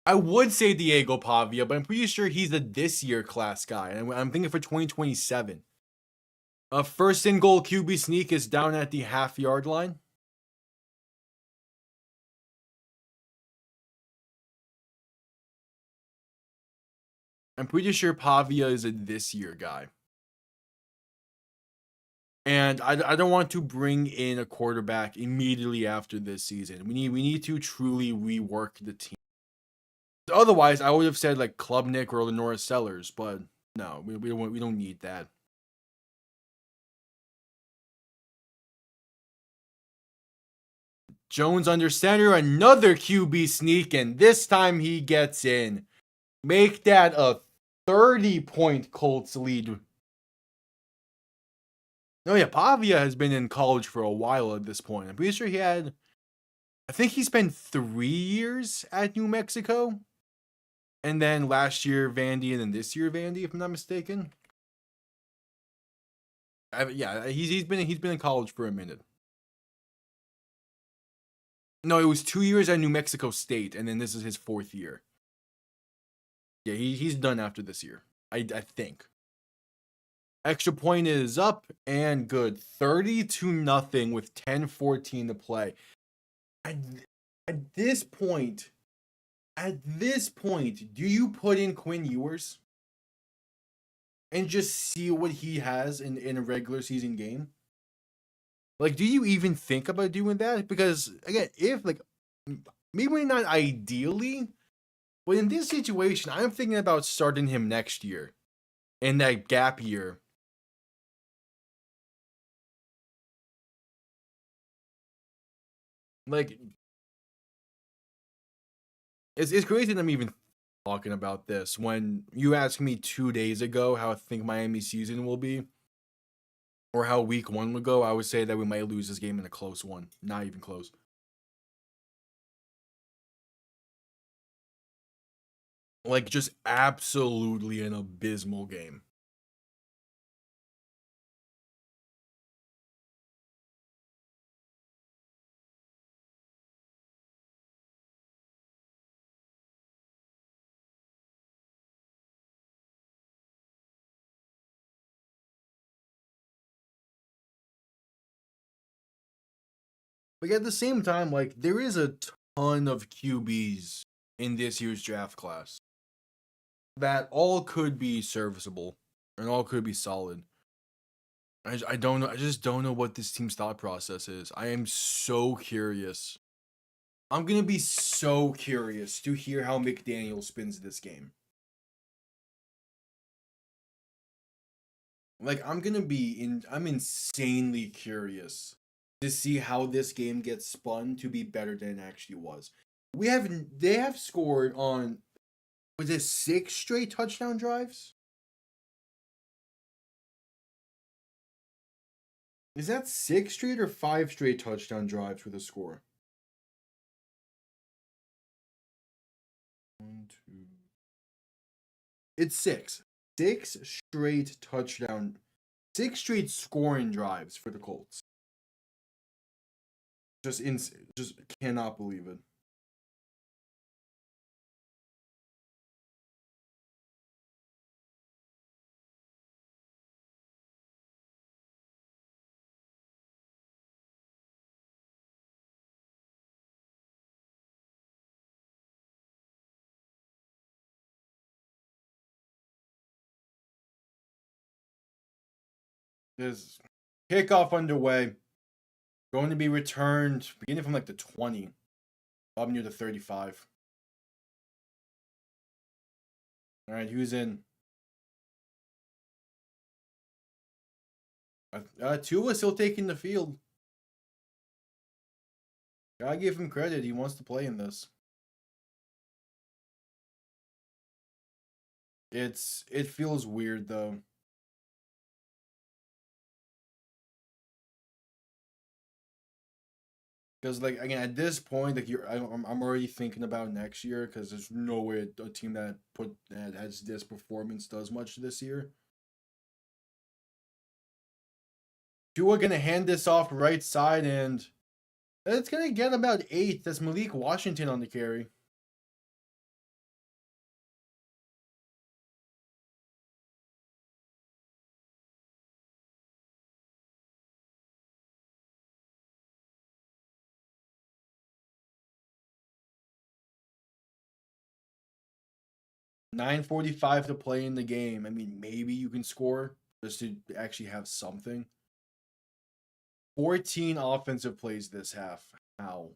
I would say Diego Pavia, but I'm pretty sure he's a this year class guy. And I'm thinking for 2027. First and goal QB sneak is down at the half-yard line. I'm pretty sure Pavia is a this year guy. And I don't want to bring in a quarterback immediately after this season. We need to truly rework the team. Otherwise, I would have said like Klubnik or Lenora Sellers, but no, we don't need that. Jones under center, another QB sneak, and this time he gets in. Make that a 30-point Colts lead. Oh yeah, Pavia has been in college for a while at this point. I'm pretty sure I think he spent 3 years at New Mexico. And then last year Vandy, and then this year Vandy, if I'm not mistaken. Yeah, he's been in college for a minute. No, it was 2 years at New Mexico State, and then this is his 4th year. Yeah, he's done after this year, I think. Extra point is up and good. 30-0 with 10:14 to play. At this point, do you put in Quinn Ewers and just see what he has in a regular season game? Like, do you even think about doing that? Because again, if like maybe not ideally, but in this situation, I'm thinking about starting him next year in that gap year. Like, it's crazy that I'm even talking about this when you asked me 2 days ago how I think Miami's season will be, or how week 1 would go. I would say that we might lose this game in a close one. Not even close. Like, just absolutely an abysmal game. But at the same time, like, there is a ton of QBs in this year's draft class that all could be serviceable and all could be solid. I don't know. I just don't know what this team's thought process is. I am so curious. I'm gonna be so curious to hear how McDaniel spins this game. Like, I'm insanely curious to see how this game gets spun to be better than it actually was. They have scored on, was it 6 straight touchdown drives? Is that 6 straight or 5 straight touchdown drives with a score? 1, 2. It's 6. 6 straight touchdown, 6 straight scoring drives for the Colts. Just cannot believe it. There's kickoff underway. Going to be returned beginning from like the 20, up near the 35. All right, who's in? Tua's still taking the field. Gotta give him credit. He wants to play in this. It feels weird though. Because like again, at this point, like I'm already thinking about next year because there's no way a team that has this performance does much this year. Tua gonna hand this off right side, and it's gonna get about 8. That's Malik Washington on the carry. $9:45 to play in the game. I mean, maybe you can score just to actually have something. 14 offensive plays this half. How?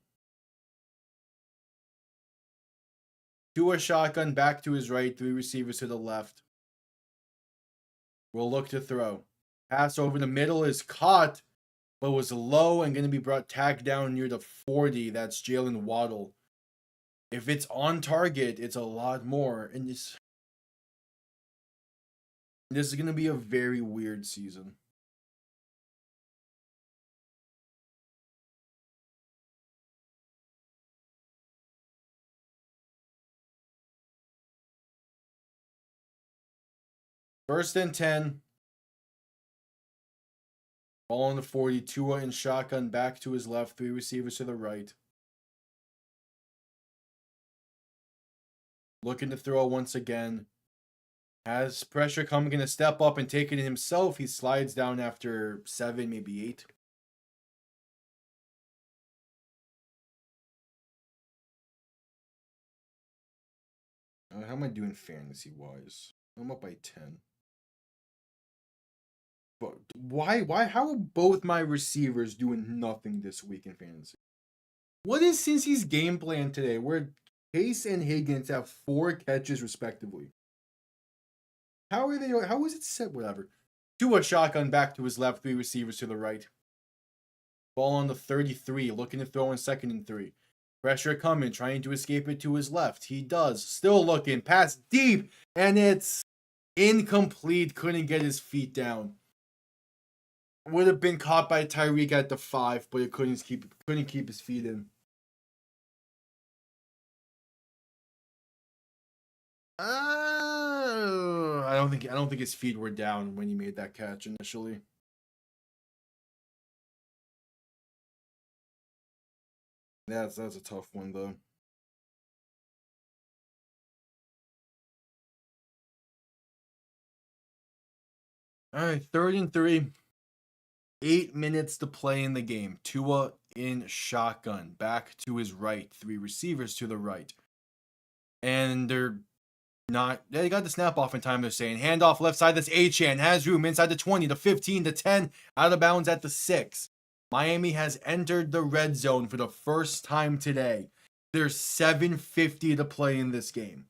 Tua shotgun back to his right, 3 receivers to the left. Will look to throw. Pass over the middle is caught, but was low and going to be tagged down near the 40. That's Jalen Waddle. If it's on target, it's a lot more. And this is going to be a very weird season. First and 10. Ball on the 40. Tua in shotgun back to his left. 3 receivers to the right. Looking to throw once again. Has pressure coming, going to step up and take it himself. He slides down after 7, maybe 8. How am I doing fantasy-wise? I'm up by 10. But why? How are both my receivers doing nothing this week in fantasy? What is Cincy's game plan today? Where Case and Higgins have 4 catches respectively. How are they? How is it set? Whatever. Tua shotgun back to his left, 3 receivers to the right. Ball on the 33, looking to throw in 2nd and 3. Pressure coming, trying to escape it to his left. He does. Still looking. Pass deep, and it's incomplete. Couldn't get his feet down. Would have been caught by Tyreek at the 5, but it couldn't keep his feet in. I don't think his feet were down when he made that catch initially. That's a tough one though. All right, 3rd and 3. 8 minutes to play in the game. Tua in shotgun, back to his right. 3 receivers to the right. And they're not, they got the snap off in time. They're saying handoff left side. That's Achane. Has room inside the 20, the 15, the 10, out of bounds at the 6. Miami has entered the red zone for the first time today. There's 7:50 to play in this game.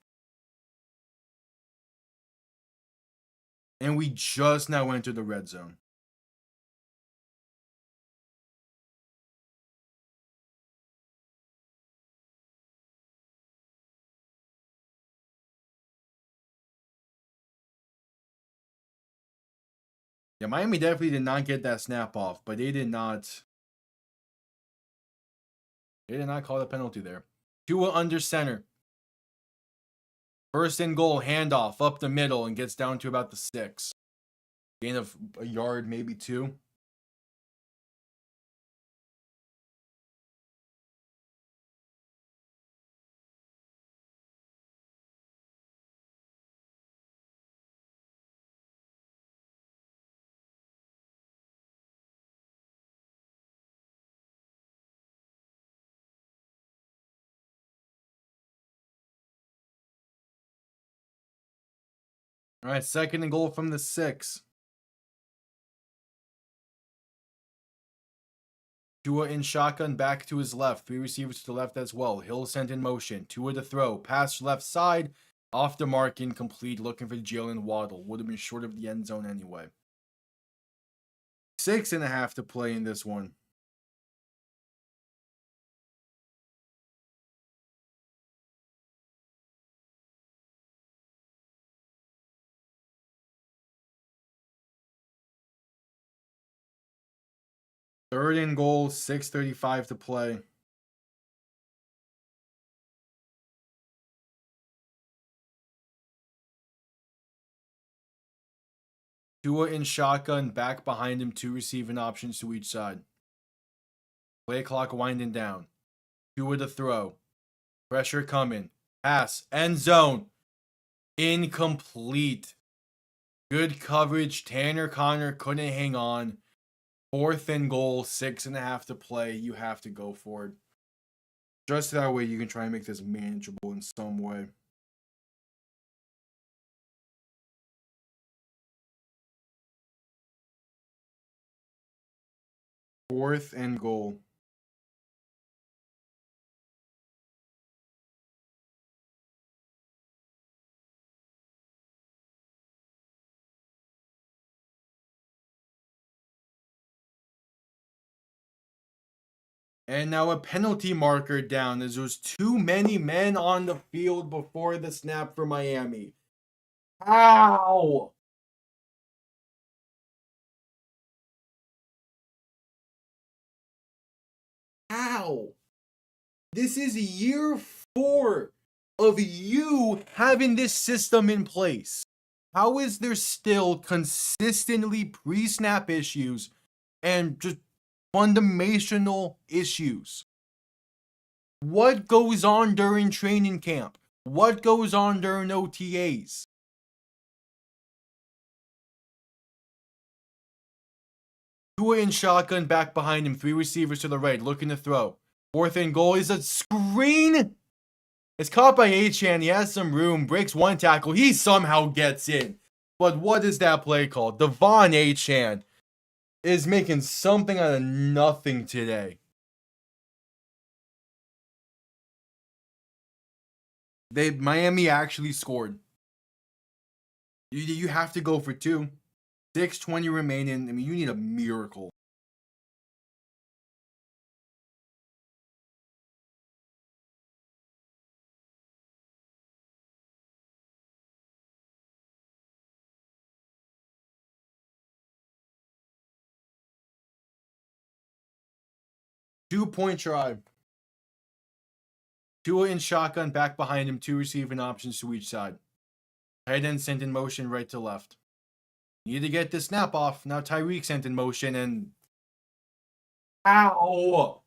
And we just now entered the red zone. Yeah, Miami definitely did not get that snap off, but they did not call the penalty there. Tua under center. 1st and goal, handoff up the middle and gets down to about the 6. Gain of a yard, maybe 2. All right, 2nd and goal from the 6. Tua in shotgun back to his left. 3 receivers to the left as well. Hill sent in motion. Tua to throw. Pass left side. Off the mark, incomplete, looking for Jalen Waddle. Would have been short of the end zone anyway. 6.5 to play in this one. Third and goal, 6:35 to play. Tua in shotgun, back behind him, 2 receiving options to each side. Play clock winding down. Tua to throw. Pressure coming. Pass. End zone. Incomplete. Good coverage. Tanner Connor couldn't hang on. 4th and goal, 6.5 to play. You have to go for it. Just that way you can try and make this manageable in some way. Fourth and goal. And now a penalty marker down as there's too many men on the field before the snap for Miami. Ow! Ow! This is year 4 of you having this system in place. How is there still consistently pre-snap issues and just fundamental issues? What goes on during training camp? What goes on during OTAs? Tua in shotgun, back behind him, 3 receivers to the right, looking to throw. 4th and goal is a screen. It's caught by Achane. He has some room, breaks 1 tackle. He somehow gets in. But what is that play called? Devon Achane is making something out of nothing today. Miami actually scored. You have to go for 2. 6:20 remaining. I mean, you need a miracle. Two-point try. Tua in shotgun, back behind him, 2 receiving options to each side. Tight end sent in motion right to left. Need to get the snap off. Now Tyreek sent in motion and... Ow!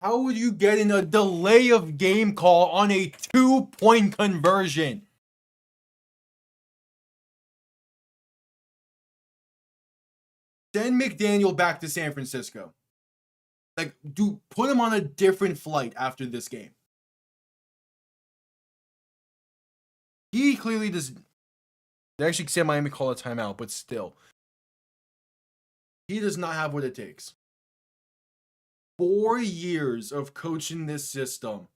How would you get in a delay of game call on a 2-point conversion? Send McDaniel back to San Francisco. Like, put him on a different flight after this game. He clearly does. They actually said Miami call a timeout, but still. He does not have what it takes. 4 years of coaching this system,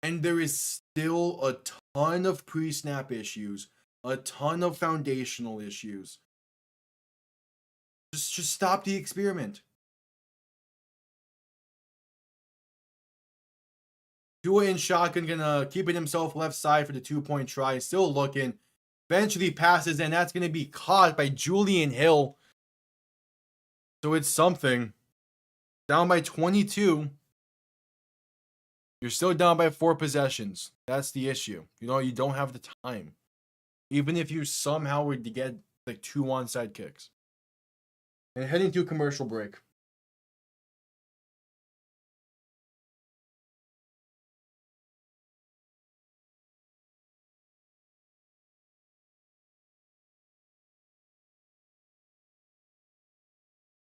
and there is still a ton of pre-snap issues, a ton of foundational issues. Just stop the experiment. Tua in shotgun, gonna keep it himself left side for the 2-point try. Still looking. Eventually passes, and that's gonna be caught by Julian Hill. So it's something. Down by 22. You're still down by 4 possessions. That's the issue. You don't have the time. Even if you somehow were to get like 2 onside kicks. And heading to a commercial break.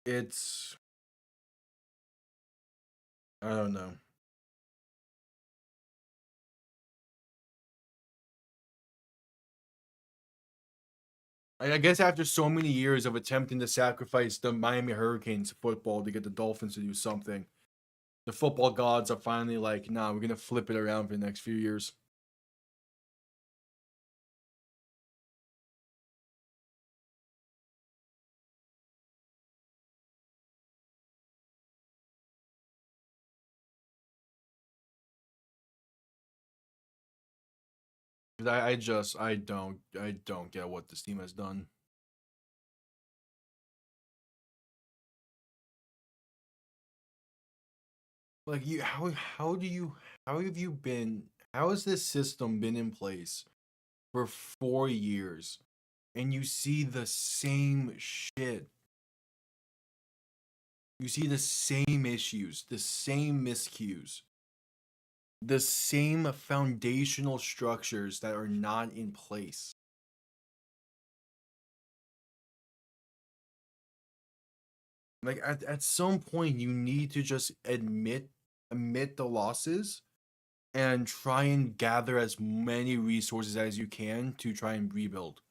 I don't know. I guess after so many years of attempting to sacrifice the Miami Hurricanes football to get the Dolphins to do something, The football gods are finally like, nah, we're gonna flip it around for the next few years. I don't get what this team has done. Like how have you been, how has this system been in place for 4 years and you see the same shit? You see the same issues, the same miscues, the same foundational structures that are not in place. Like at some point you need to just admit the losses and try and gather as many resources as you can to try and rebuild.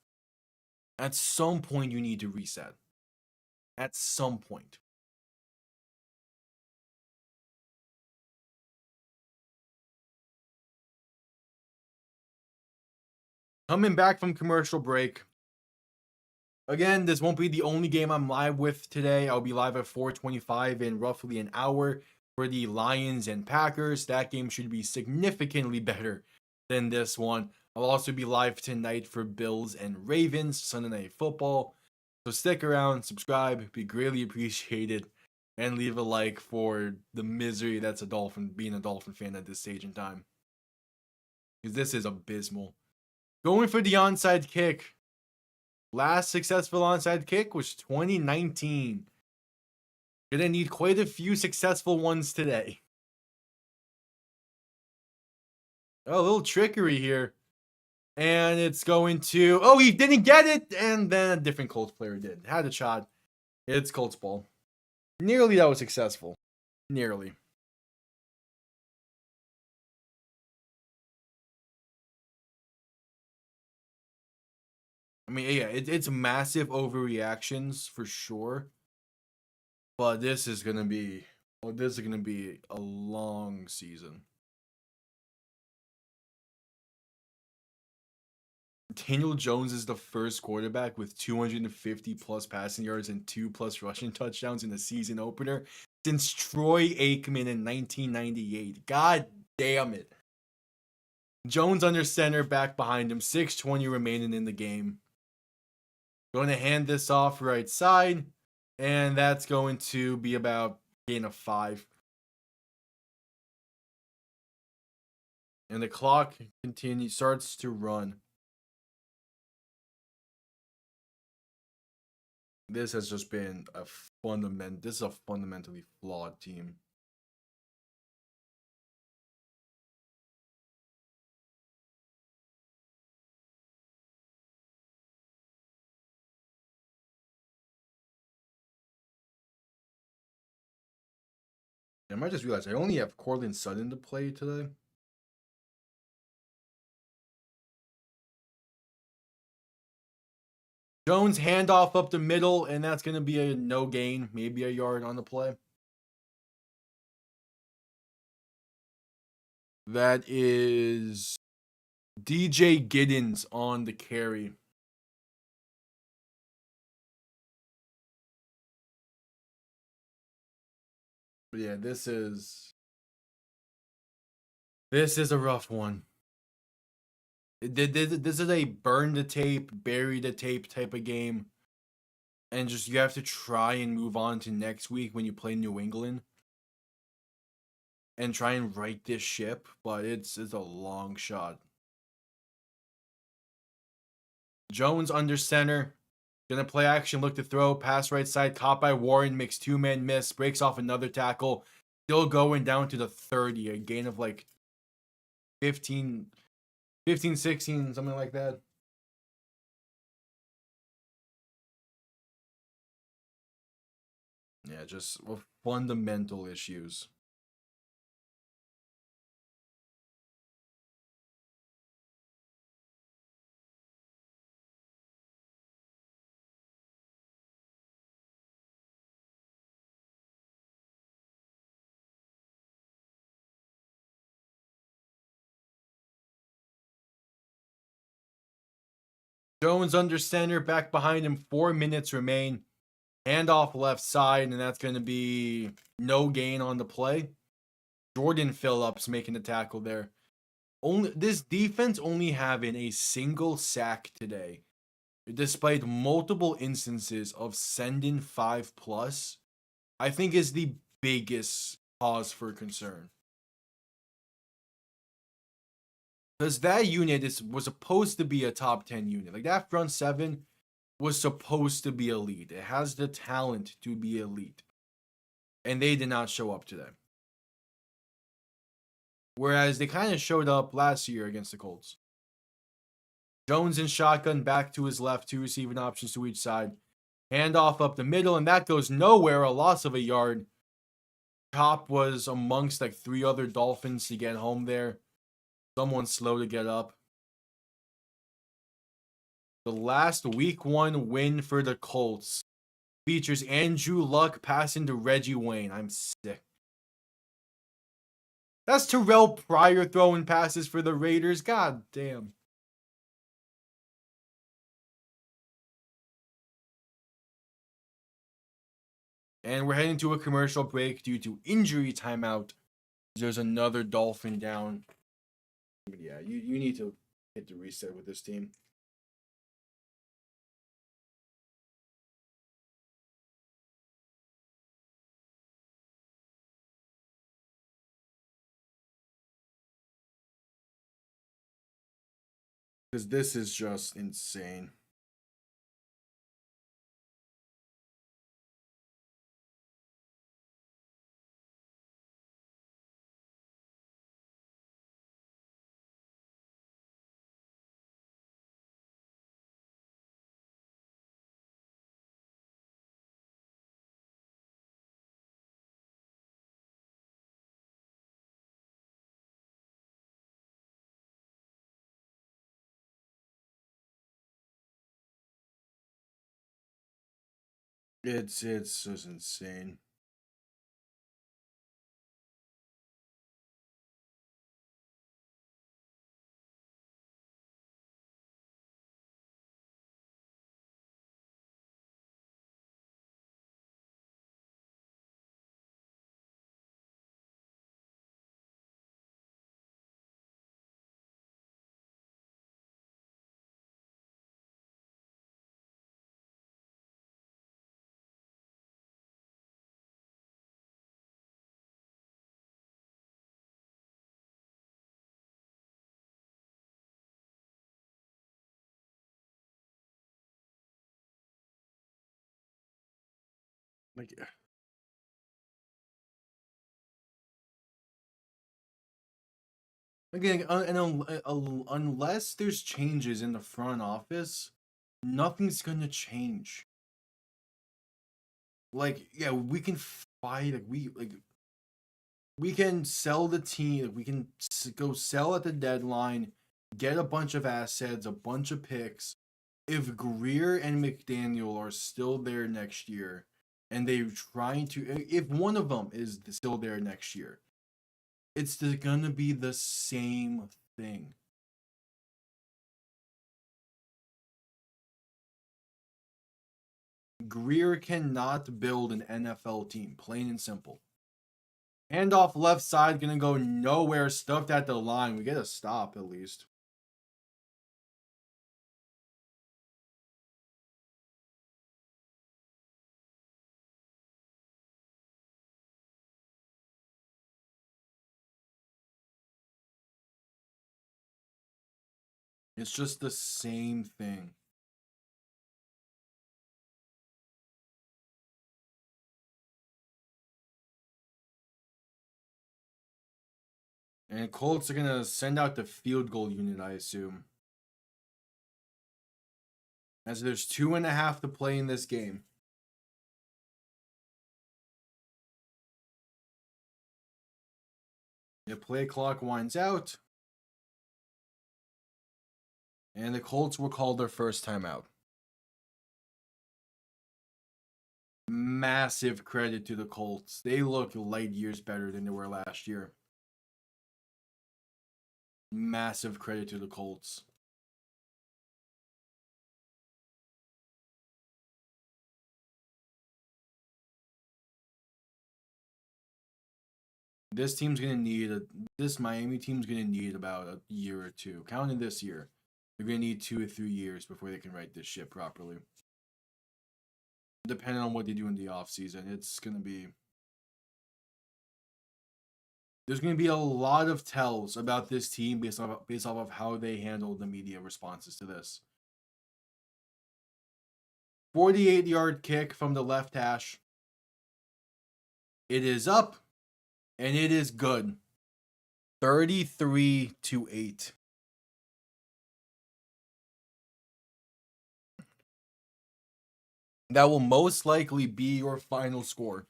At some point you need to reset. At some point. Coming back from commercial break. Again, this won't be the only game I'm live with today. I'll be live at 4:25 in roughly an hour for the Lions and Packers. That game should be significantly better than this one. I'll also be live tonight for Bills and Ravens, Sunday Night Football. So stick around, subscribe, be greatly appreciated, and leave a like for the misery that's being a Dolphin fan at this stage in time. Because this is abysmal. Going for the onside kick. Last successful onside kick was 2019. Gonna need quite a few successful ones today. Oh, a little trickery here. And it's going to... Oh, he didn't get it! And then a different Colts player did. Had a shot. It's Colts ball. Nearly that was successful. Nearly. I mean, yeah, it's massive overreactions for sure. But this is gonna be... Oh, this is gonna be a long season. Daniel Jones is the first quarterback with 250 plus passing yards and 2+ rushing touchdowns in the season opener since Troy Aikman in 1998. God damn it. Jones under center, back behind him, 6:20 remaining in the game. Going to hand this off right side, and that's going to be about gain of 5. And the clock starts to run. This has just been this is a fundamentally flawed team. I might just realize I only have Cortland Sutton to play today. Jones handoff up the middle, and that's going to be a no gain, maybe a yard on the play. That is DJ Giddens on the carry. But yeah, this is a rough one. This is a burn the tape, bury the tape type of game. And just you have to try and move on to next week when you play New England. And try and right this ship, but it's a long shot. Jones under center. Gonna play action, look to throw, pass right side, caught by Warren, makes 2-man miss, breaks off another tackle. Still going down to the 30, a gain of like 15, 16, something like that. Yeah, just fundamental issues. Jones under center, back behind him, 4 minutes remain. Handoff left side, and that's going to be no gain on the play. Jordan Phillips making the tackle there. This defense only having a single sack today, despite multiple instances of sending 5+, I think is the biggest cause for concern. Because that unit was supposed to be a top 10 unit. Like, that front seven was supposed to be elite. It has the talent to be elite. And they did not show up today. Whereas they kind of showed up last year against the Colts. Jones in shotgun, back to his left, 2 receiving options to each side. Handoff up the middle, and that goes nowhere, a loss of a yard. Chop was amongst like 3 other Dolphins to get home there. Someone slow to get up. The last week 1 win for the Colts features Andrew Luck passing to Reggie Wayne. I'm sick. That's Terrell Pryor throwing passes for the Raiders. God damn. And we're heading to a commercial break due to injury timeout. There's another Dolphin down. But yeah, you need to hit the reset with this team. Because this is just insane. It's just insane. Like, again, unless there's changes in the front office, nothing's gonna change. Like, yeah, we can fight. We can sell the team. We can go sell at the deadline, get a bunch of assets, a bunch of picks. If Greer and McDaniel are still there next year, and they're trying to, if one of them is still there next year, it's gonna be the same thing. Greer cannot build an NFL team, plain and simple. Handoff left side, gonna go nowhere, stuffed at the line. We get a stop at least. It's just the same thing. And Colts are going to send out the field goal unit, I assume. As there's 2.5 to play in this game. The play clock winds out. And the Colts will call their first timeout. Massive credit to the Colts. They look light years better than they were last year. Massive credit to the Colts. This Miami team's gonna need about a year or two. Counting this year, they're gonna need 2 or 3 years before they can right this ship properly. Depending on what they do in the offseason, there's gonna be a lot of tells about this team based off of how they handle the media responses to this. 48-yard kick from the left hash. It is up, and it is good. 33-8. That will most likely be your final score.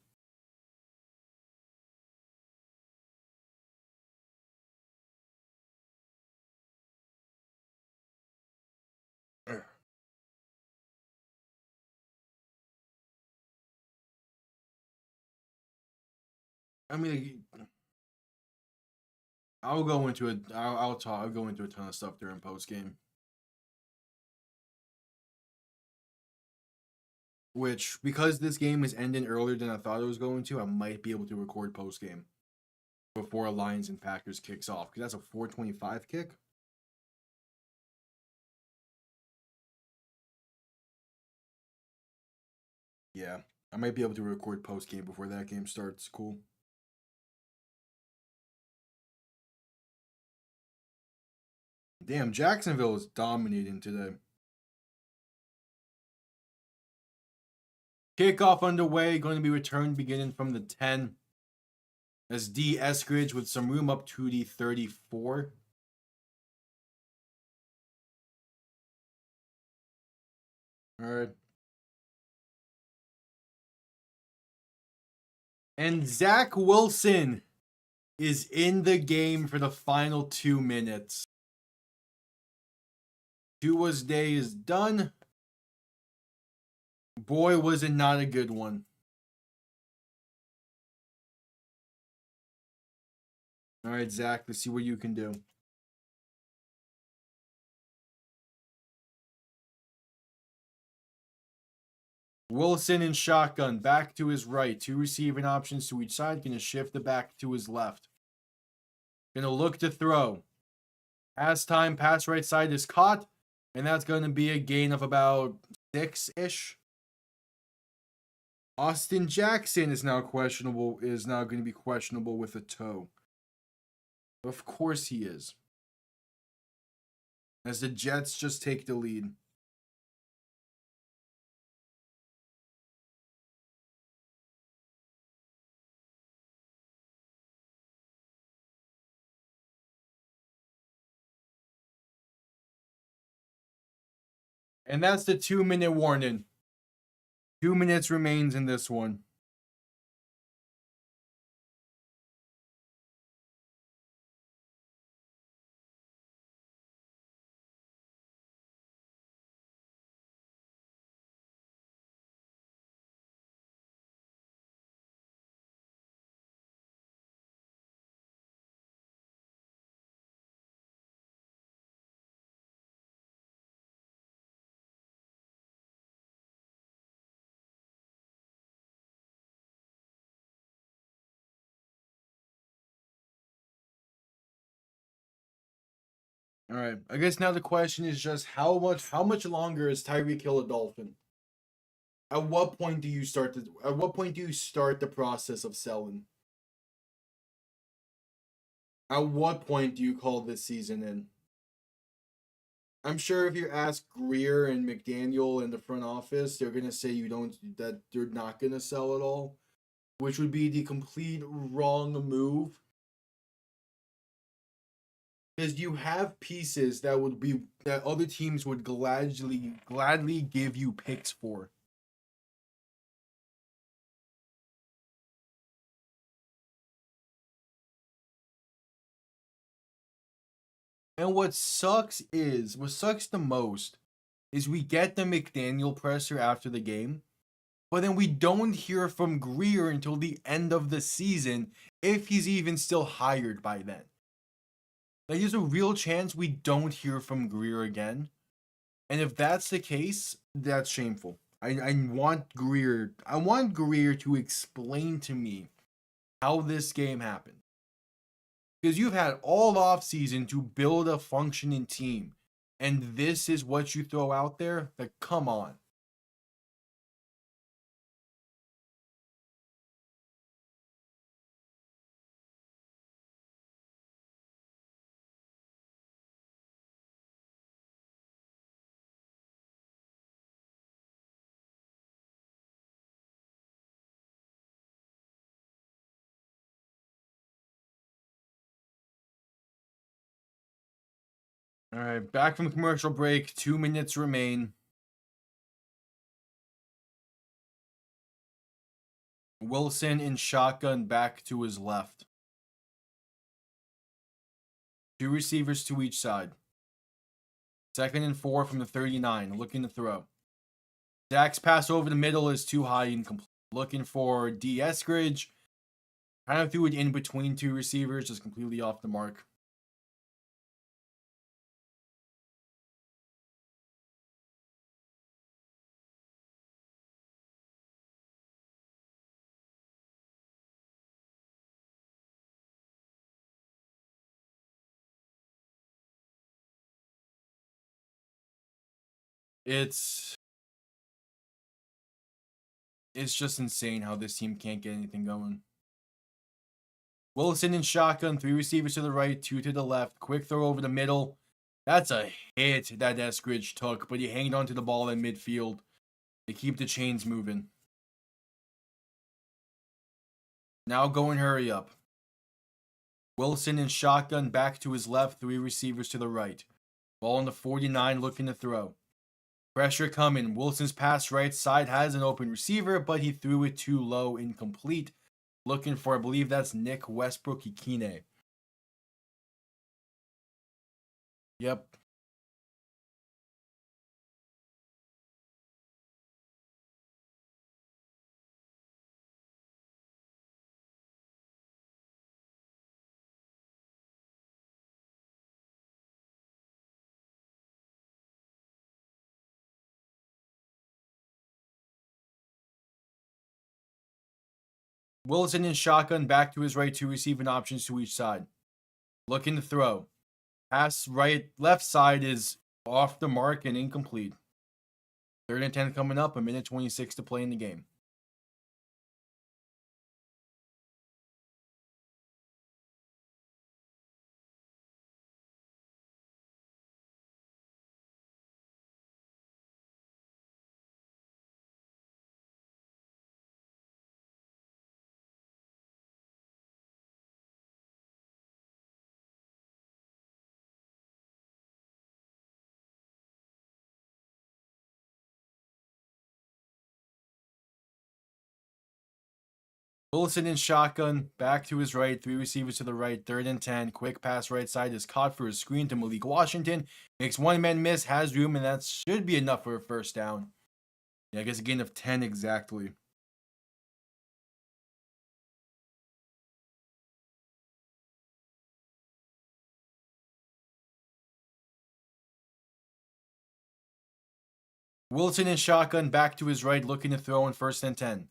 I mean, I'll go into a ton of stuff during post game. Which, because this game is ending earlier than I thought it was going to, I might be able to record post game before Lions and Packers kicks off. Because that's a 4:25 kick. Yeah, I might be able to record post game before that game starts. Cool. Damn, Jacksonville is dominating today. Kickoff underway, going to be returned beginning from the 10. As D. Eskridge with some room up to the 34. All right. And Zach Wilson is in the game for the final 2 minutes. Tua's day is done. Boy, was it not a good one. All right, Zach, let's see what you can do. Wilson in shotgun, back to his right. 2 receiving options to each side. Going to shift the back to his left. Going to look to throw. Pass time, pass right side is caught. And that's going to be a gain of about 6-ish. Austin Jackson is now going to be questionable with a toe. Of course he is. As the Jets just take the lead. And that's the 2-minute warning. 2 minutes remains in this one. All right. I guess now the question is just how much longer is Tyreek Hill a Dolphin? At what point do you start the process of selling? At what point do you call this season in? I'm sure if you ask Greer and McDaniel in the front office, they're gonna say that they're not gonna sell at all, which would be the complete wrong move. Because you have pieces that other teams would gladly give you picks for. And what sucks the most is we get the McDaniel presser after the game, but then we don't hear from Greer until the end of the season, if he's even still hired by then. Like, there's a real chance we don't hear from Greer again. And if that's the case, that's shameful. I want Greer to explain to me how this game happened. Because you've had all offseason to build a functioning team. And this is what you throw out there? Like, come on. All right, back from commercial break. 2 minutes remain. Wilson in shotgun back to his left. 2 receivers to each side. 2nd and 4 from the 39, looking to throw. Dak's pass over the middle is too high and complete. Looking for D. Eskridge. Kind of threw it in between 2 receivers, just completely off the mark. It's just insane how this team can't get anything going. Wilson in shotgun, 3 receivers to the right, 2 to the left. Quick throw over the middle. That's a hit that Eskridge took, but he hanged onto the ball in midfield. They keep the chains moving. Now go and hurry up. Wilson in shotgun, back to his left, 3 receivers to the right. Ball on the 49, looking to throw. Pressure coming. Wilson's pass right side has an open receiver, but he threw it too low, incomplete. Looking for, I believe that's Nick Westbrook-Ikine. Yep. Wilson in shotgun, back to his right, 2 receiving options to each side. Looking to throw. Pass right, left side is off the mark and incomplete. 3rd and 10 coming up, 1:26 to play in the game. Wilson in shotgun, back to his right, 3 receivers to the right, 3rd and 10. Quick pass right side is caught for a screen to Malik Washington. Makes 1 man miss, has room, and that should be enough for a first down. Yeah, I guess a gain of 10 exactly. Wilson in shotgun, back to his right, looking to throw on 1st and 10.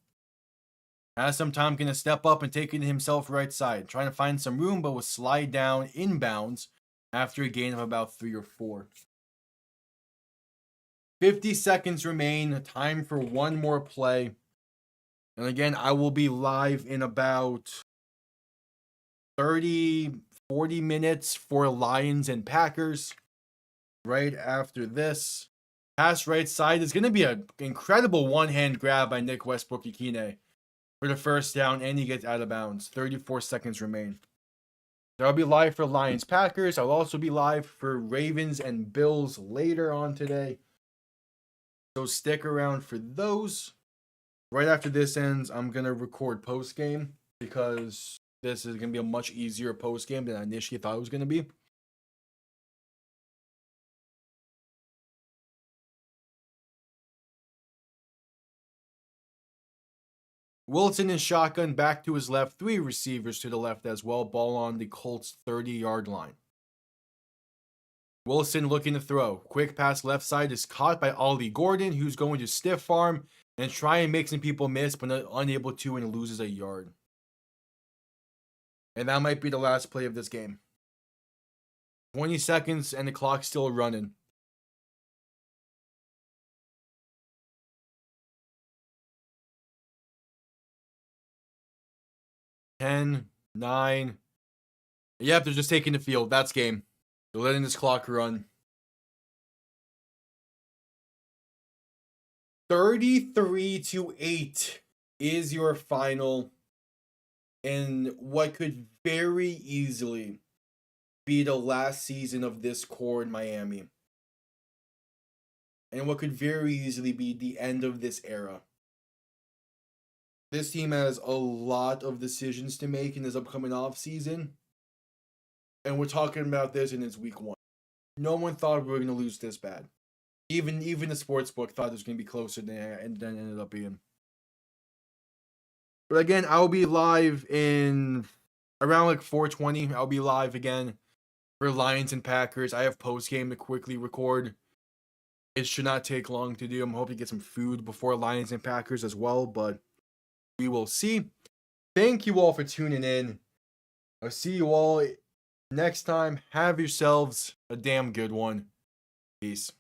Has some time, going to step up and take it himself right side. Trying to find some room, but will slide down inbounds after a gain of about 3 or 4. 50 seconds remain. Time for one more play. And again, I will be live in about 30, 40 minutes for Lions and Packers. Right after this. Pass right side is going to be an incredible one-hand grab by Nick Westbrook-Ikine for the first down, and he gets out of bounds. 34 seconds remain. So I'll be live for Lions Packers. I'll also be live for Ravens and Bills later on today. So stick around for those. Right after this ends, I'm going to record post-game because this is going to be a much easier post-game than I initially thought it was going to be. Wilson in shotgun, back to his left, 3 receivers to the left as well. Ball on the Colts 30-yard line. Wilson looking to throw. Quick pass left side is caught by Ollie Gordon, who's going to stiff arm and try and make some people miss, but unable to, and loses a yard. And that might be the last play of this game. 20 seconds and the clock's still running. 10, 9. Yep, they're just taking the field. That's game. They're letting this clock run. 33-8 is your final in what could very easily be the last season of this core in Miami. And what could very easily be the end of this era. This team has a lot of decisions to make in this upcoming offseason. And we're talking about this in its week 1. No one thought we were going to lose this bad. Even the sportsbook thought it was going to be closer than it ended up being. But again, I'll be live in around like 4:20. I'll be live again for Lions and Packers. I have post game to quickly record. It should not take long to do. I'm hoping to get some food before Lions and Packers as well, but we will see. Thank you all for tuning in. I'll see you all next time. Have yourselves a damn good one. Peace.